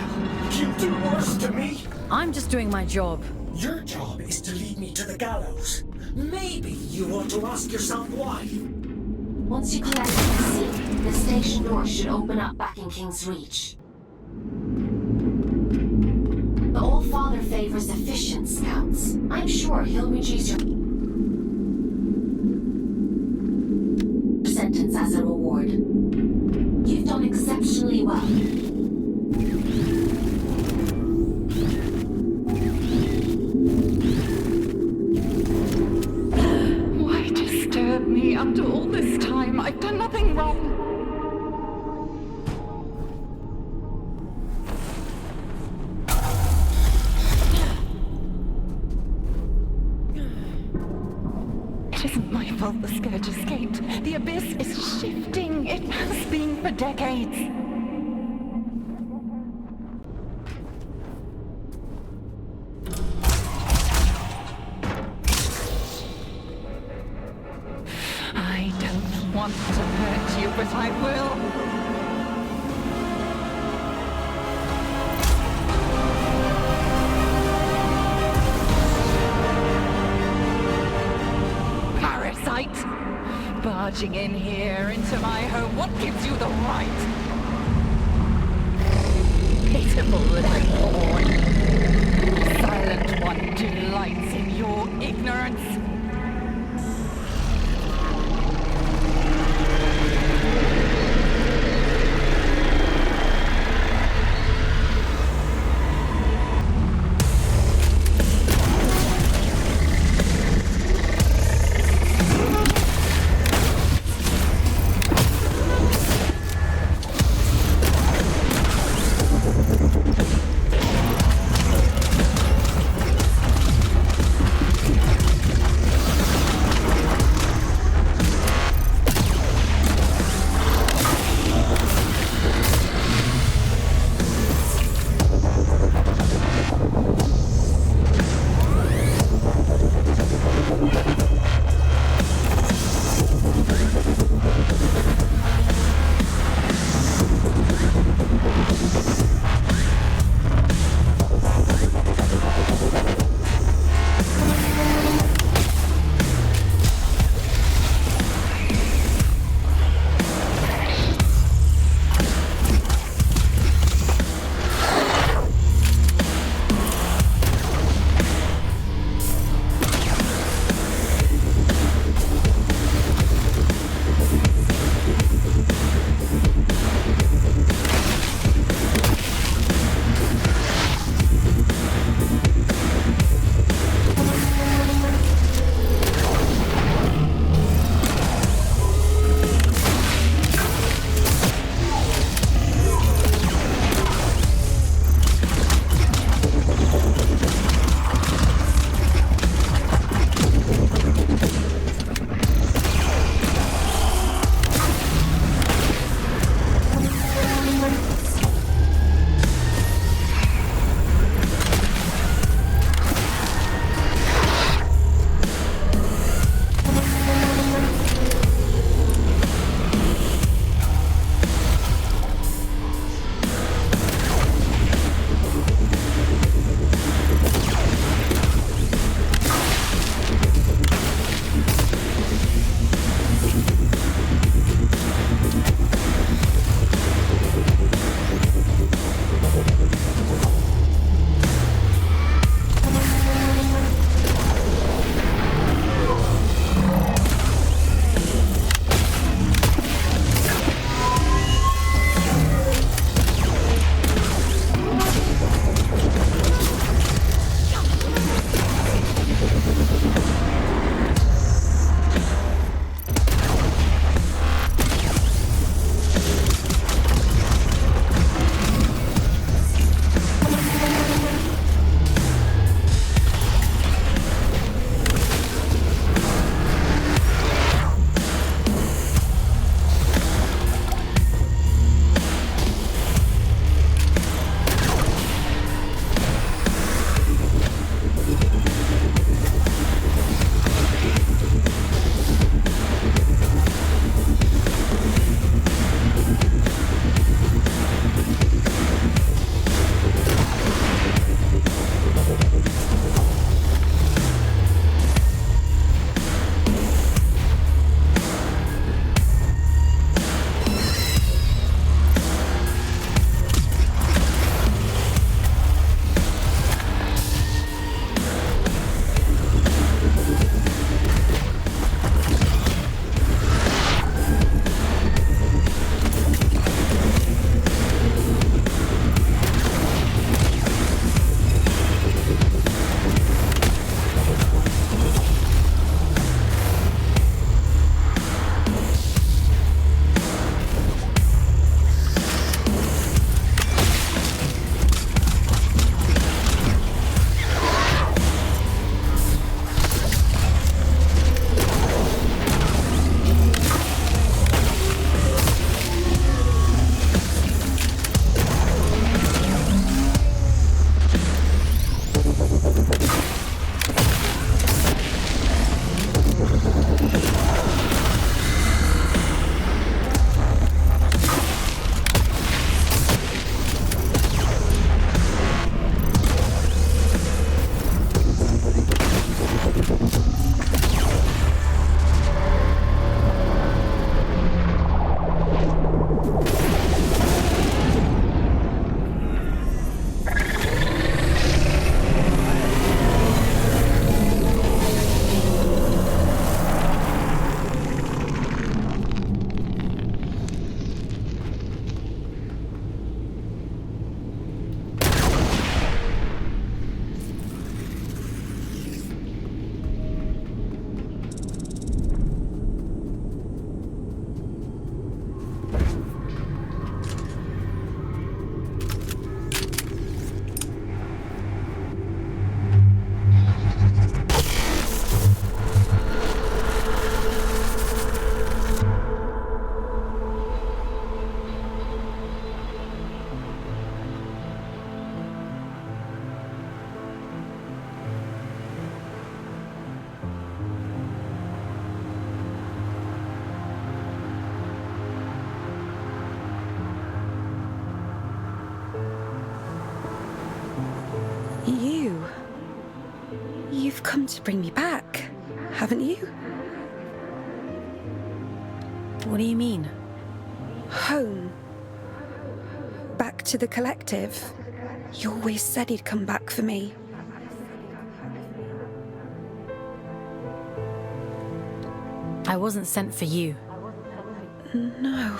you do worse to me. I'm just doing my job. Your job is to lead me to the gallows. Maybe you ought to ask yourself why. Once you collect the seat, the station door should open up back in King's Reach. The Old Father favors efficient scouts. I'm sure he'll reduce your sentence as a reward. You've done exceptionally well. Why disturb me after all this time? I've done nothing wrong. It isn't my fault the Scourge escaped. The Abyss is shifting. It has been for decades. I don't want to hurt you, but I will. Barging in here into my home, what gives you the right? Pitiful little boy. The silent one delights in your ignorance. You've come to bring me back, haven't you? What do you mean? Home. Back to the collective. You always said he'd come back for me. I wasn't sent for you. No.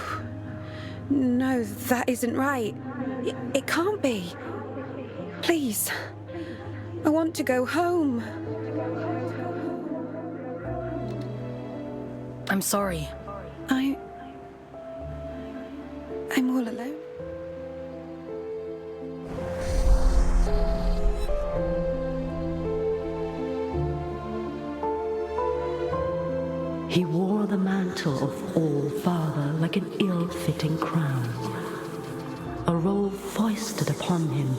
No, that isn't right. It can't be. Please. I want to go home. I'm sorry. I'm all alone. He wore the mantle of All-Father like an ill-fitting crown, a role foisted upon him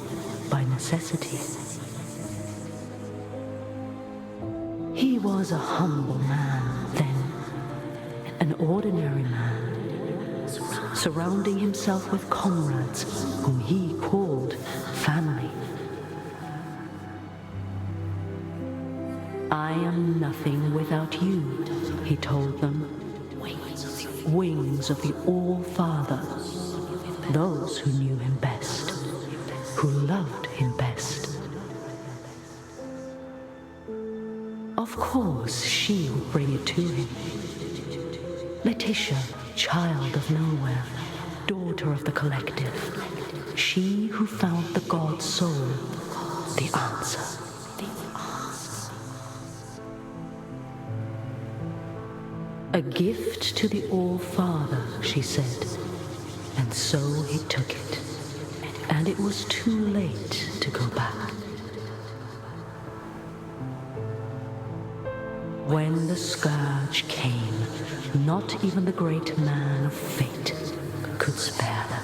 by necessity. He was a humble man then, an ordinary man, surrounding himself with comrades whom he called family. I am nothing without you, he told them. Wings of the All-Father, those who knew him best, who loved him best. Of course, she would bring it to him. Letitia, child of nowhere, daughter of the collective, she who found the god soul, the answer. A gift to the All-Father, she said, and so he took it. And it was too late to go back. When the scourge came, not even the great man of fate could spare her.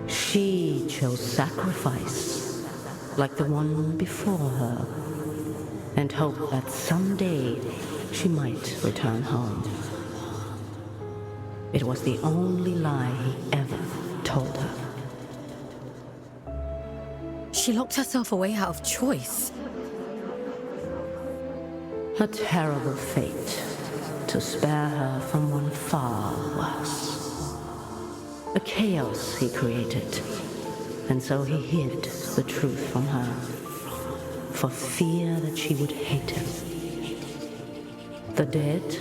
She chose sacrifice, like the one before her, and hoped that someday she might return home. It was the only lie he ever told her. She locked herself away out of choice. A terrible fate to spare her from one far worse. A chaos he created, and so he hid the truth from her, for fear that she would hate him. The dead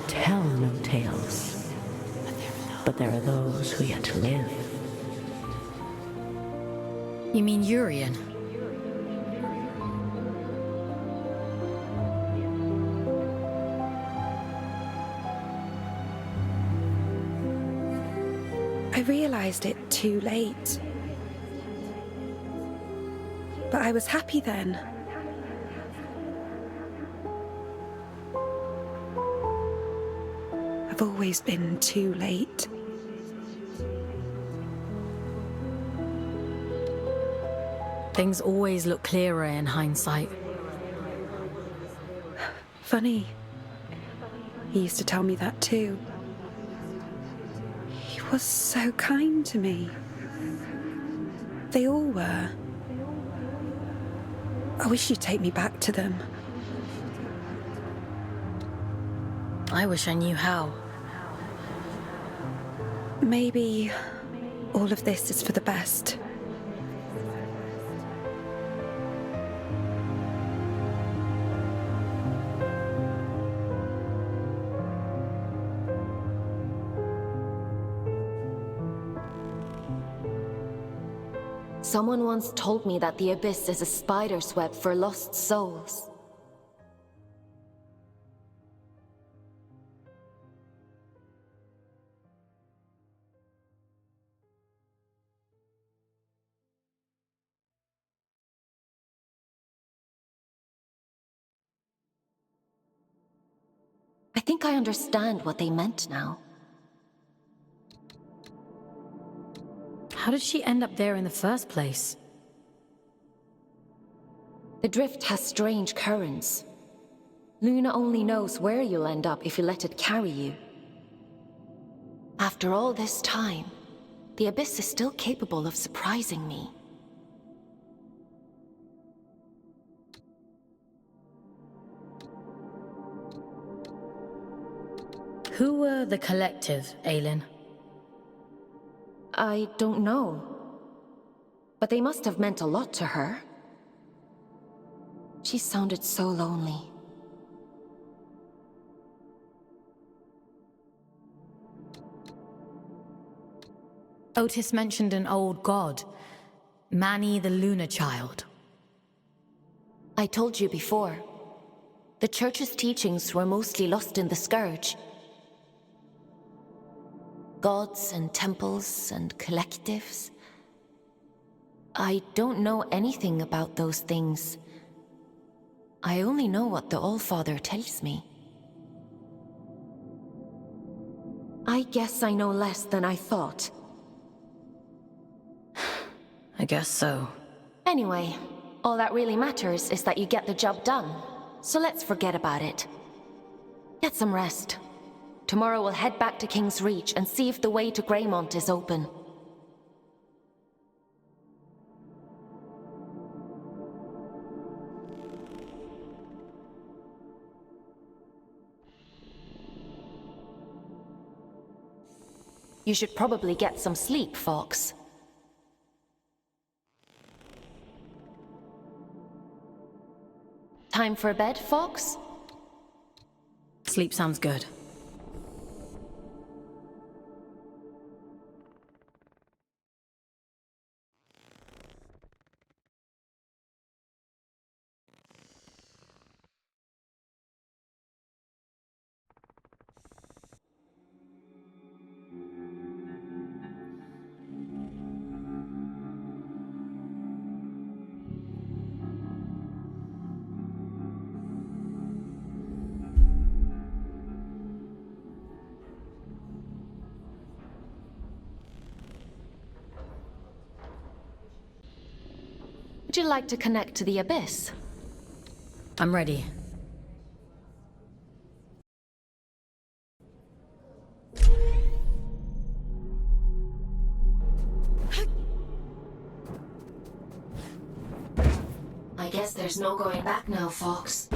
tell no tales, but there are those who yet live. You mean Urian? I realized it too late. But I was happy then. I've always been too late. Things always look clearer in hindsight. Funny. He used to tell me that too. He was so kind to me. They all were. I wish you'd take me back to them. I wish I knew how. Maybe all of this is for the best. Someone once told me that the Abyss is a spider's web for lost souls. I think I understand what they meant now. How did she end up there in the first place? The drift has strange currents. Luna only knows where you'll end up if you let it carry you. After all this time, the Abyss is still capable of surprising me. Who were the collective, Aylin? I don't know. But they must have meant a lot to her. She sounded so lonely. Otis mentioned an old god. Manny the Lunar Child. I told you before. The Church's teachings were mostly lost in the Scourge. Gods and temples and collectives. I don't know anything about those things. I only know what the Allfather tells me. I guess I know less than I thought. I guess so. Anyway, all that really matters is that you get the job done. So let's forget about it. Get some rest. Tomorrow we'll head back to King's Reach and see if the way to Greymont is open. You should probably get some sleep, Fawkes. Time for bed, Fawkes? Sleep sounds good. Would you like to connect to the Abyss? I'm ready. I guess there's no going back now, Fawkes.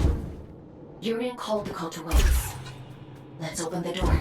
You're in Caldecott awaits. Let's open the door.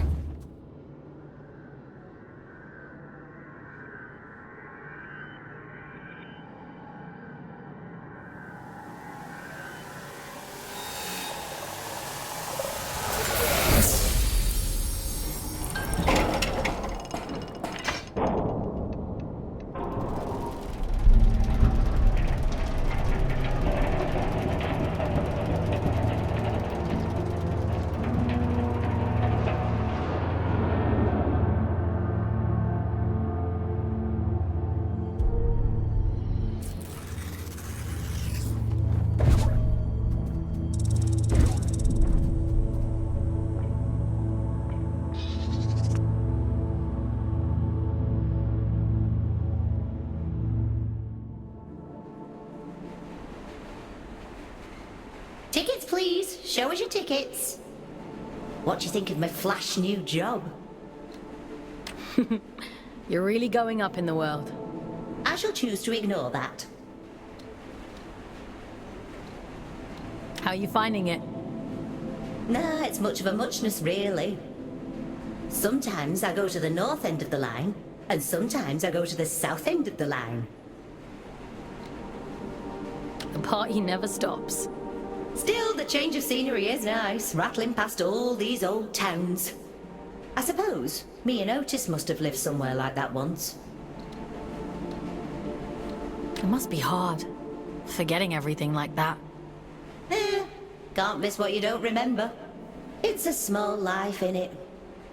Tickets, please. Show us your tickets. What do you think of my flash new job? You're really going up in the world. I shall choose to ignore that. How are you finding it? Nah, it's much of a muchness, really. Sometimes I go to the north end of the line, and sometimes I go to the south end of the line. The party never stops. Still, the change of scenery is nice, rattling past all these old towns. I suppose me and Otis must have lived somewhere like that once. It must be hard, forgetting everything like that. Can't miss what you don't remember. It's a small life, innit?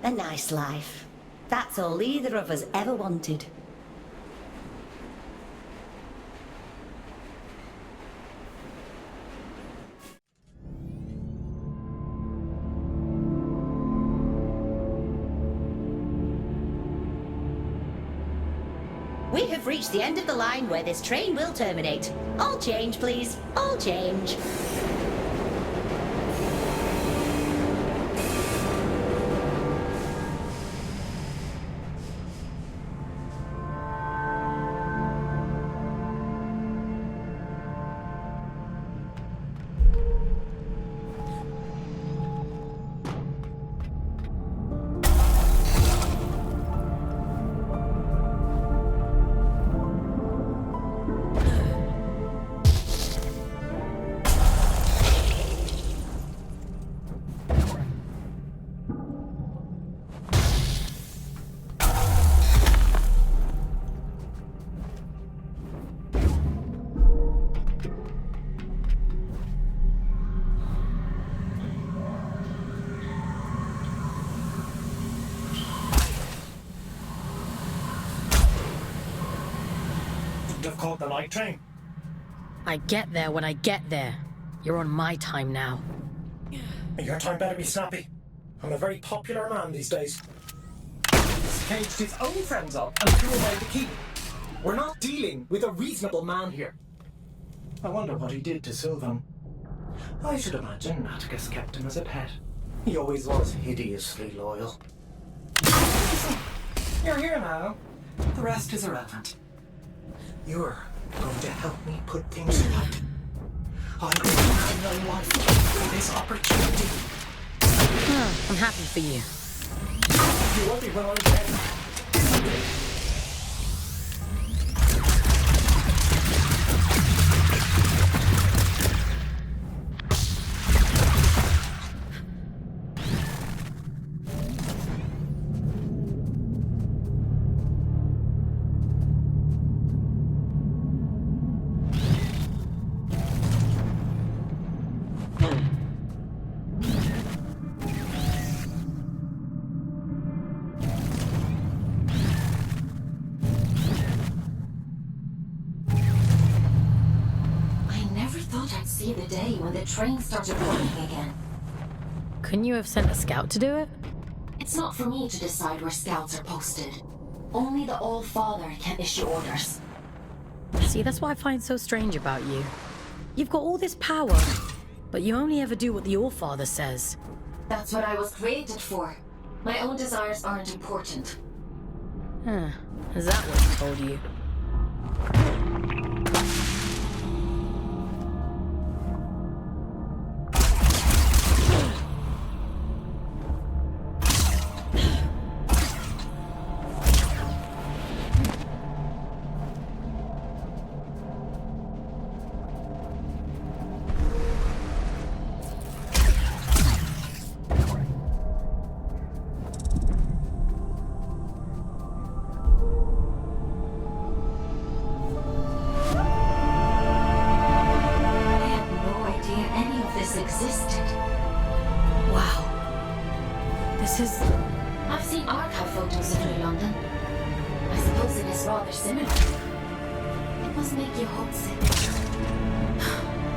A nice life. That's all either of us ever wanted. We have reached the end of the line where this train will terminate. All change, please. All change. have caught the night train. I get there when I get there. You're on my time now. Your time better be snappy. I'm a very popular man these days. He's caged his own friends up and threw away the key. We're not dealing with a reasonable man here. I wonder what he did to Sylvan. I should imagine Atticus kept him as a pet. He always was hideously loyal. Listen, you're here now. The rest is irrelevant. You're going to help me put things right. I gave my life for this opportunity. I'm happy for you. You won't be when I'm dead. The day when the train started running again. Couldn't you have sent a scout to do it? It's not for me to decide where scouts are posted. Only the All-Father can issue orders. See, that's what I find so strange about you. You've got all this power, but you only ever do what the All-Father says. That's what I was created for. My own desires aren't important. Is that what he told you? I've seen archive photos of New London. I suppose it is rather similar. It must make you homesick.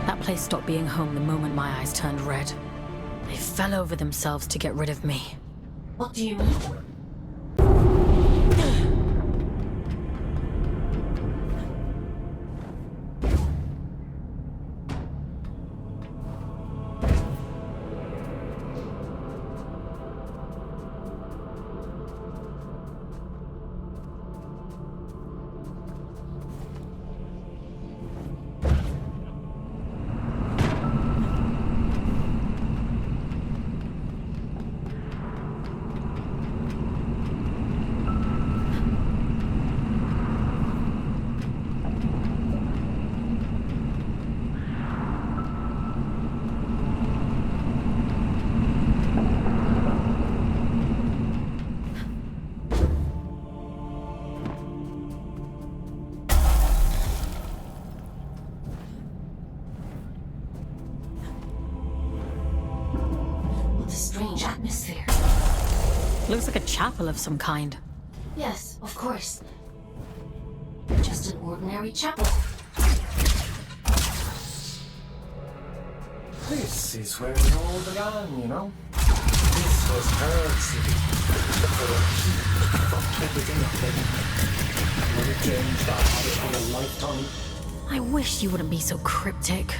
That place stopped being home the moment my eyes turned red. They fell over themselves to get rid of me. What do you mean? Strange atmosphere. Looks like a chapel of some kind. Yes, of course. Just an ordinary chapel. This is where it all began, you know? This was her city. She fucked everything up then. When it changed, I had it for a lifetime. I wish you wouldn't be so cryptic.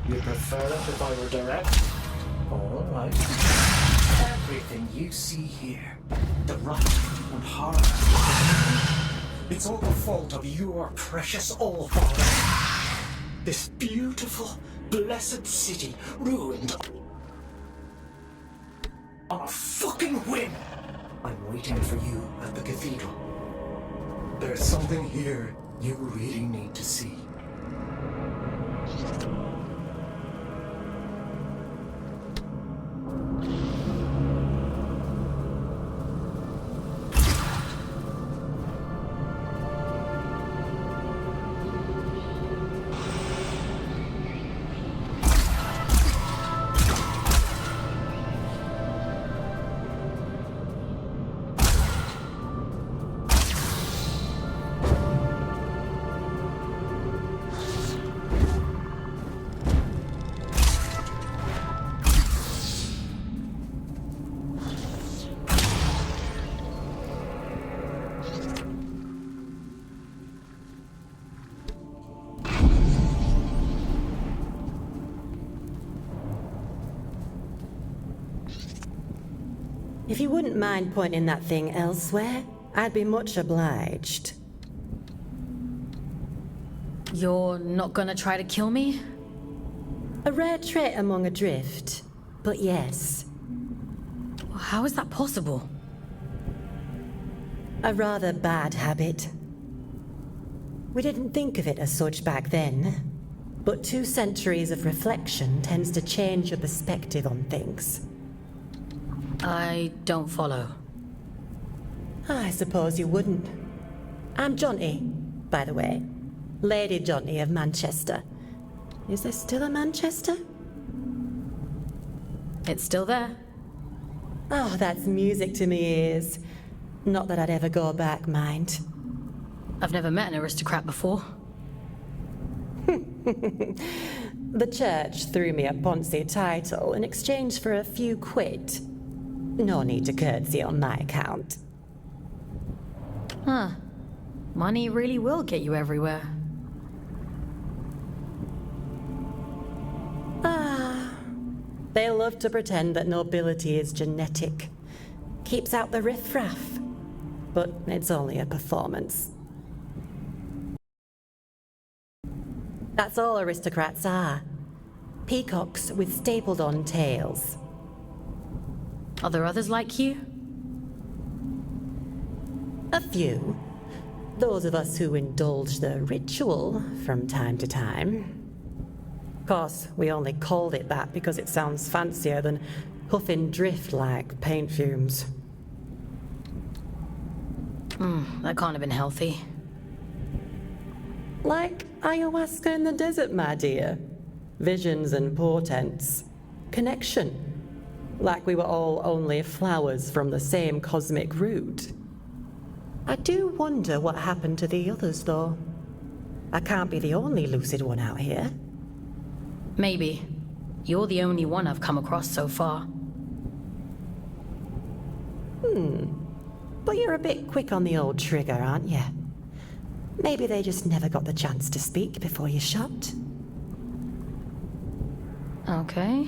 You'd prefer it if I were direct? All right. Everything you see here, the right and hard, it's all the fault of your precious All-Father. This beautiful, blessed city ruined on a fucking whim. I'm waiting for you at the cathedral. There's something here you really need to see. If you wouldn't mind pointing that thing elsewhere, I'd be much obliged. You're not gonna try to kill me? A rare trait among a drift, but yes. How is that possible? A rather bad habit. We didn't think of it as such back then, but 2 centuries of reflection tends to change your perspective on things. I don't follow. I suppose you wouldn't. I'm Jonty, by the way. Lady Jonty of Manchester. Is there still a Manchester? It's still there. Oh, that's music to me ears. Not that I'd ever go back, mind. I've never met an aristocrat before. The church threw me a Ponzi title in exchange for a few quid. No need to curtsy on my account. Huh. Money really will get you everywhere. They love to pretend that nobility is genetic. Keeps out the riffraff. But it's only a performance. That's all aristocrats are. Peacocks with stapled-on tails. Are there others like you? A few. Those of us who indulge the ritual from time to time. Of course, we only called it that because it sounds fancier than huffing drift like paint fumes. That can't have been healthy. Like ayahuasca in the desert, my dear. Visions and portents. Connection. Like we were all only flowers from the same cosmic root. I do wonder what happened to the others, though. I can't be the only lucid one out here. Maybe. You're the only one I've come across so far. But you're a bit quick on the old trigger, aren't you? Maybe they just never got the chance to speak before you shot. Okay.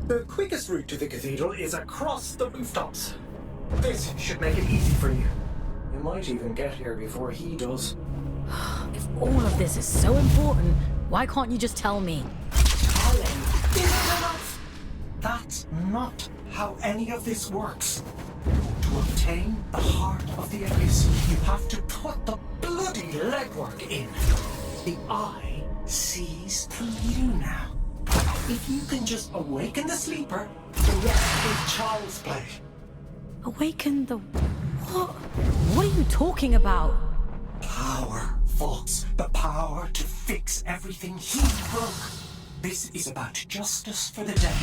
The quickest route to the cathedral is across the rooftops. This should make it easy for you. You might even get here before he does. If all of this is so important, why can't you just tell me? Telling isn't enough. That's not how any of this works. To obtain the heart of the abyss, you have to put the bloody legwork in. The eye sees through you now. If you can just awaken the sleeper, the rest is child's play. Awaken the... What? What are you talking about? Power, Fawkes. The power to fix everything he broke. This is about justice for the dead.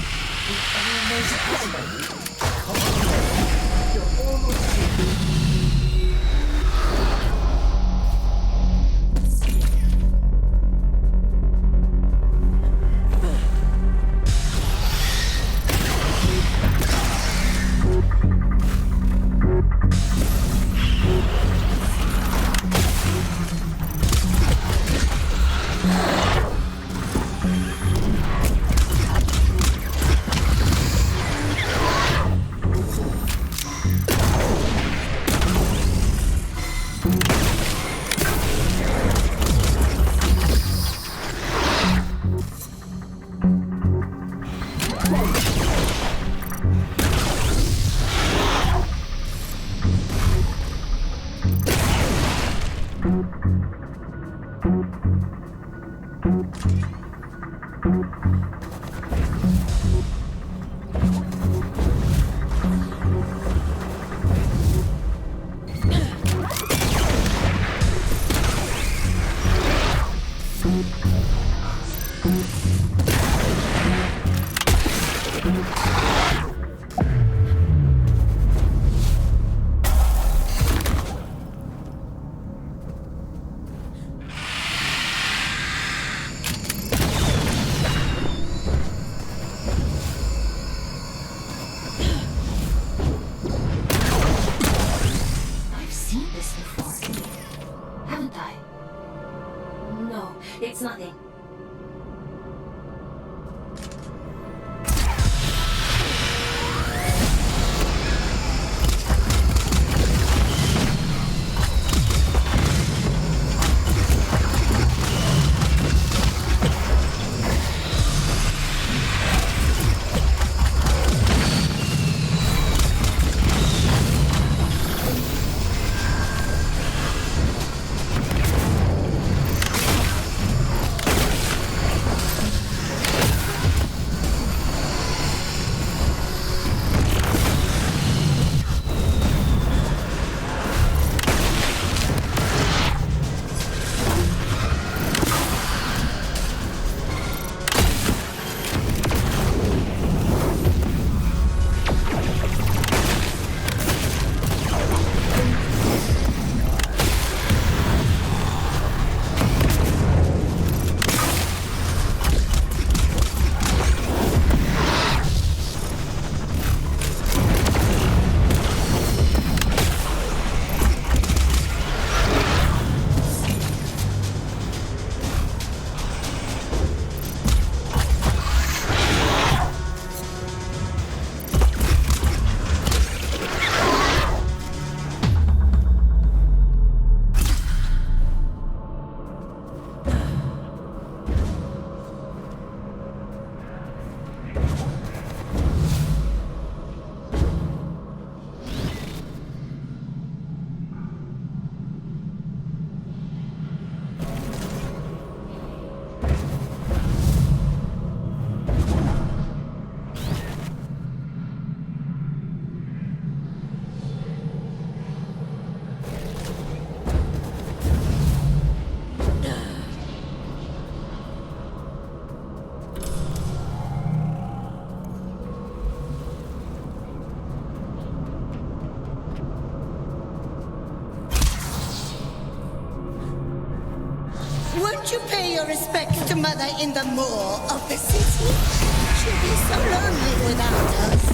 It always has been. Come on, you're almost here. nothing. Won't you pay your respects to Mother in the moor of the city? She'll be so lonely without us.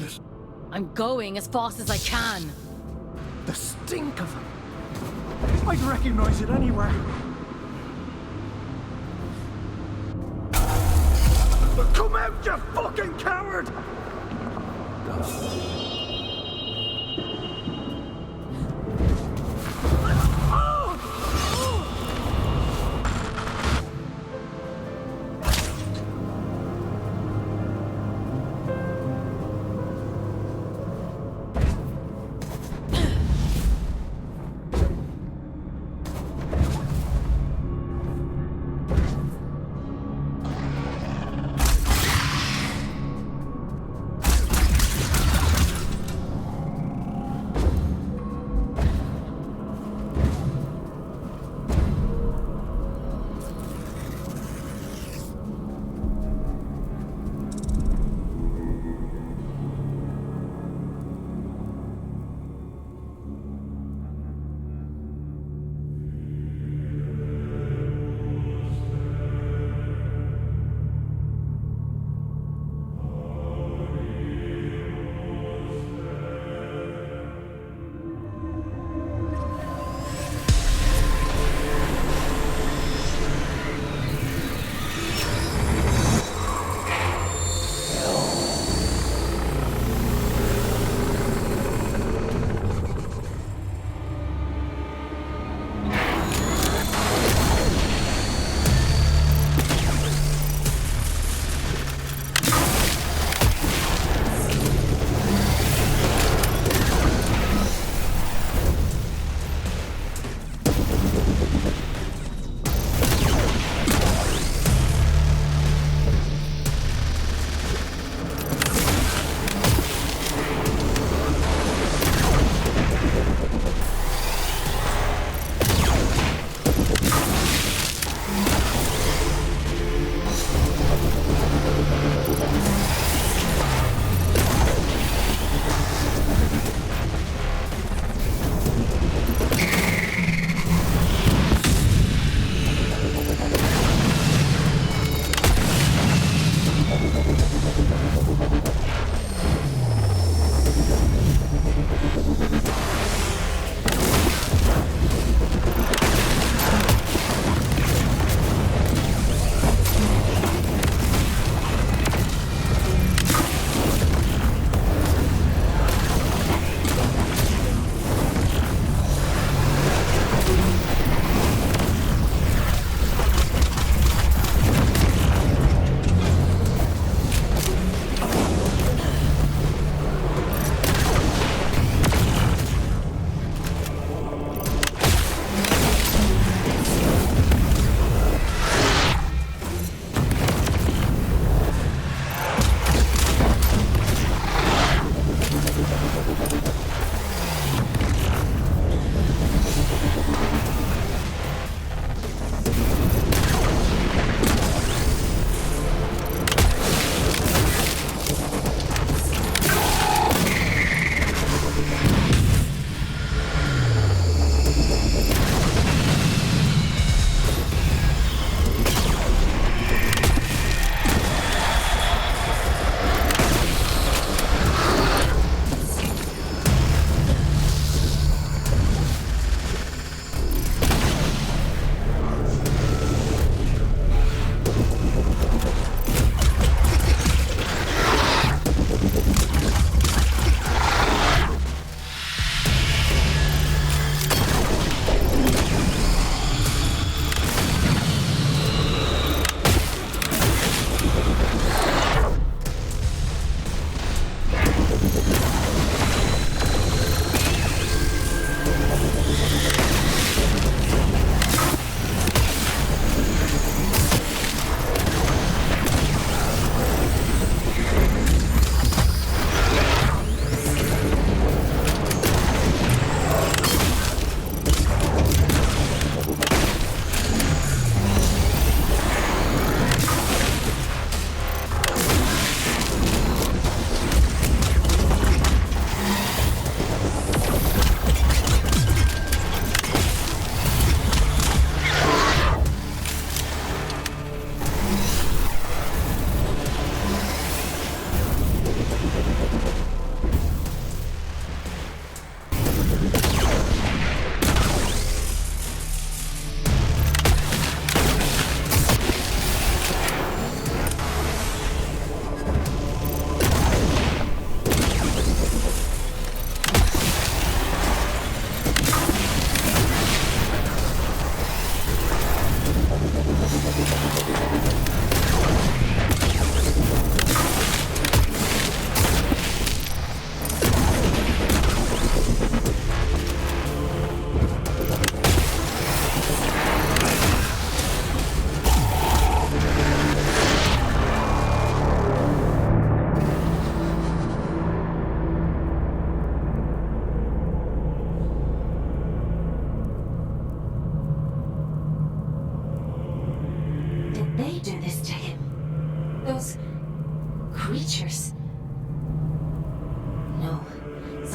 feel it. I'm going as fast as I can. The stink of them. I'd recognize it anywhere. Come out, you fucking coward!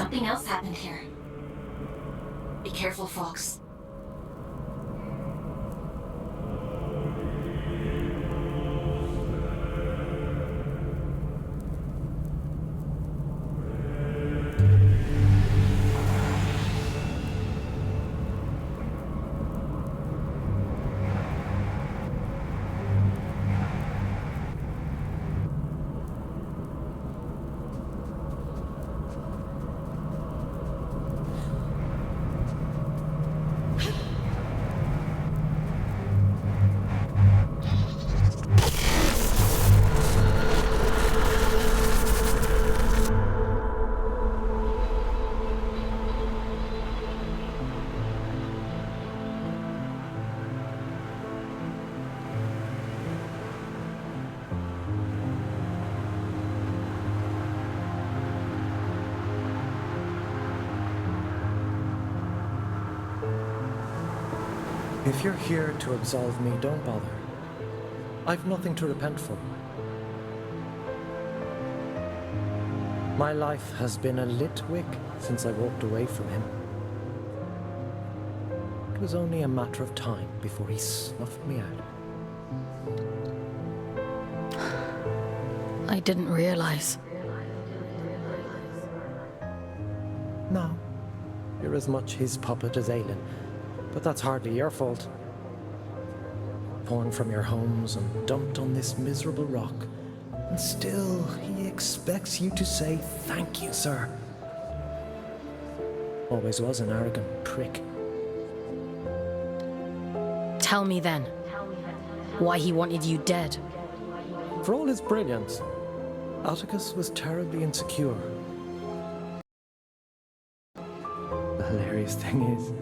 Something else happened here. Be careful, Fawkes. If you're here to absolve me, don't bother. I've nothing to repent for. My life has been a lit wick since I walked away from him. It was only a matter of time before he snuffed me out. I didn't realize. No. You're as much his puppet as Aelin. But that's hardly your fault. Torn from your homes and dumped on this miserable rock. And still, he expects you to say, "Thank you, sir." Always was an arrogant prick. Tell me then, why he wanted you dead. For all his brilliance, Atticus was terribly insecure. The hilarious thing is,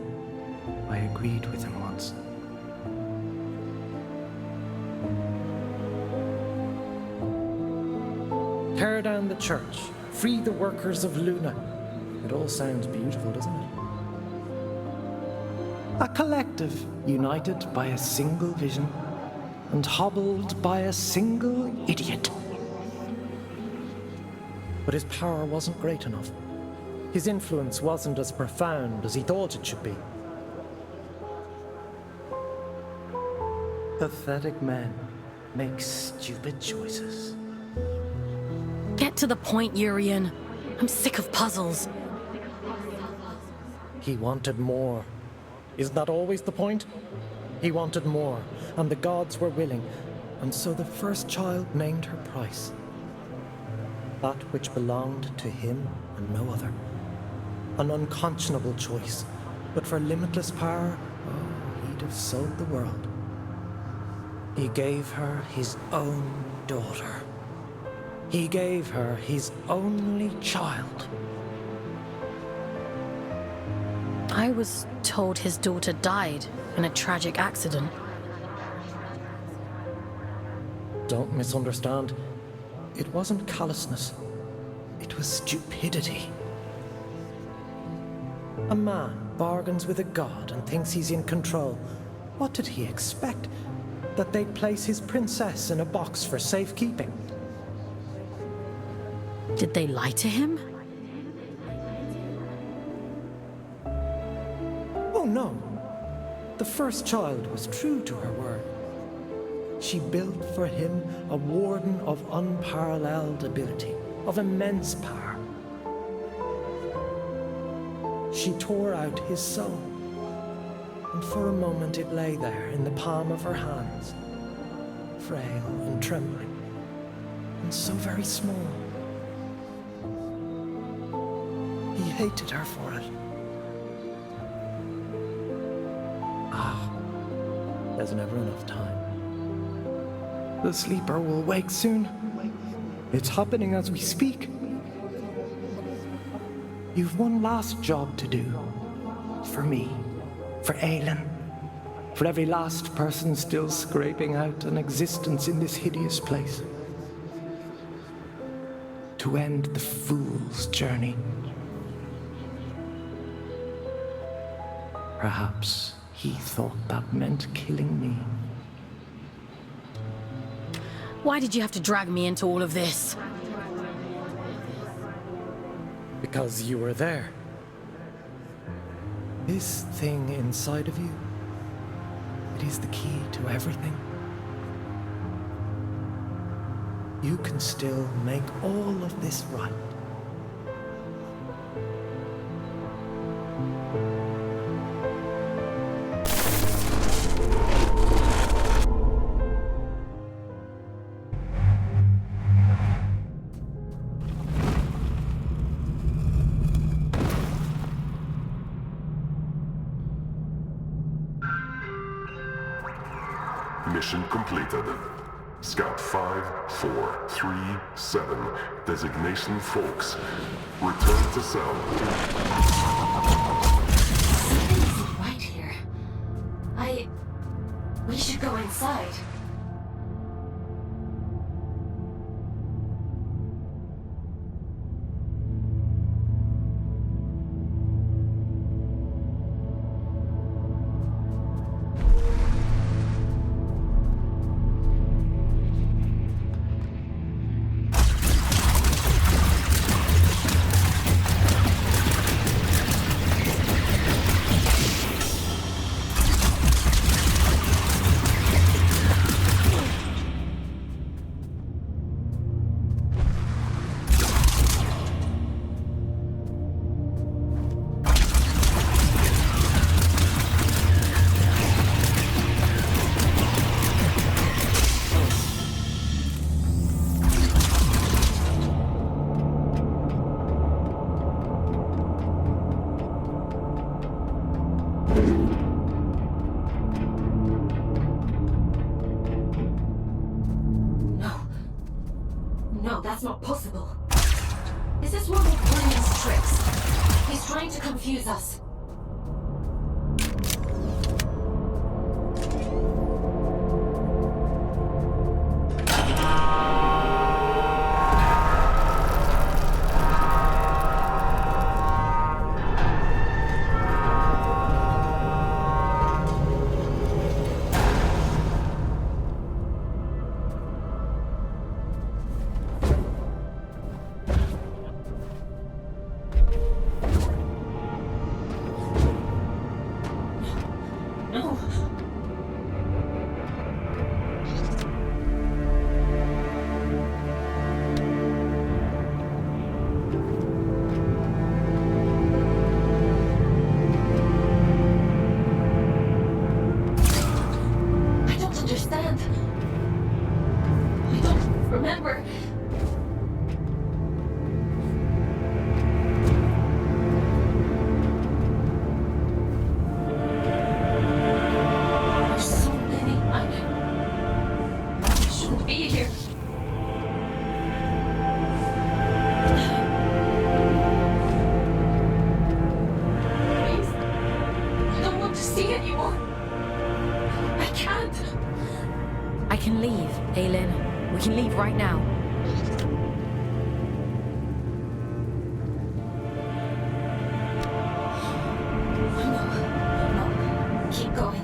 I agreed with him once. Tear down the church, free the workers of Luna. It all sounds beautiful, doesn't it? A collective united by a single vision and hobbled by a single idiot. But his power wasn't great enough. His influence wasn't as profound as he thought it should be. Pathetic men make stupid choices. Get to the point, Urian. I'm sick of puzzles. He wanted more. Isn't that always the point? He wanted more, and the gods were willing, and so the first child named her price. That which belonged to him and no other. An unconscionable choice, but for limitless power, oh, he'd have sold the world. He gave her his own daughter. He gave her his only child. I was told his daughter died in a tragic accident. Don't misunderstand. It wasn't callousness. It was stupidity. A man bargains with a god and thinks he's in control. What did he expect? That they'd place his princess in a box for safekeeping? Did they lie to him? Oh no. The first child was true to her word. She built for him a warden of unparalleled ability, of immense power. She tore out his soul, and for a moment it lay there in the palm of her hands, frail and trembling, and so very small. He hated her for it. There's never enough time. The sleeper will wake soon. It's happening as we speak. You've one last job to do. For me. For Aelin. For every last person still scraping out an existence in this hideous place. To end the fool's journey. Perhaps he thought that meant killing me. Why did you have to drag me into all of this? because you were there. This thing inside of you, it is the key to everything. You can still make all of this right. Mission completed. Scout 5437, designation Fawkes. Return to cell. Something isn't right here. We should go inside. No, that's not possible. This is one of William's tricks. He's trying to confuse us. Remember. There's so many. I shouldn't be here. Please. I don't want to see anymore. I can't. I can leave, Aylin. We can leave right now. No. Keep going.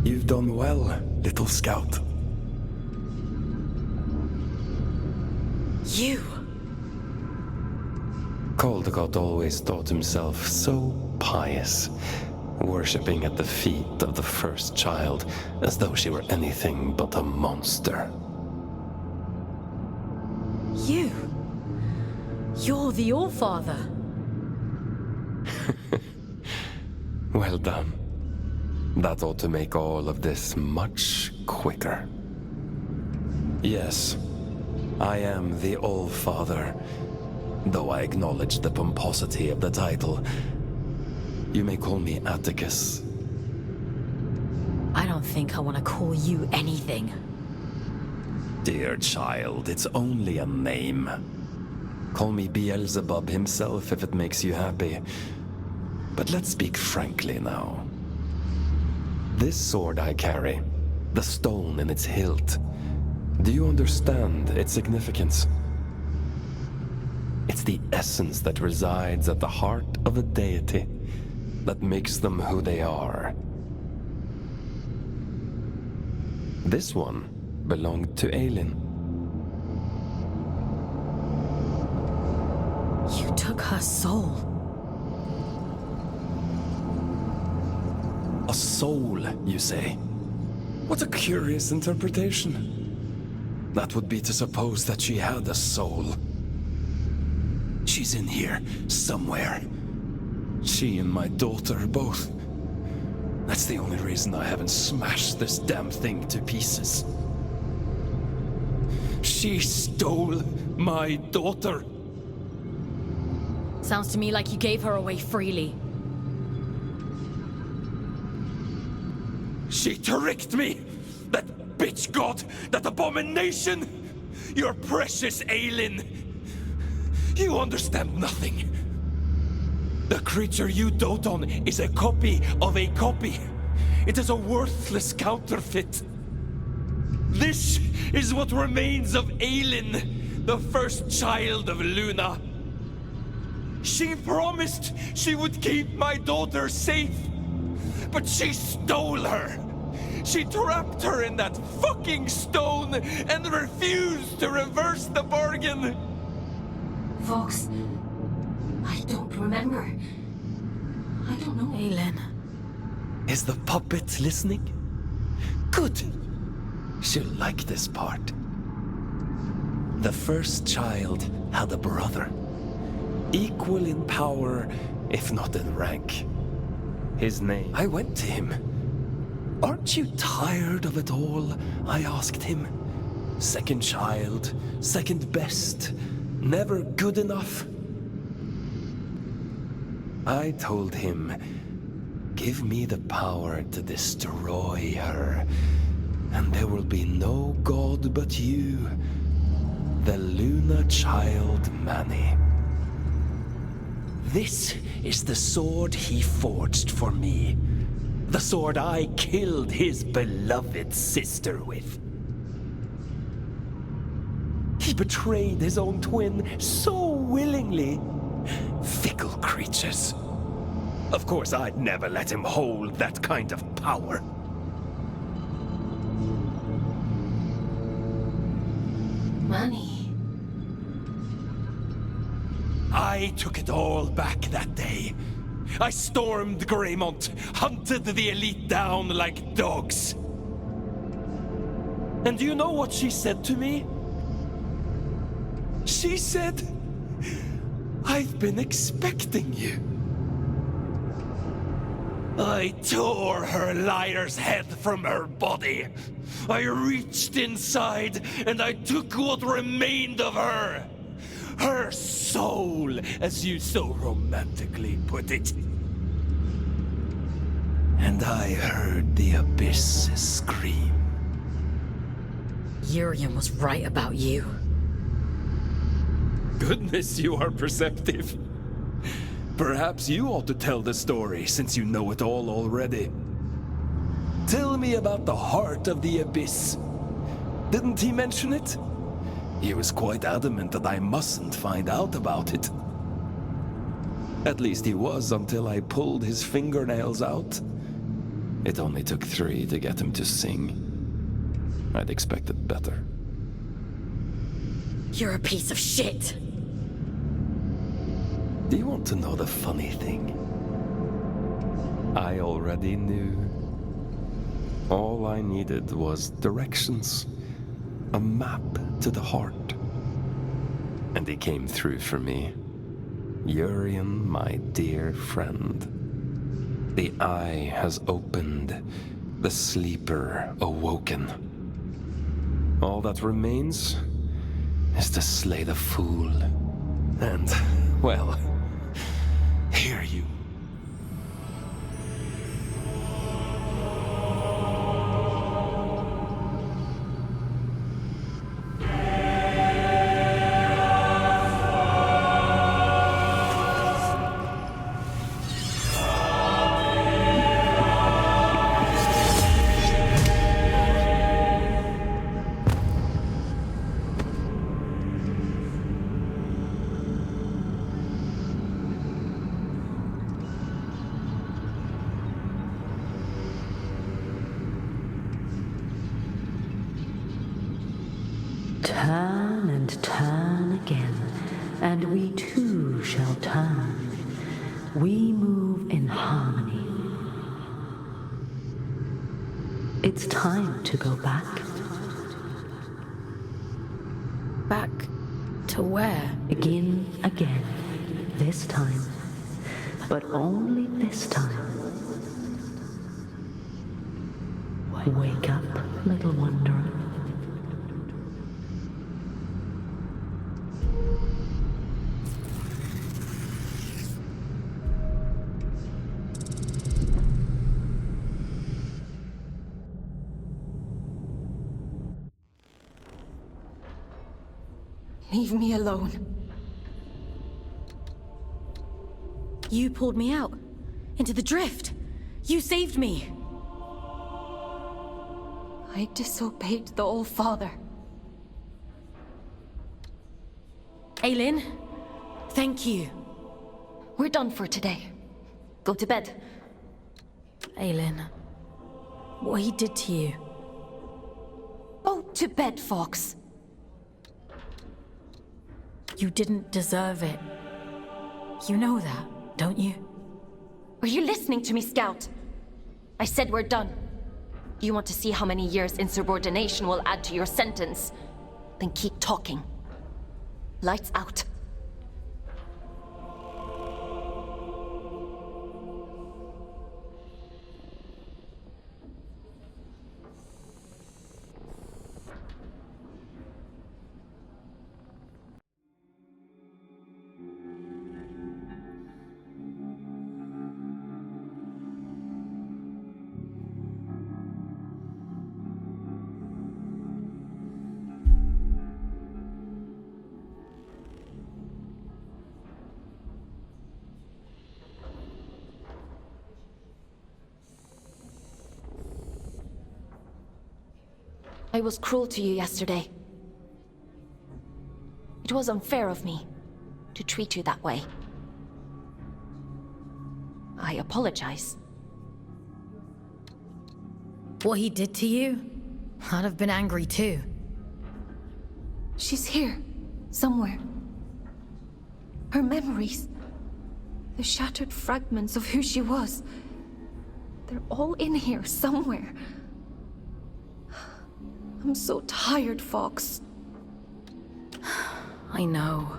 You've done well, little scout. You! Caldecott always thought himself so pious, worshipping at the feet of the first child as though she were anything but a monster. You! You're the All-Father! Well done. That ought to make all of this much quicker. Yes, I am the All-Father, though I acknowledge the pomposity of the title. You may call me Atticus. I don't think I want to call you anything. Dear child, it's only a name. Call me Beelzebub himself if it makes you happy. But let's speak frankly now. This sword I carry, the stone in its hilt, do you understand its significance? It's the essence that resides at the heart of a deity that makes them who they are. This one belonged to Aelin. You took her soul. A soul, you say? What a curious interpretation. That would be to suppose that she had a soul. She's in here, somewhere. She and my daughter both. That's the only reason I haven't smashed this damn thing to pieces. She stole my daughter. Sounds to me like you gave her away freely. She tricked me! That bitch god! That abomination! Your precious Aelin! You understand nothing. The creature you dote on is a copy of a copy. It is a worthless counterfeit. This is what remains of Aelin, the first child of Luna. She promised she would keep my daughter safe, but she stole her. She trapped her in that fucking stone and refused to reverse the bargain. Fawkes, I don't remember. I don't know. Aelin. Is the puppet listening? Good. She'll like this part. The first child had a brother. Equal in power, if not in rank. His name... I went to him. Aren't you tired of it all? I asked him. Second child, second best, never good enough. I told him, give me the power to destroy her, and there will be no god but you, the Luna child Manny. This is the sword he forged for me. The sword I killed his beloved sister with. He betrayed his own twin so willingly. Fickle creatures. Of course, I'd never let him hold that kind of power. Manny. I took it all back that day. I stormed Greymont, hunted the elite down like dogs. And do you know what she said to me? She said, I've been expecting you. I tore her liar's head from her body. I reached inside and I took what remained of her. Her soul, as you so romantically put it. And I heard the abyss scream. Urian was right about you. Goodness, you are perceptive. Perhaps you ought to tell the story, since you know it all already. Tell me about the heart of the abyss. Didn't he mention it? He was quite adamant that I mustn't find out about it. At least he was until I pulled his fingernails out. It only took 3 to get him to sing. I'd expected better. You're a piece of shit! Do you want to know the funny thing? I already knew. All I needed was directions. A map to the heart. And he came through for me. Urian, my dear friend. The eye has opened. The sleeper awoken. All that remains is to slay the fool. And, well, here you. Turn and turn again, and we too shall turn. We move in harmony. It's time to go back. Back to where? Begin again, this time. But only this time. Wake up, little wanderer. Leave me alone. You pulled me out. Into the drift. You saved me. I disobeyed the All-Father. Aylin, thank you. We're done for today. Go to bed. Aylin, what he did to you. Go to bed, Fawkes. You didn't deserve it. You know that, don't you? Are you listening to me, Scout? I said we're done. Do you want to see how many years insubordination will add to your sentence? Then keep talking. Lights out. I was cruel to you yesterday. It was unfair of me to treat you that way. I apologize. What he did to you? I'd have been angry too. She's here, somewhere. Her memories, the shattered fragments of who she was, they're all in here somewhere. I'm so tired, Fawkes. I know.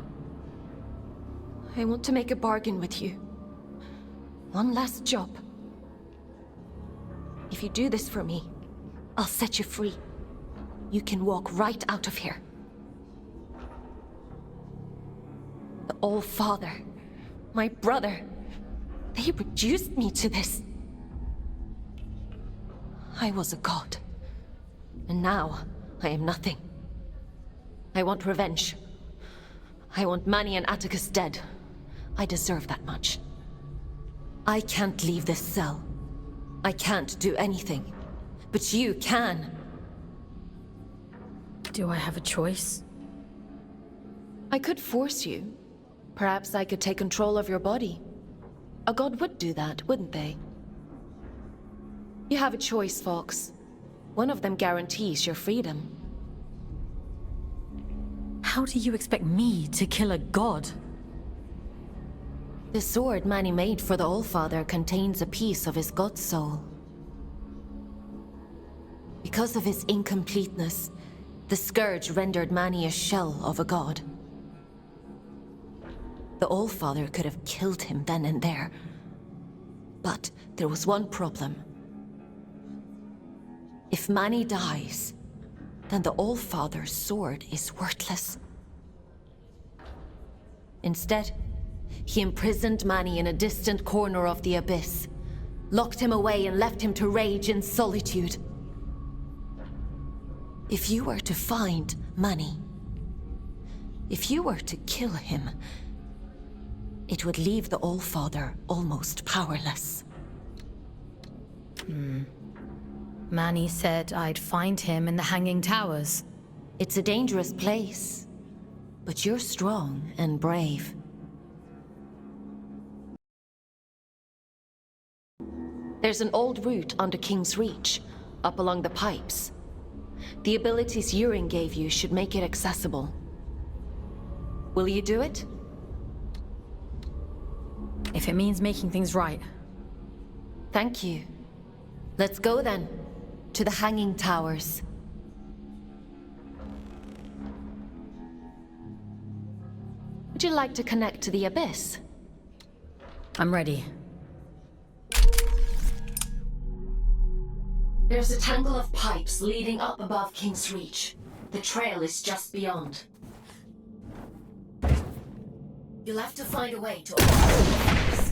I want to make a bargain with you. One last job. If you do this for me, I'll set you free. You can walk right out of here. The All-Father, my brother, they reduced me to this. I was a god. And now, I am nothing. I want revenge. I want Manny and Atticus dead. I deserve that much. I can't leave this cell. I can't do anything. But you can. Do I have a choice? I could force you. Perhaps I could take control of your body. A god would do that, wouldn't they? You have a choice, Fawkes. One of them guarantees your freedom. How do you expect me to kill a god? The sword Manny made for the Allfather contains a piece of his god soul. Because of his incompleteness, the Scourge rendered Manny a shell of a god. The Allfather could have killed him then and there. But there was one problem. If Manny dies, then the Allfather's sword is worthless. Instead, he imprisoned Manny in a distant corner of the Abyss, locked him away and left him to rage in solitude. If you were to find Manny, if you were to kill him, it would leave the Allfather almost powerless. Manny said I'd find him in the Hanging Towers. It's a dangerous place, but you're strong and brave. There's an old route under King's Reach, up along the pipes. The abilities Yurin gave you should make it accessible. Will you do it? If it means making things right. Thank you. Let's go then, to the Hanging Towers. Would you like to connect to the Abyss? I'm ready. There's a tangle of pipes leading up above King's Reach. The trail is just beyond. You'll have to find a way to open it first.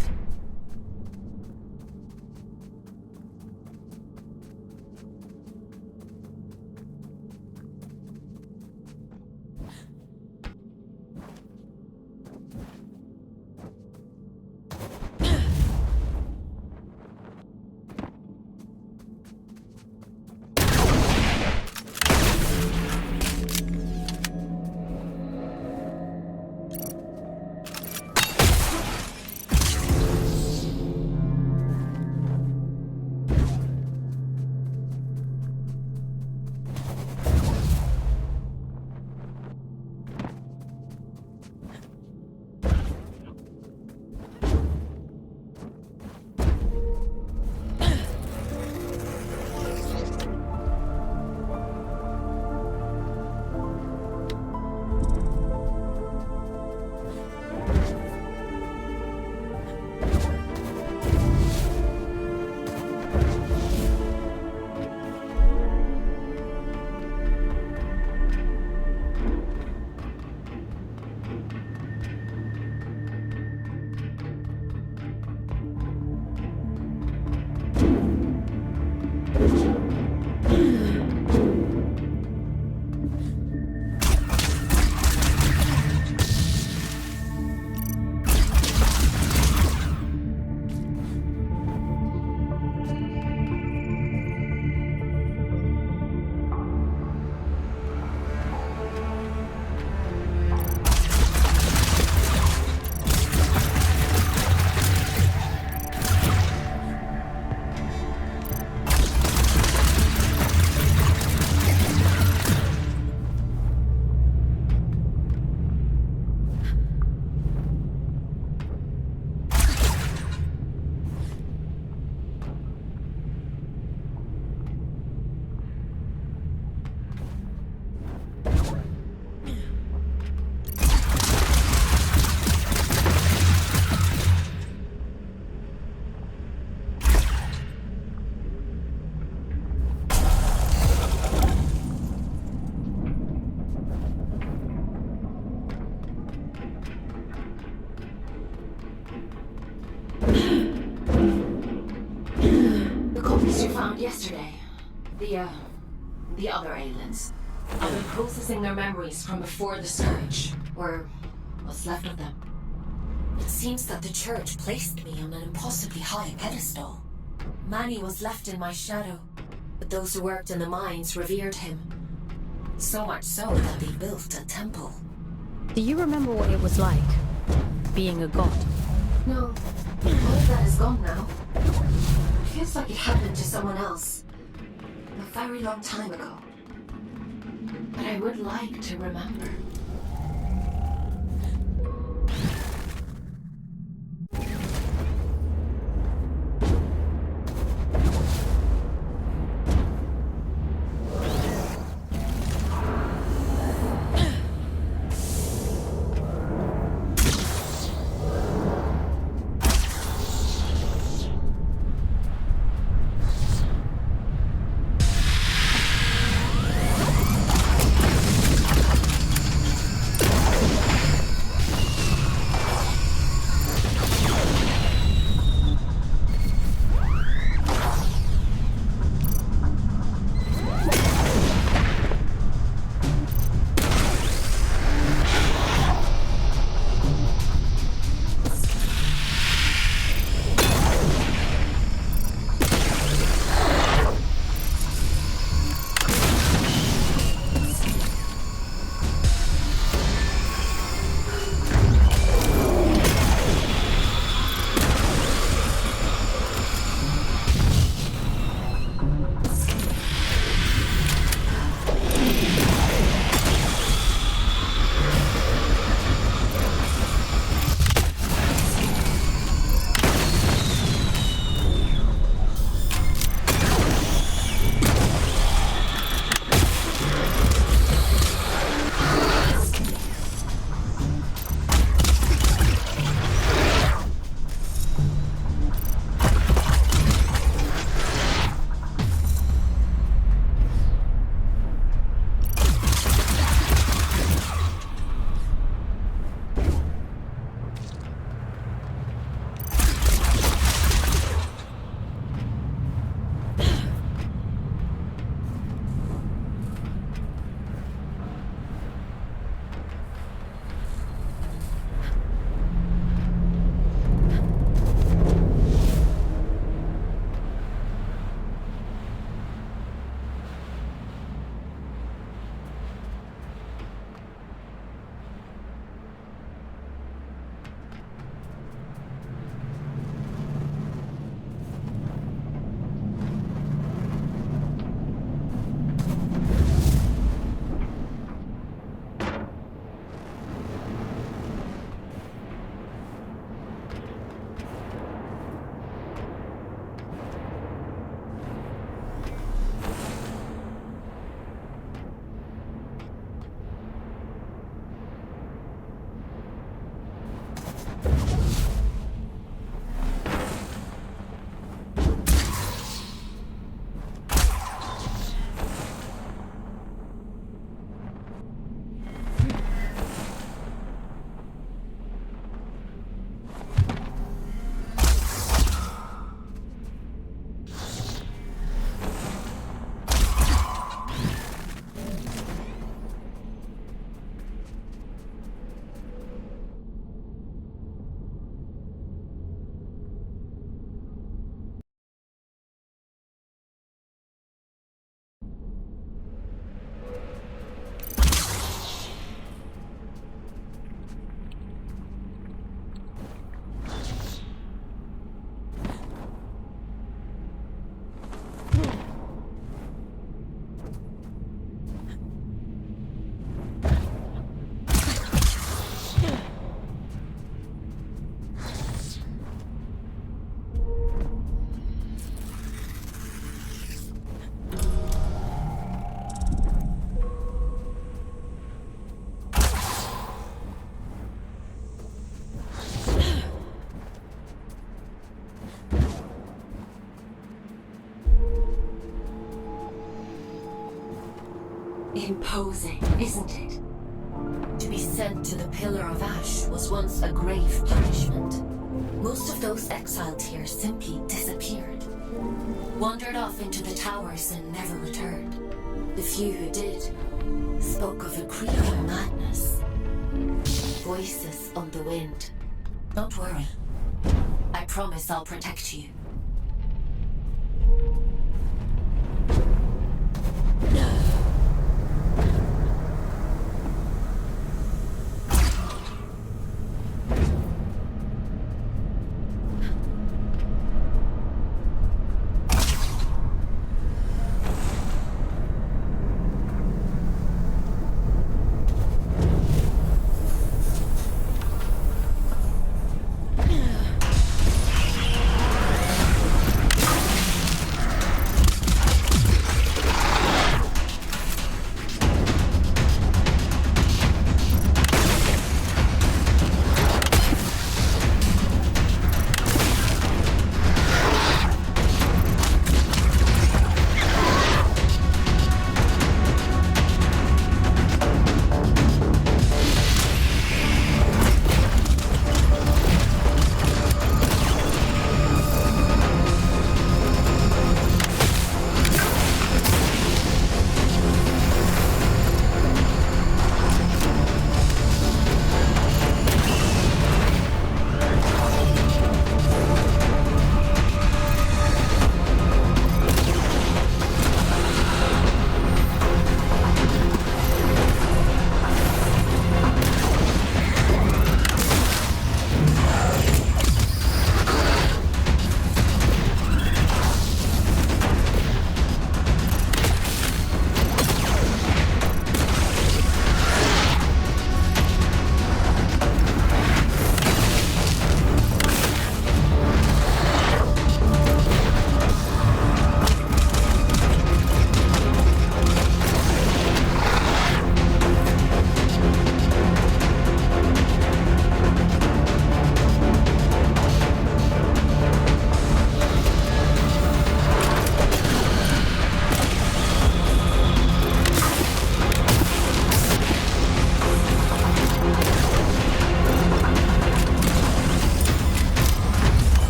Yesterday, the other aliens. I've been processing their memories from before the Scourge, or what's left of them. It seems that the Church placed me on an impossibly high pedestal. Manny was left in my shadow, but those who worked in the mines revered him. So much so that they built a temple. Do you remember what it was like, being a god? No, all of that is gone now. feels like it happened to someone else. A very long time ago. But I would like to remember. Imposing, isn't it? To be sent to the Pillar of Ash was once a grave punishment. Most of those exiled here simply disappeared. Wandered off into the towers and never returned. The few who did spoke of a creeping madness. Voices on the wind. Don't worry. I promise I'll protect you.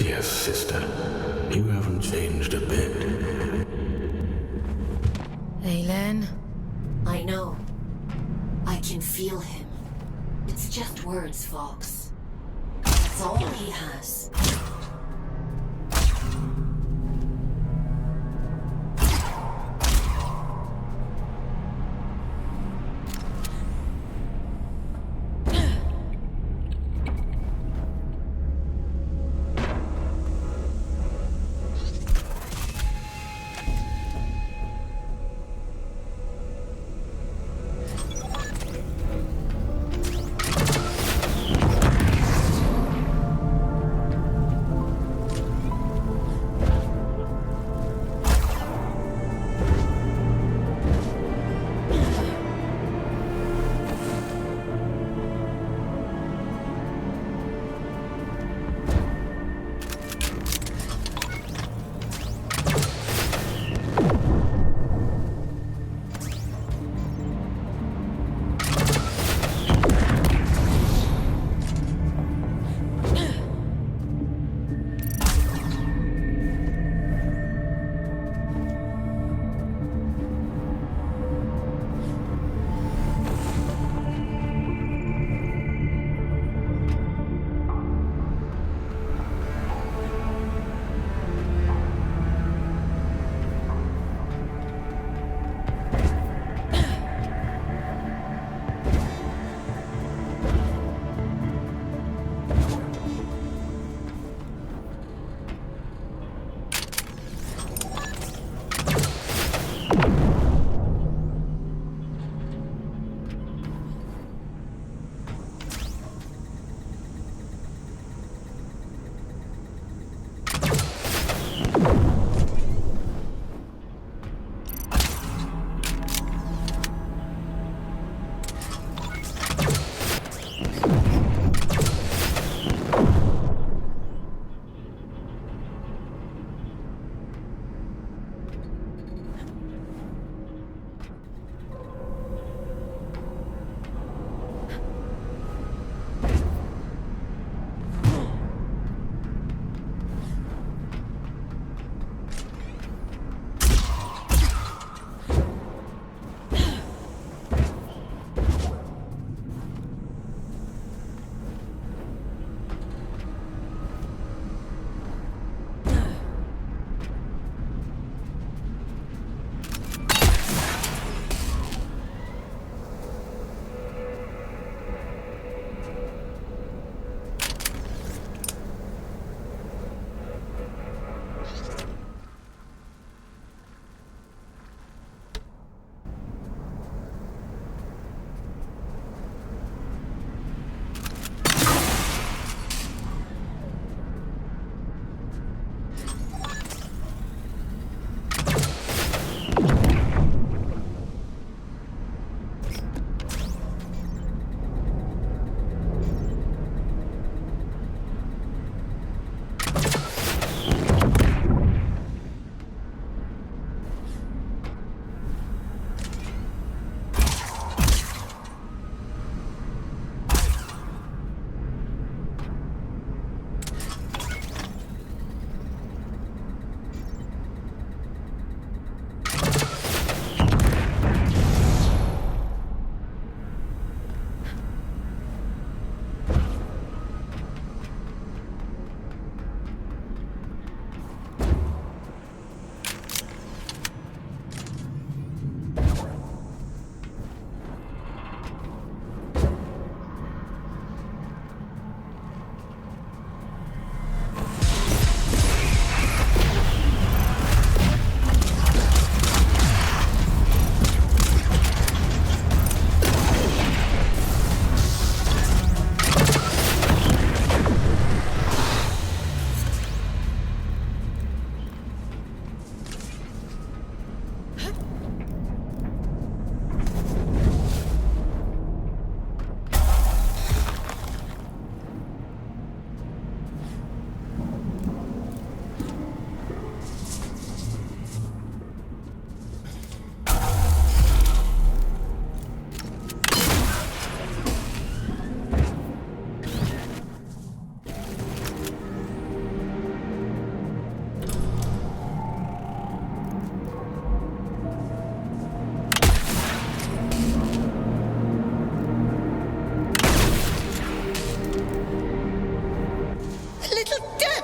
Dear sister, you haven't changed a bit. Aelin? I know. I can feel him. It's just words, Fawkes. That's all he has.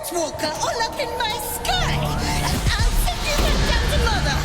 Fawkes Walker all up in my sky, and I'll send you back down to Mother.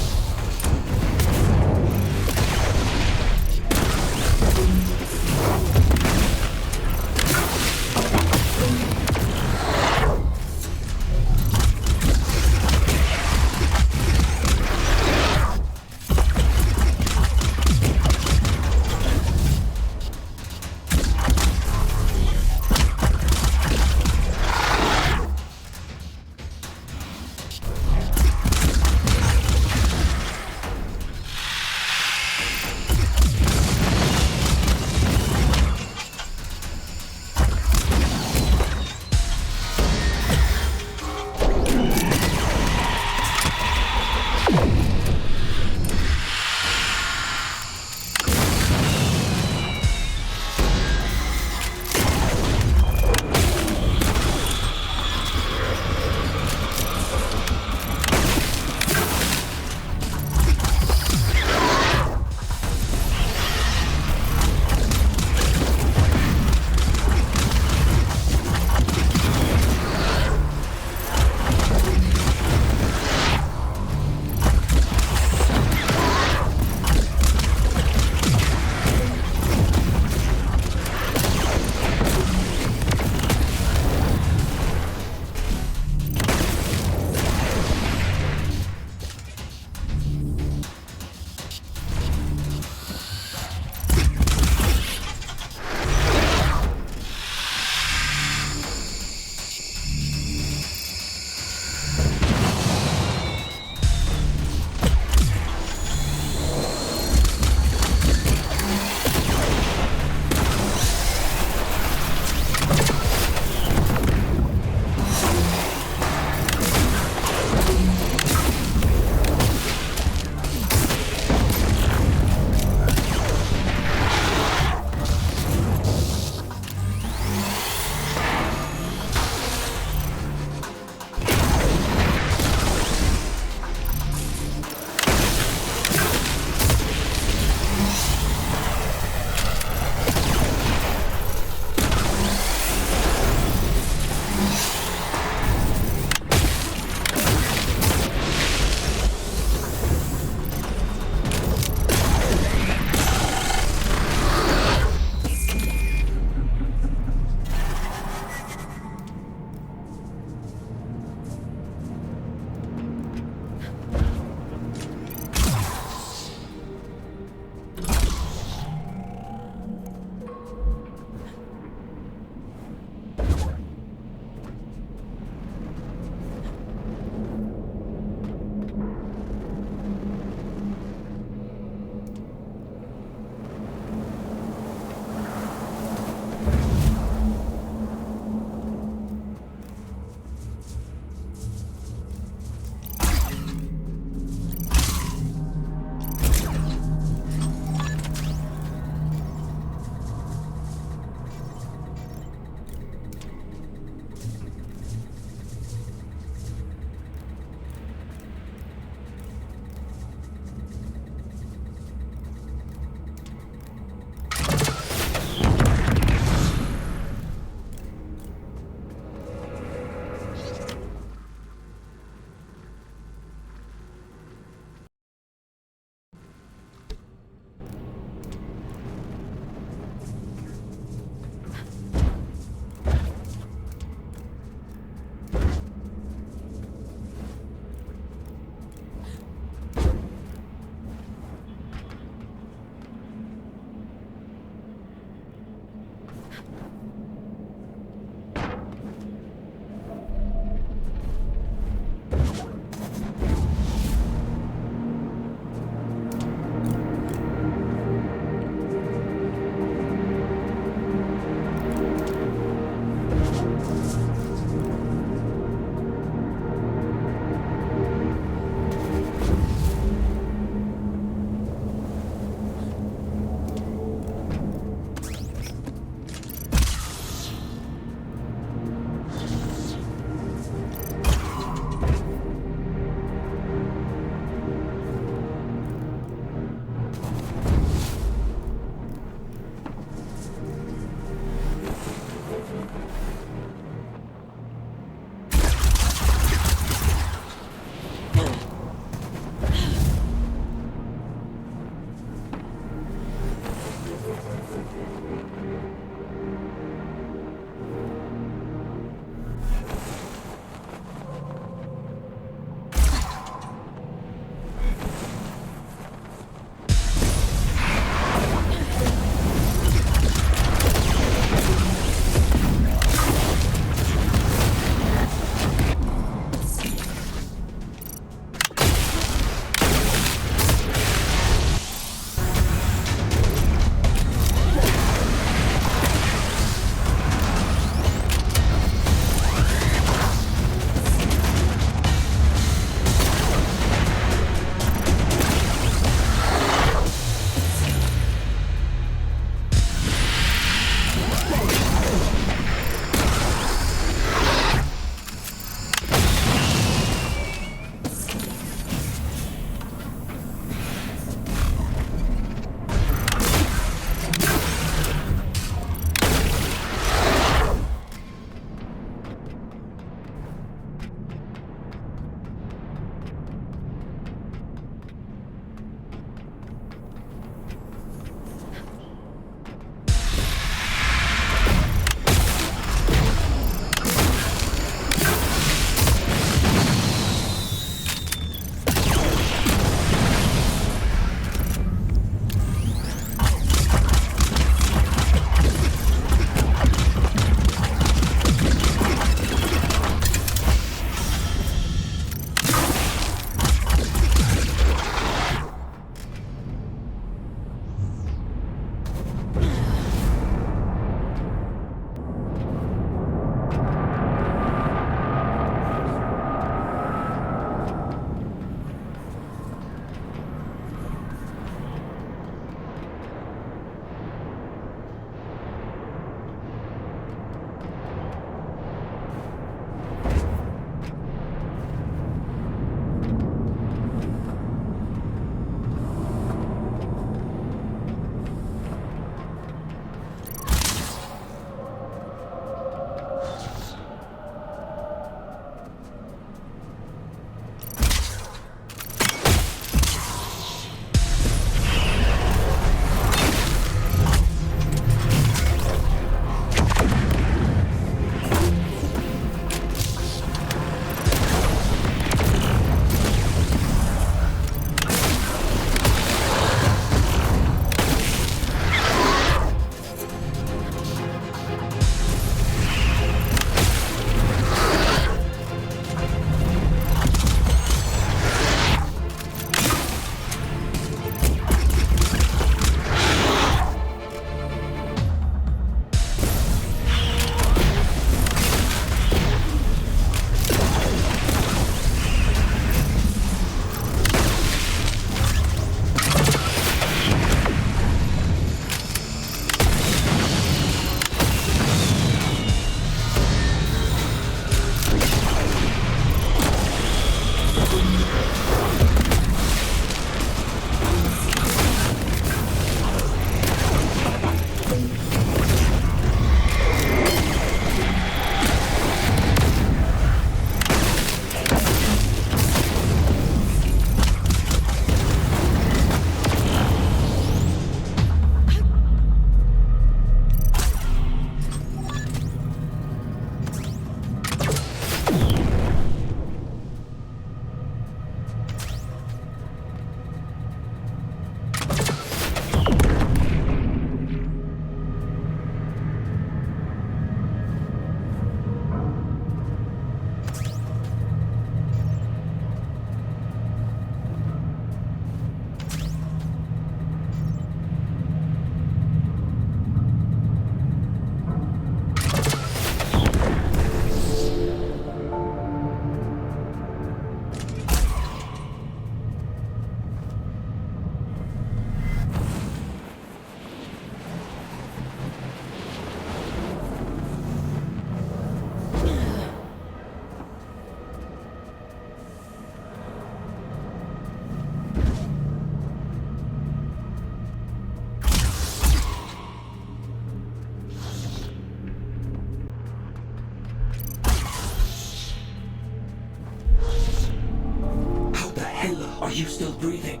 hell are you still breathing?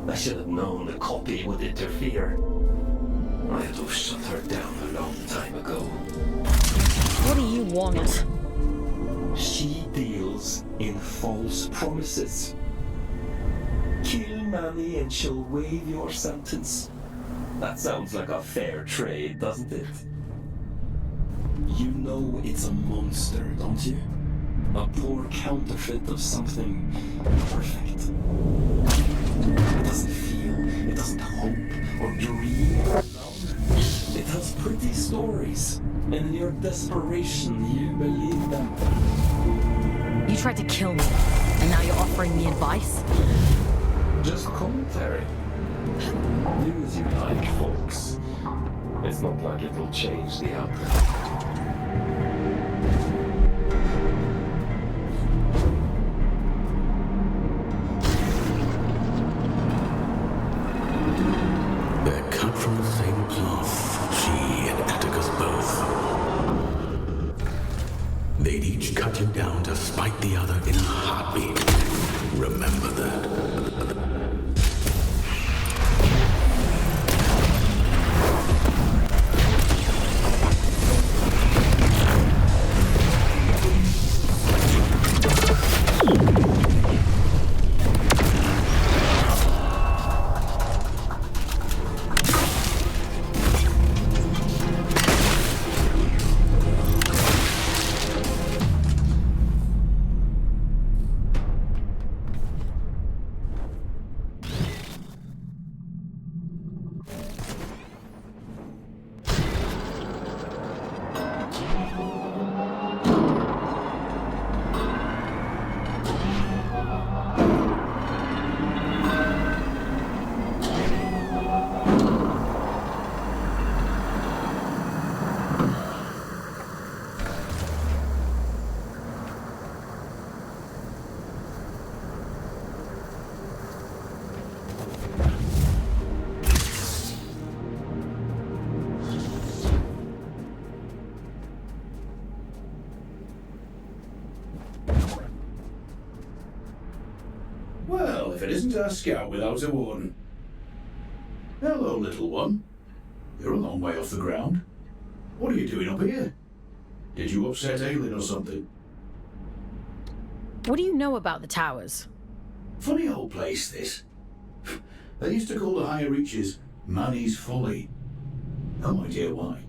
I should have known the copy would interfere. I had to have shut her down a long time ago. What do you want? She deals in false promises. Kill Manny and she'll waive your sentence. That sounds like a fair trade, doesn't it? You know it's a monster, don't you? A poor counterfeit of something perfect. It doesn't feel, it doesn't hope or dream. It has pretty stories, and in your desperation, you believe them. You tried to kill me, and now you're offering me advice? Just commentary. Do as you like, Fawkes. It's not like it will change the outcome. They're cut from the same cloth, she and Atticus both. They'd each cut you down to spite the other in a heartbeat. Remember that. Well, if it isn't our scout without a warden. Hello, little one. You're a long way off the ground. What are you doing up here? Did you upset Aelin or something? What do you know about the towers? Funny old place, this. They used to call the higher reaches Manny's Folly. No idea why.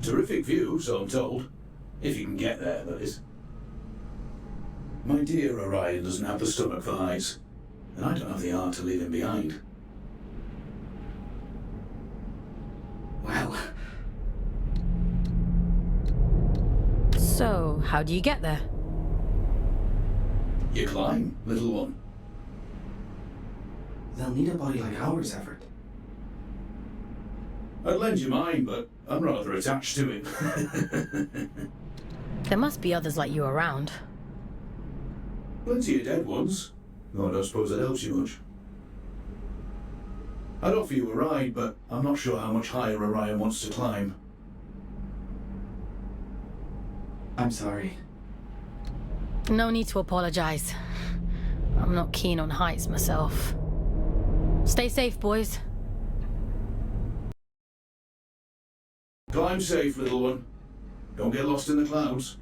Terrific view, so I'm told. If you can get there, that is. My dear Orion doesn't have the stomach for heights, and I don't have the heart to leave him behind. Well. So, how do you get there? You climb, little one. They'll need a body like ours, Everett. I'd lend you mine, but I'm rather attached to it. There must be others like you around. Plenty of dead ones. Oh, I don't suppose that helps you much. I'd offer you a ride, but I'm not sure how much higher Orion wants to climb. I'm sorry. No need to apologize. I'm not keen on heights myself. Stay safe, boys. Climb safe, little one. Don't get lost in the clouds.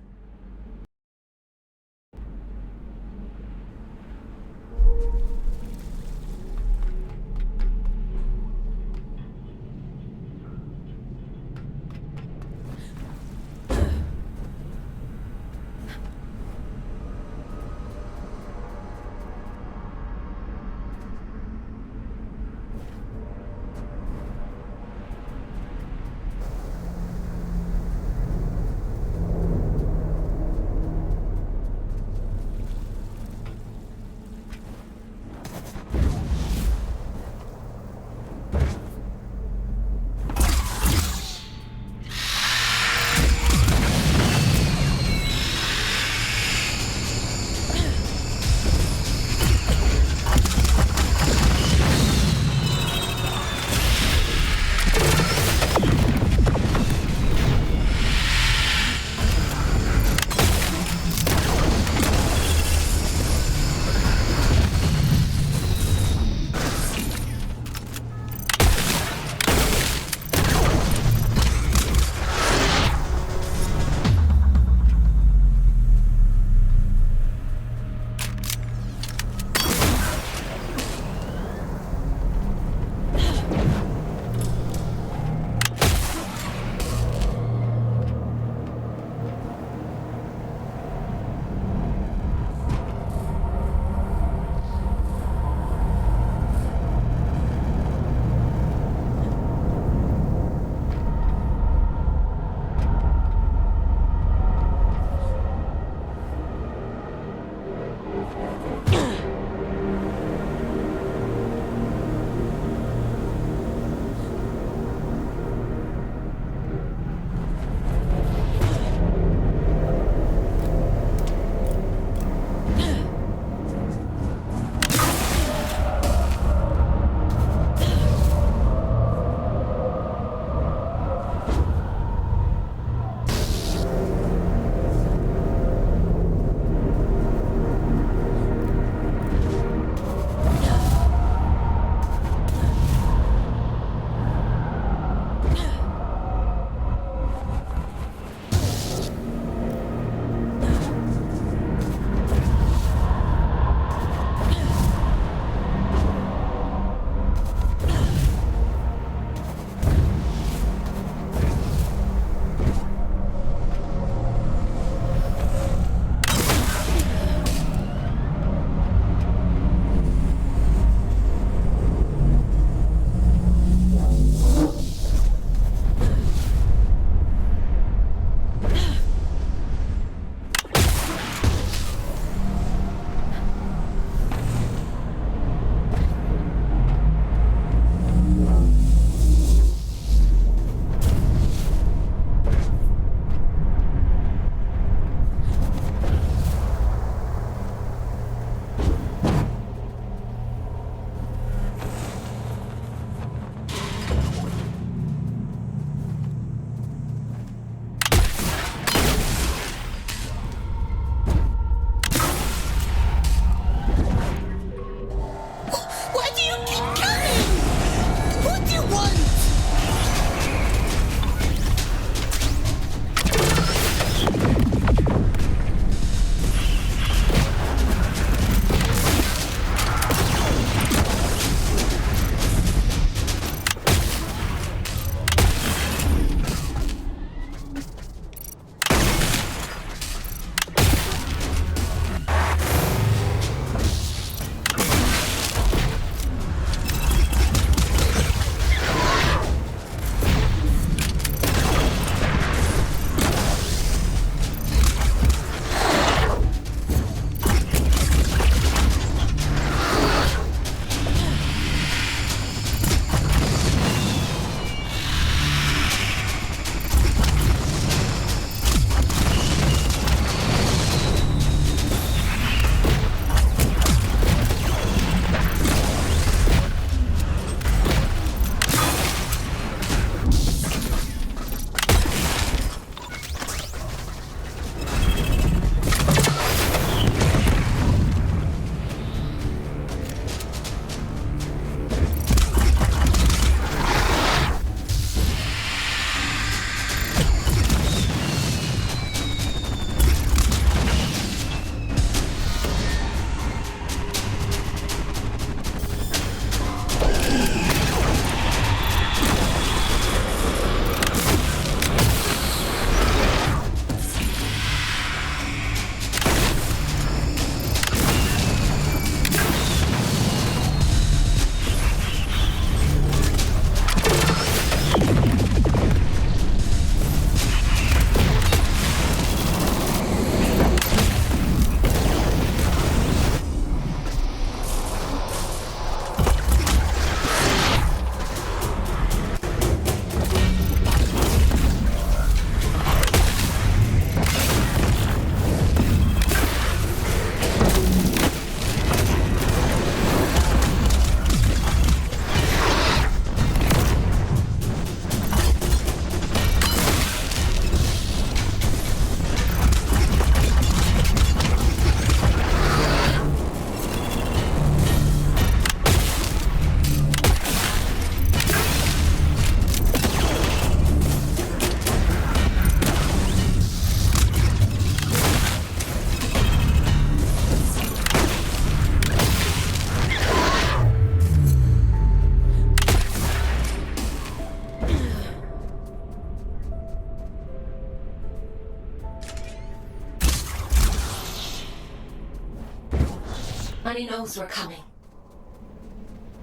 And he knows we're coming.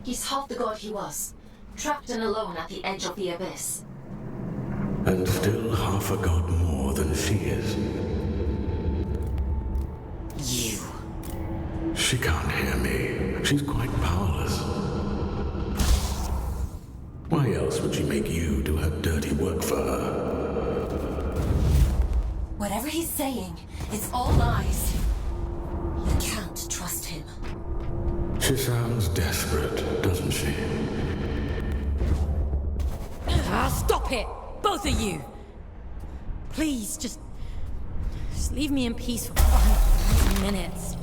He's half the god he was, trapped and alone at the edge of the abyss. And still half a god more than she is. You. She can't hear me. She's quite powerless. Why else would she make you do her dirty work for her? Whatever he's saying, it's all lies. You can't trust him. She sounds desperate, doesn't she? Stop it! Both of you! Please, just leave me in peace for 5 minutes.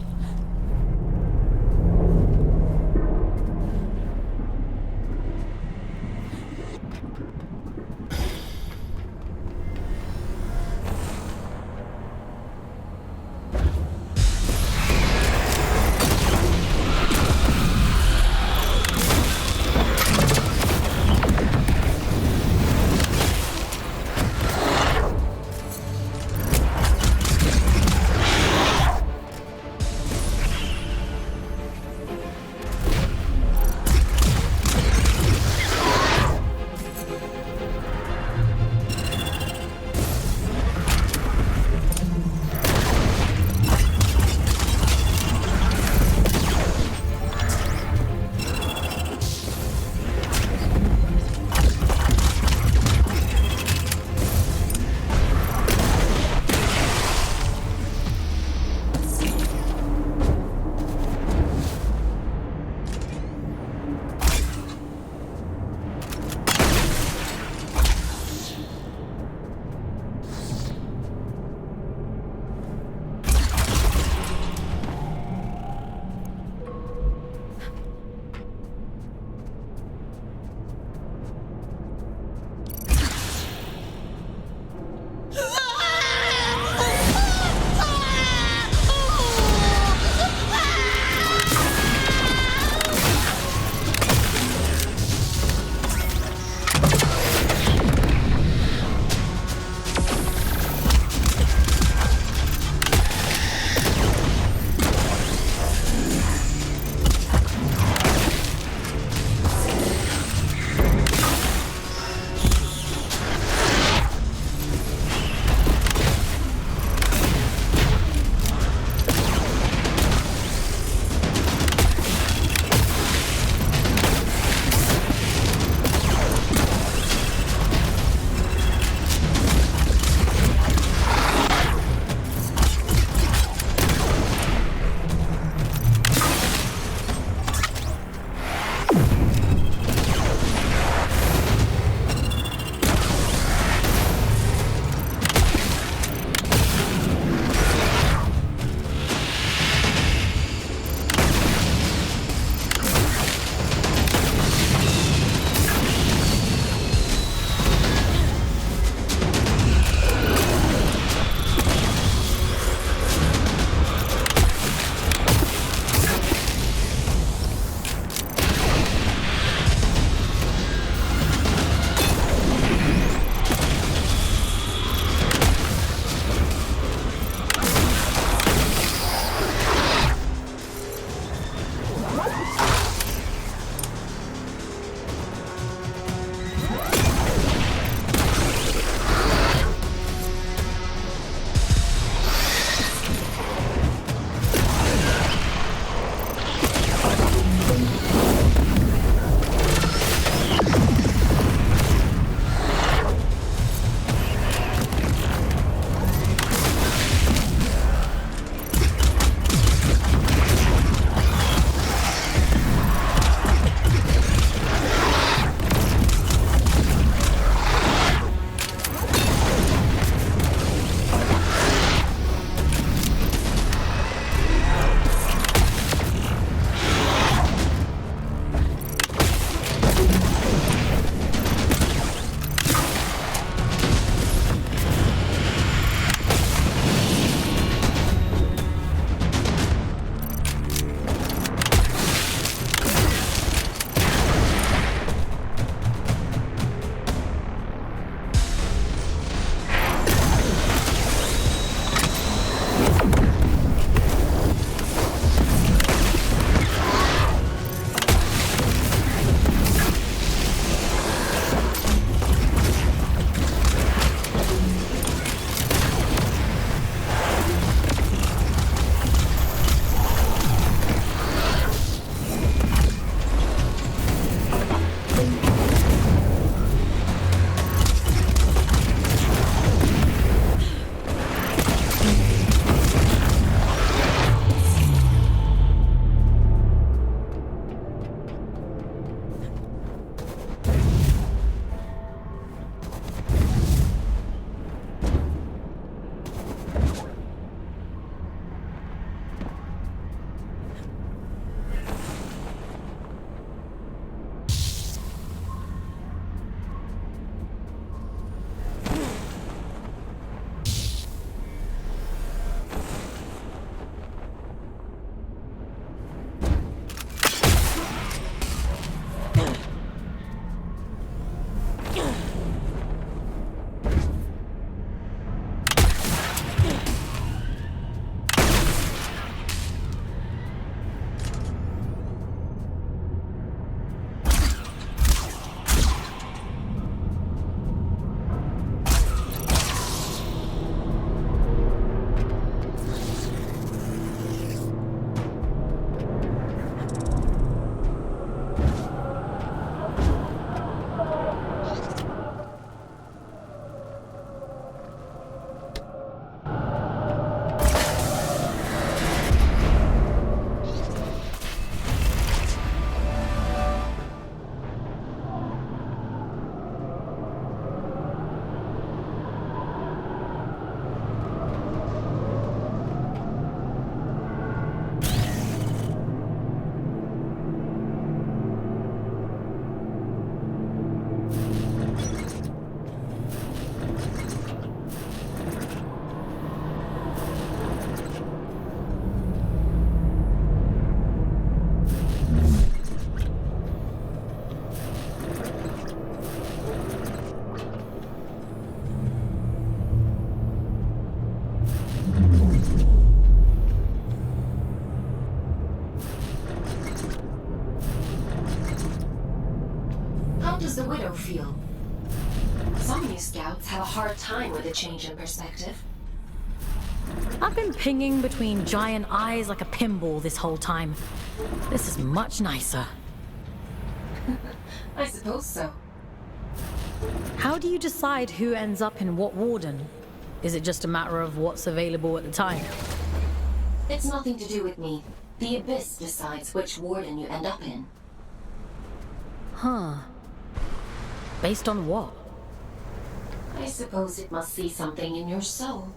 no feel. Some new scouts have a hard time with a change in perspective. I've been pinging between giant eyes like a pinball this whole time. This is much nicer. I suppose so. How do you decide who ends up in what warden? Is it just a matter of what's available at the time? It's nothing to do with me. The Abyss decides which warden you end up in. Huh. Based on what? I suppose it must see something in your soul.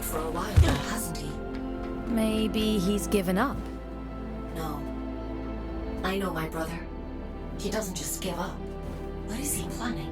tried for a while now, hasn't he? Maybe he's given up. No. I know my brother. He doesn't just give up. What is he planning?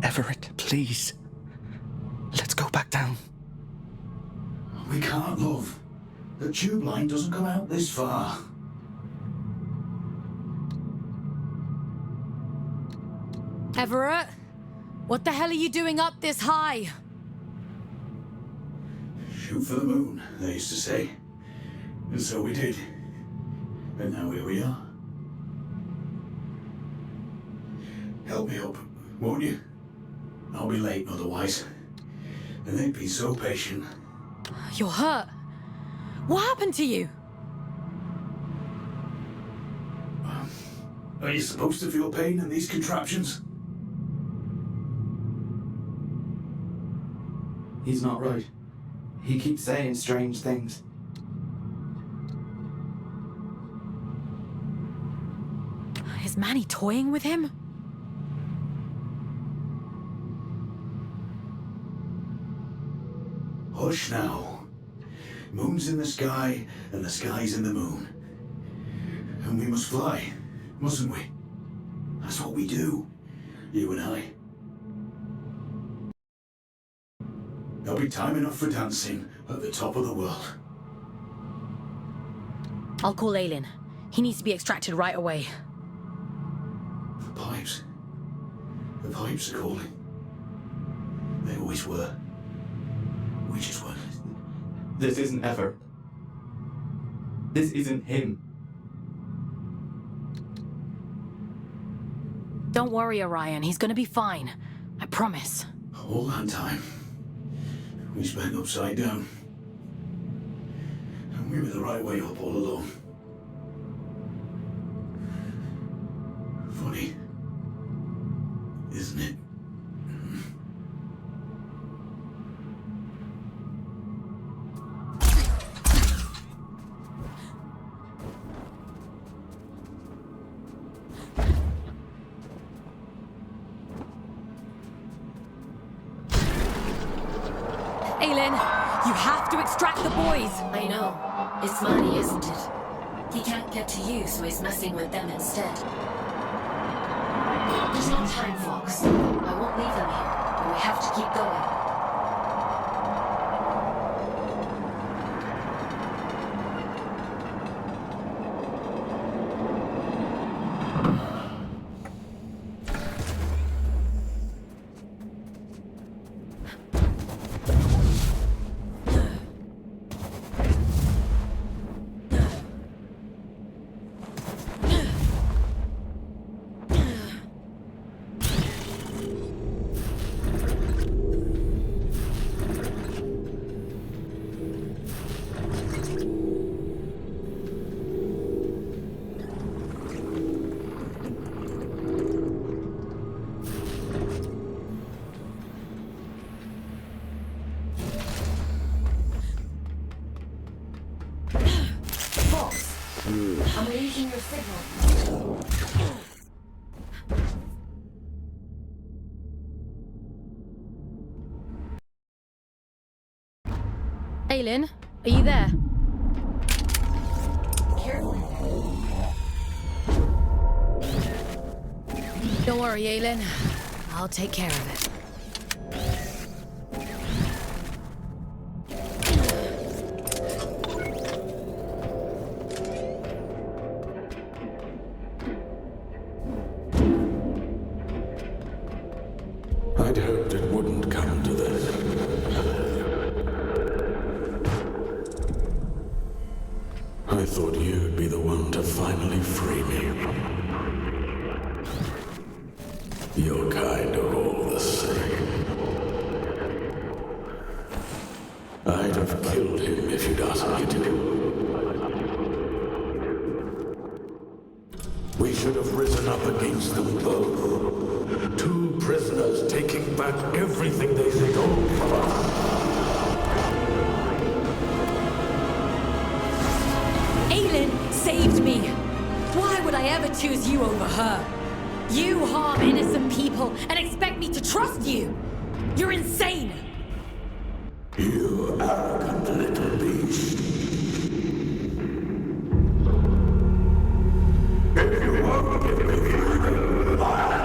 Everett, please. Let's go back down. We can't, love. The tube line doesn't come out this far. Everett? What the hell are you doing up this high? Shoot for the moon, they used to say. And so we did. And now here we are. Help me up. won't you? I'll be late otherwise. And they'd be so patient. You're hurt. What happened to you? Are you supposed to feel pain in these contraptions? He's not right. He keeps saying strange things. Is Manny toying with him? Hush now. Moon's in the sky, and the sky's in the moon. And we must fly, mustn't we? That's what we do, you and I. There'll be time enough for dancing at the top of the world. I'll call Aylin. He needs to be extracted right away. The pipes. The pipes are calling. They always were. We just weren't. This isn't Ever. This isn't him. Don't worry, Orion. He's gonna be fine. I promise. All that time, we spent upside down. And we were the right way up all along. Funny, isn't it? Aylin, you have to extract the boys! I know. It's Manny, isn't it? He can't get to you, so he's messing with them instead. There's no time, Fawkes. I won't leave them here, but we have to keep going. I'm losing your signal. Aylin, are you there? Careful. Don't worry, Aylin. I'll take care of it. I'd hoped it wouldn't come to this. I thought you'd be the one to finally free me. Your kind are all the same. I'd have killed him if you'd asked me to. We should have risen up against them both. Two prisoners taking back everything they stole from us. Aylin saved me! Why would I ever choose you over her? You harm innocent people and expect me to trust you! You're insane! You arrogant little beast. If you won't give me freedom, I'll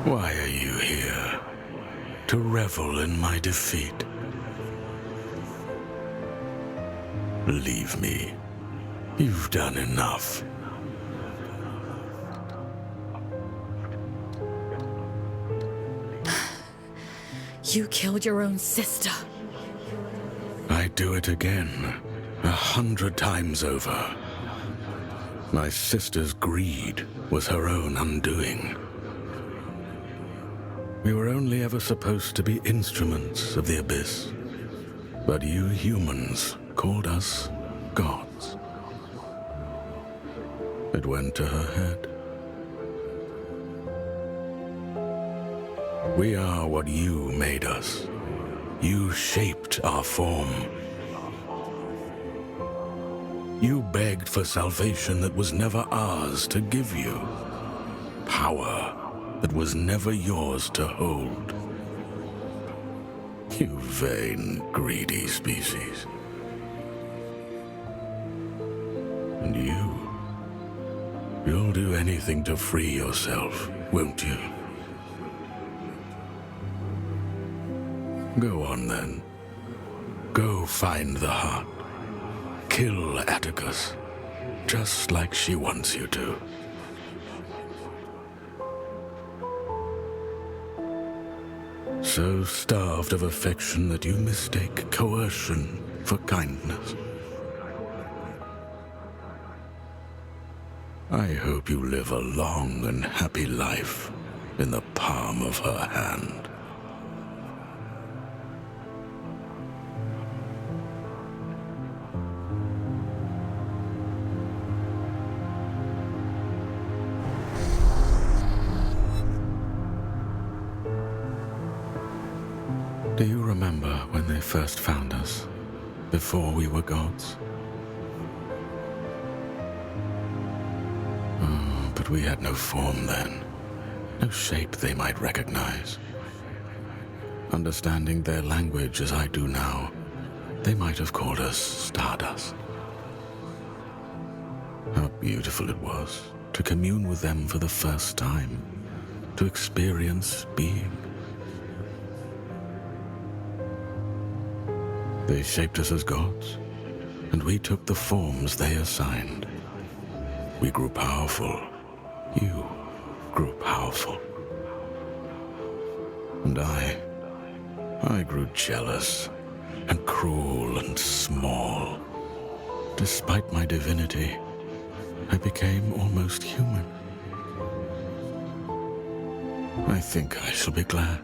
Why are you here? To revel in my defeat? Leave me. You've done enough. You killed your own sister. I'd do it again, 100 times over. My sister's greed was her own undoing. We were only ever supposed to be instruments of the Abyss. But you humans called us gods. It went to her head. We are what you made us. You shaped our form. You begged for salvation that was never ours to give you. Power that was never yours to hold. You vain, greedy species. And you'll do anything to free yourself, won't you? Go on then. Go find the heart. Kill Atticus, just like she wants you to. So starved of affection that you mistake coercion for kindness. I hope you live a long and happy life in the palm of her hand. Do you remember when they first found us, before we were gods? Oh, but we had no form then, no shape they might recognize. Understanding their language as I do now, they might have called us Stardust. How beautiful it was to commune with them for the first time, to experience being. They shaped us as gods, and we took the forms they assigned. We grew powerful. You grew powerful. And I grew jealous and cruel and small. Despite my divinity, I became almost human. I think I shall be glad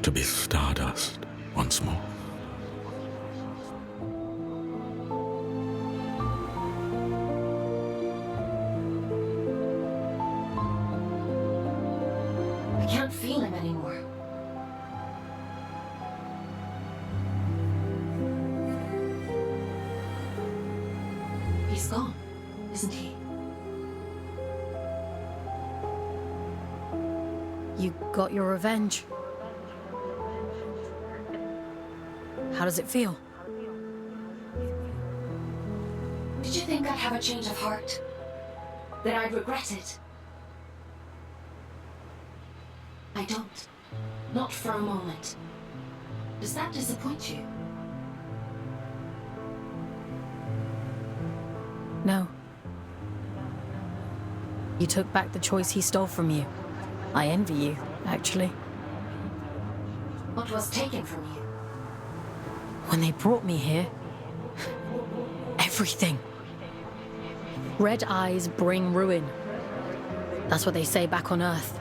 to be Stardust once more. I can't feel him anymore. He's gone, isn't he? You got your revenge. How does it feel? Did you think I'd have a change of heart? That I'd regret it? I don't. Not for a moment. Does that disappoint you? No. You took back the choice he stole from you. I envy you, actually. What was taken from you? When they brought me here, everything. Red eyes bring ruin. That's what they say back on Earth.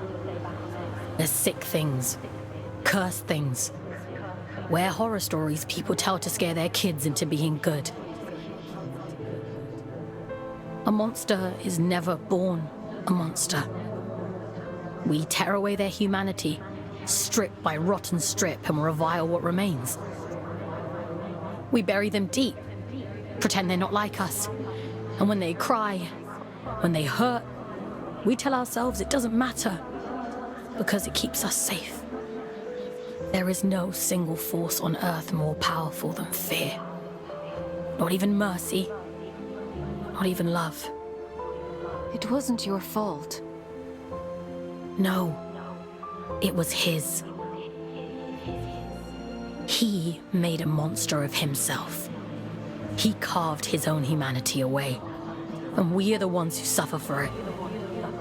There's sick things, cursed things. We're horror stories people tell to scare their kids into being good. A monster is never born a monster. We tear away their humanity, strip by rotten strip, and revile what remains. We bury them deep, pretend they're not like us. And when they cry, when they hurt, we tell ourselves it doesn't matter, because it keeps us safe. There is no single force on Earth more powerful than fear. Not even mercy, not even love. It wasn't your fault. No, It was his. He made a monster of himself. He carved his own humanity away, and we are the ones who suffer for it.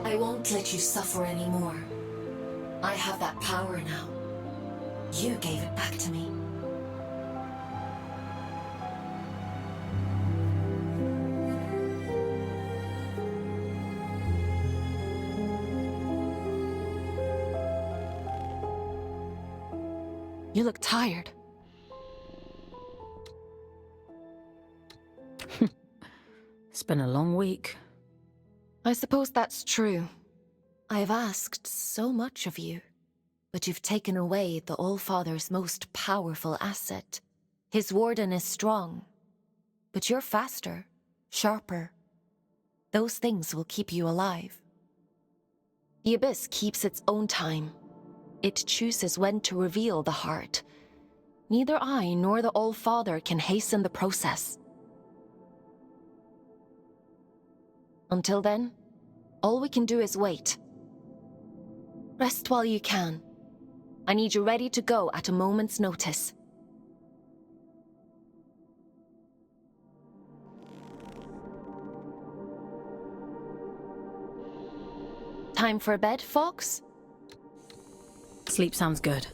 I won't let you suffer anymore. I have that power now. You gave it back to me. You look tired. It's been a long week. I suppose that's true. I've asked so much of you, but you've taken away the All-Father's most powerful asset. His warden is strong, but you're faster, sharper. Those things will keep you alive. The Abyss keeps its own time. It chooses when to reveal the heart. Neither I nor the All-Father can hasten the process. Until then, all we can do is wait. Rest while you can. I need you ready to go at a moment's notice. Time for bed, Fawkes? Sleep sounds good.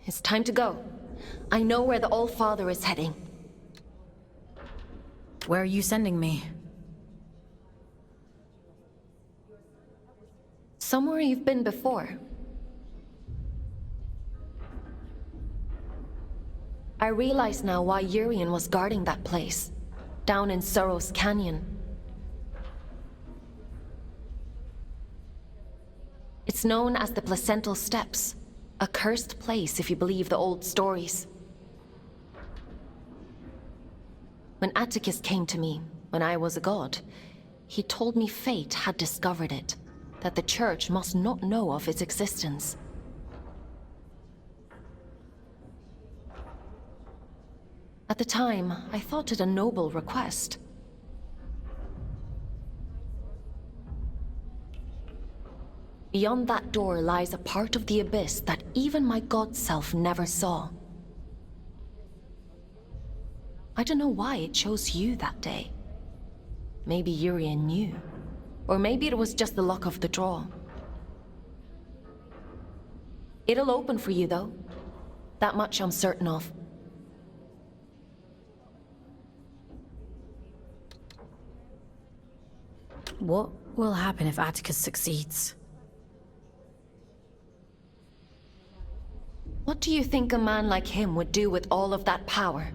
It's time to go. I know where the All-Father is heading. Where are you sending me? Somewhere you've been before. I realize now why Urian was guarding that place, down in Sorrow's Canyon. It's known as the Placental Steppes, a cursed place if you believe the old stories. When Atticus came to me, when I was a god, he told me fate had discovered it, that the Church must not know of its existence. At the time, I thought it a noble request. Beyond that door lies a part of the Abyss that even my god self never saw. I don't know why it chose you that day. Maybe Urian knew. Or maybe it was just the luck of the draw. It'll open for you, though. That much I'm certain of. What will happen if Atticus succeeds? What do you think a man like him would do with all of that power?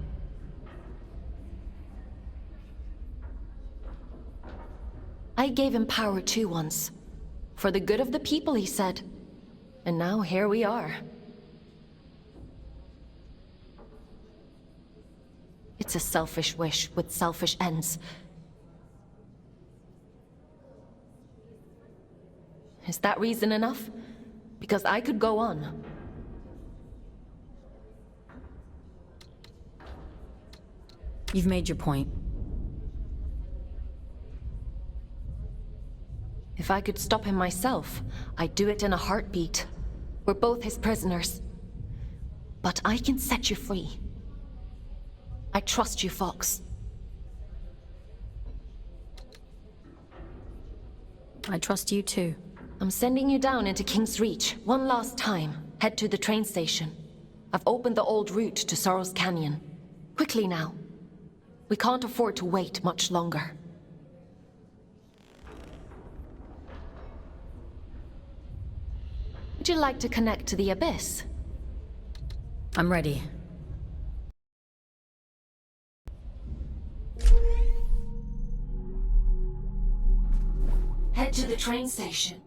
I gave him power too once. For the good of the people, he said. And now here we are. It's a selfish wish with selfish ends. Is that reason enough? Because I could go on. You've made your point. If I could stop him myself, I'd do it in a heartbeat. We're both his prisoners. But I can set you free. I trust you, Fawkes. I trust you too. I'm sending you down into King's Reach, one last time. Head to the train station. I've opened the old route to Sorrow's Canyon. Quickly now. We can't afford to wait much longer. Would you like to connect to the Abyss? I'm ready. to the train station.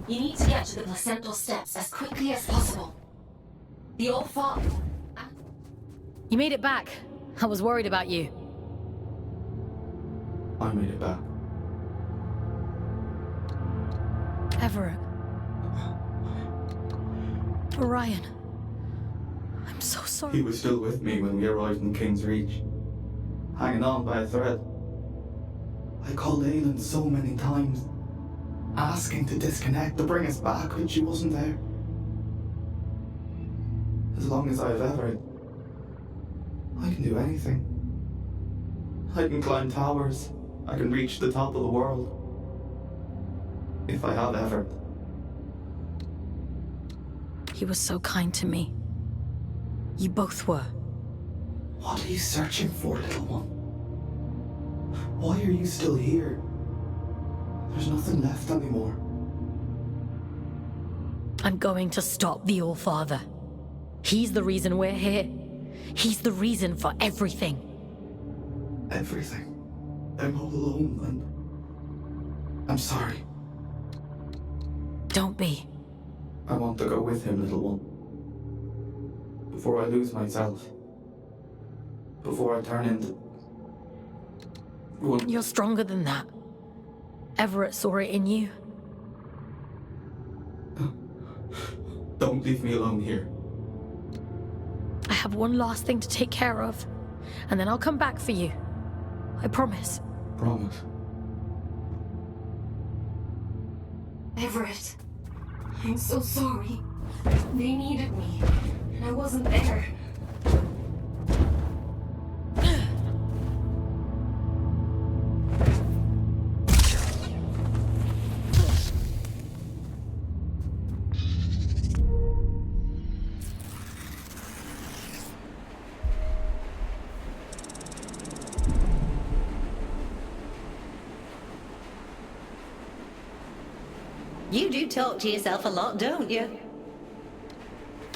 You need to get to the placental steps as quickly as possible. The old father... You made it back. I was worried about you. I made it back. Everett. Orion. I'm so sorry. He was still with me when we arrived in King's Reach, hanging on by a thread. I called Aylin so many times, asking to disconnect, to bring us back, but she wasn't there. As long as I've Everett, I can do anything. I can climb towers. I can reach the top of the world. If I have Everett. He was so kind to me. You both were. What are you searching for, little one? Why are you still here? There's nothing left anymore. I'm going to stop the All-Father. He's the reason we're here. He's the reason for everything. Everything. I'm all alone, and I'm sorry. Don't be. I want to go with him, little one. Before I lose myself. Before I turn into... one. You're stronger than that. Everett saw it in you. Don't leave me alone here. I have one last thing to take care of, and then I'll come back for you. I promise. Promise. Everett, I'm so sorry. They needed me, and I wasn't there. You do talk to yourself a lot, don't you?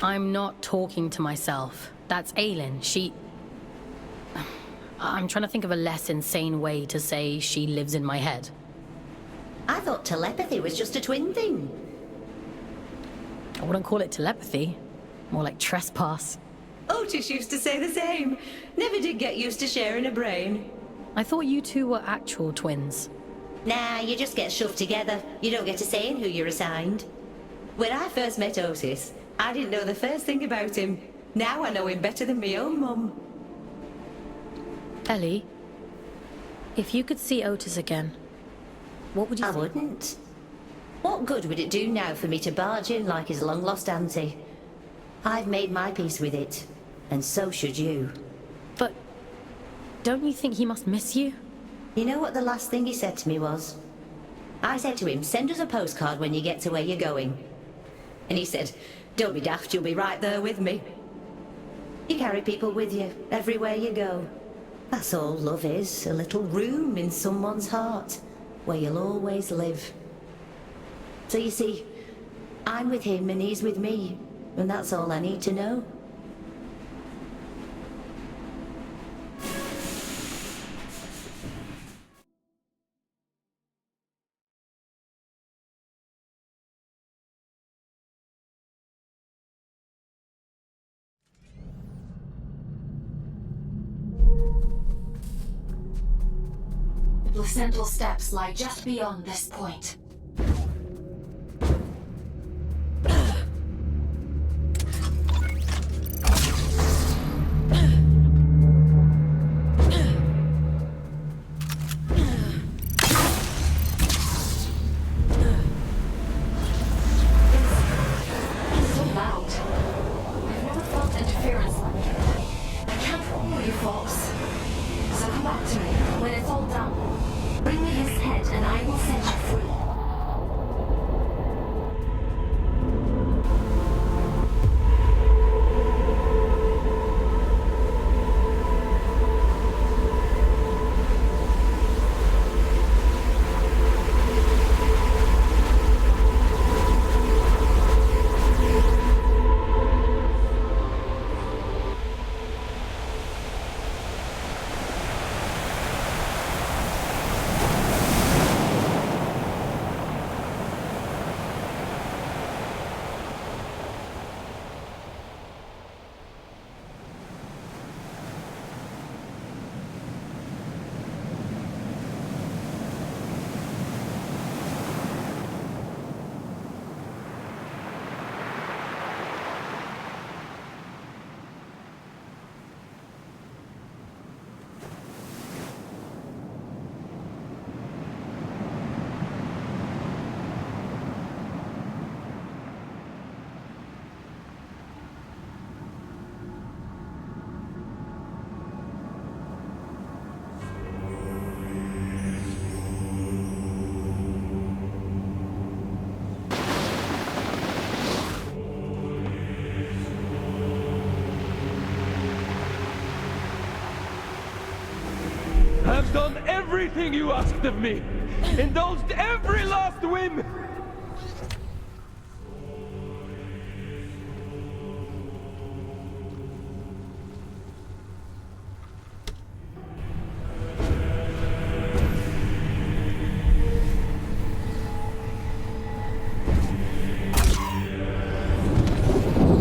I'm not talking to myself. That's Aylin. I'm trying to think of a less insane way to say she lives in my head. I thought telepathy was just a twin thing. I wouldn't call it telepathy. More like trespass. Otis used to say the same. Never did get used to sharing a brain. I thought you two were actual twins. Nah, you just get shoved together. You don't get to say who you're assigned. When I first met Otis, I didn't know the first thing about him. Now I know him better than my own mum. Ellie, if you could see Otis again, what would you think? I wouldn't. What good would it do now for me to barge in like his long-lost auntie? I've made my peace with it, and so should you. But don't you think he must miss you? You know what the last thing he said to me was? I said to him, send us a postcard when you get to where you're going. And he said, don't be daft, you'll be right there with me. You carry people with you, everywhere you go. That's all love is, a little room in someone's heart, where you'll always live. So you see, I'm with him and he's with me, and that's all I need to know. The placental steps lie just beyond this point. Bring me his head and I will set you free. I've done everything you asked of me. Indulged every last whim.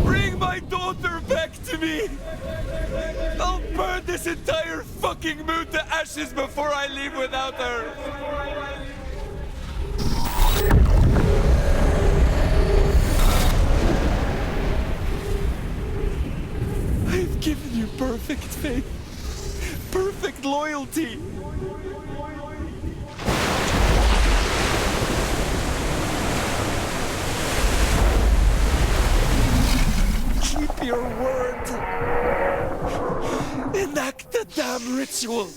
Bring my daughter back to me. I'll burn this entire fucking moon to ashes before I leave without her. I've given you perfect faith, perfect loyalty. Keep your word. Enact the damn ritual.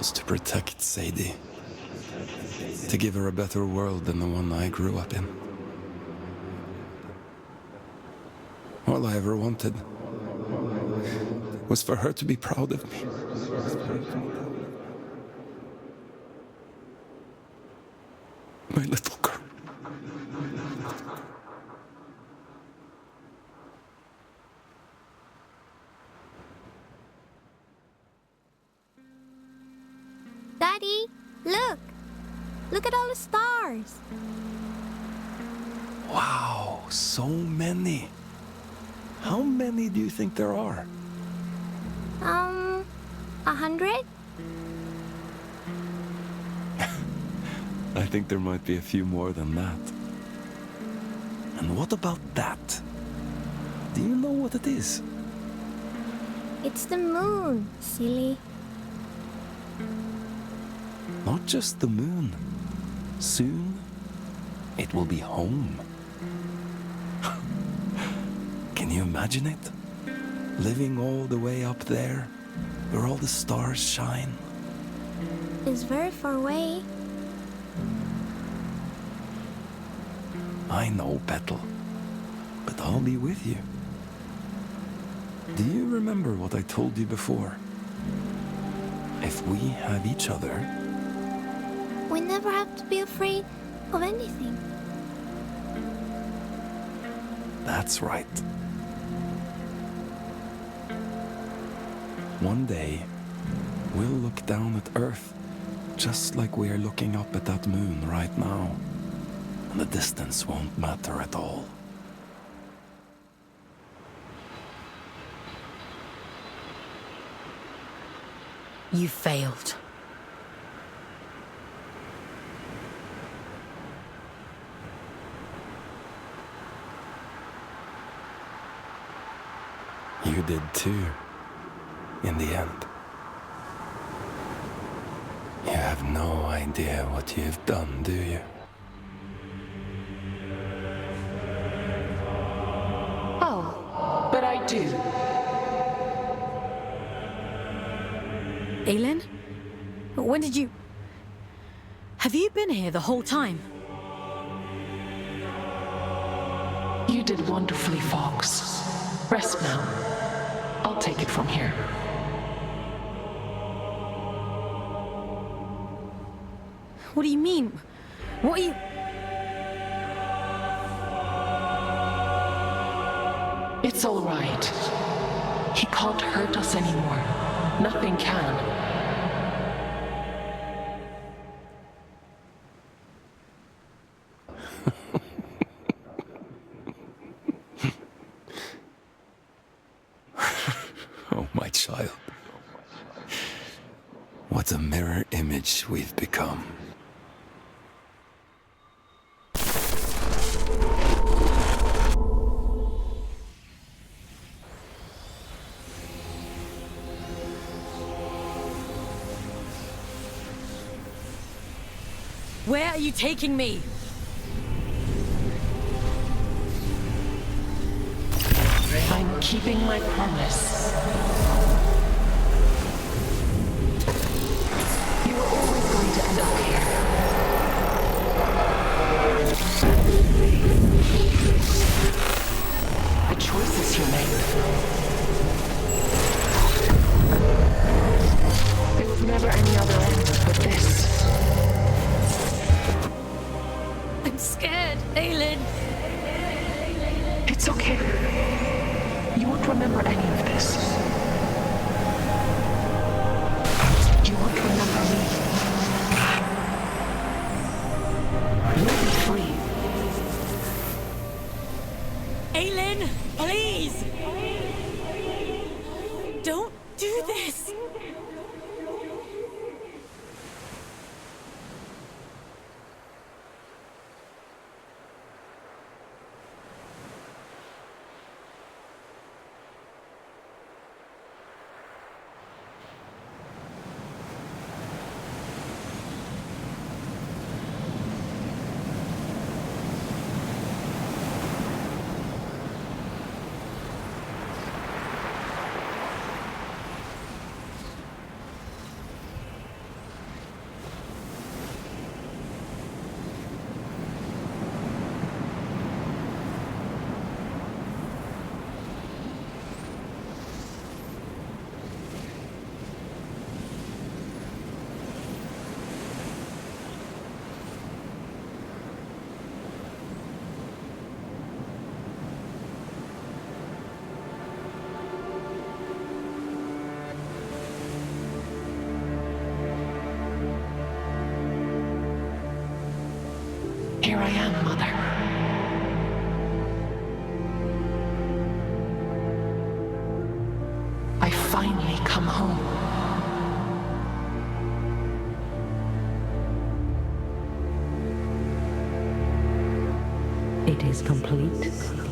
was to protect Sadie. To give her a better world than the one I grew up in. All I ever wanted was for her to be proud of me. My little girl. Daddy, look! Look at all the stars! Wow, so many. How many do you think there are? 100? I think there might be a few more than that. And what about that? Do you know what it is? It's the moon, silly. Not just the moon. Soon, it will be home. Can you imagine it? Living all the way up there, where all the stars shine. It's very far away. I know, Petal. But I'll be with you. Do you remember what I told you before? If we have each other... We never have to be afraid of anything. That's right. One day, we'll look down at Earth, just like we are looking up at that moon right now. And the distance won't matter at all. You failed. You did too, in the end. You have no idea what you've done, do you? Oh, but I do. Aylin? When did you... Have you been here the whole time? You did wonderfully, Fawkes. Rest now. I'll take it from here. What do you mean? What are you... It's all right. He can't hurt us anymore. Nothing can. Oh, my child. What a mirror image we've become. Where are you taking me? I'm keeping my promise. You were always going to end up here. The choices you made. There was never any other end but this. I'm scared, Aylin. It's okay. You won't remember any of this. You won't remember me. You'll be free. Aylin, please! Don't do this! I am, Mother. I finally come home. It is complete.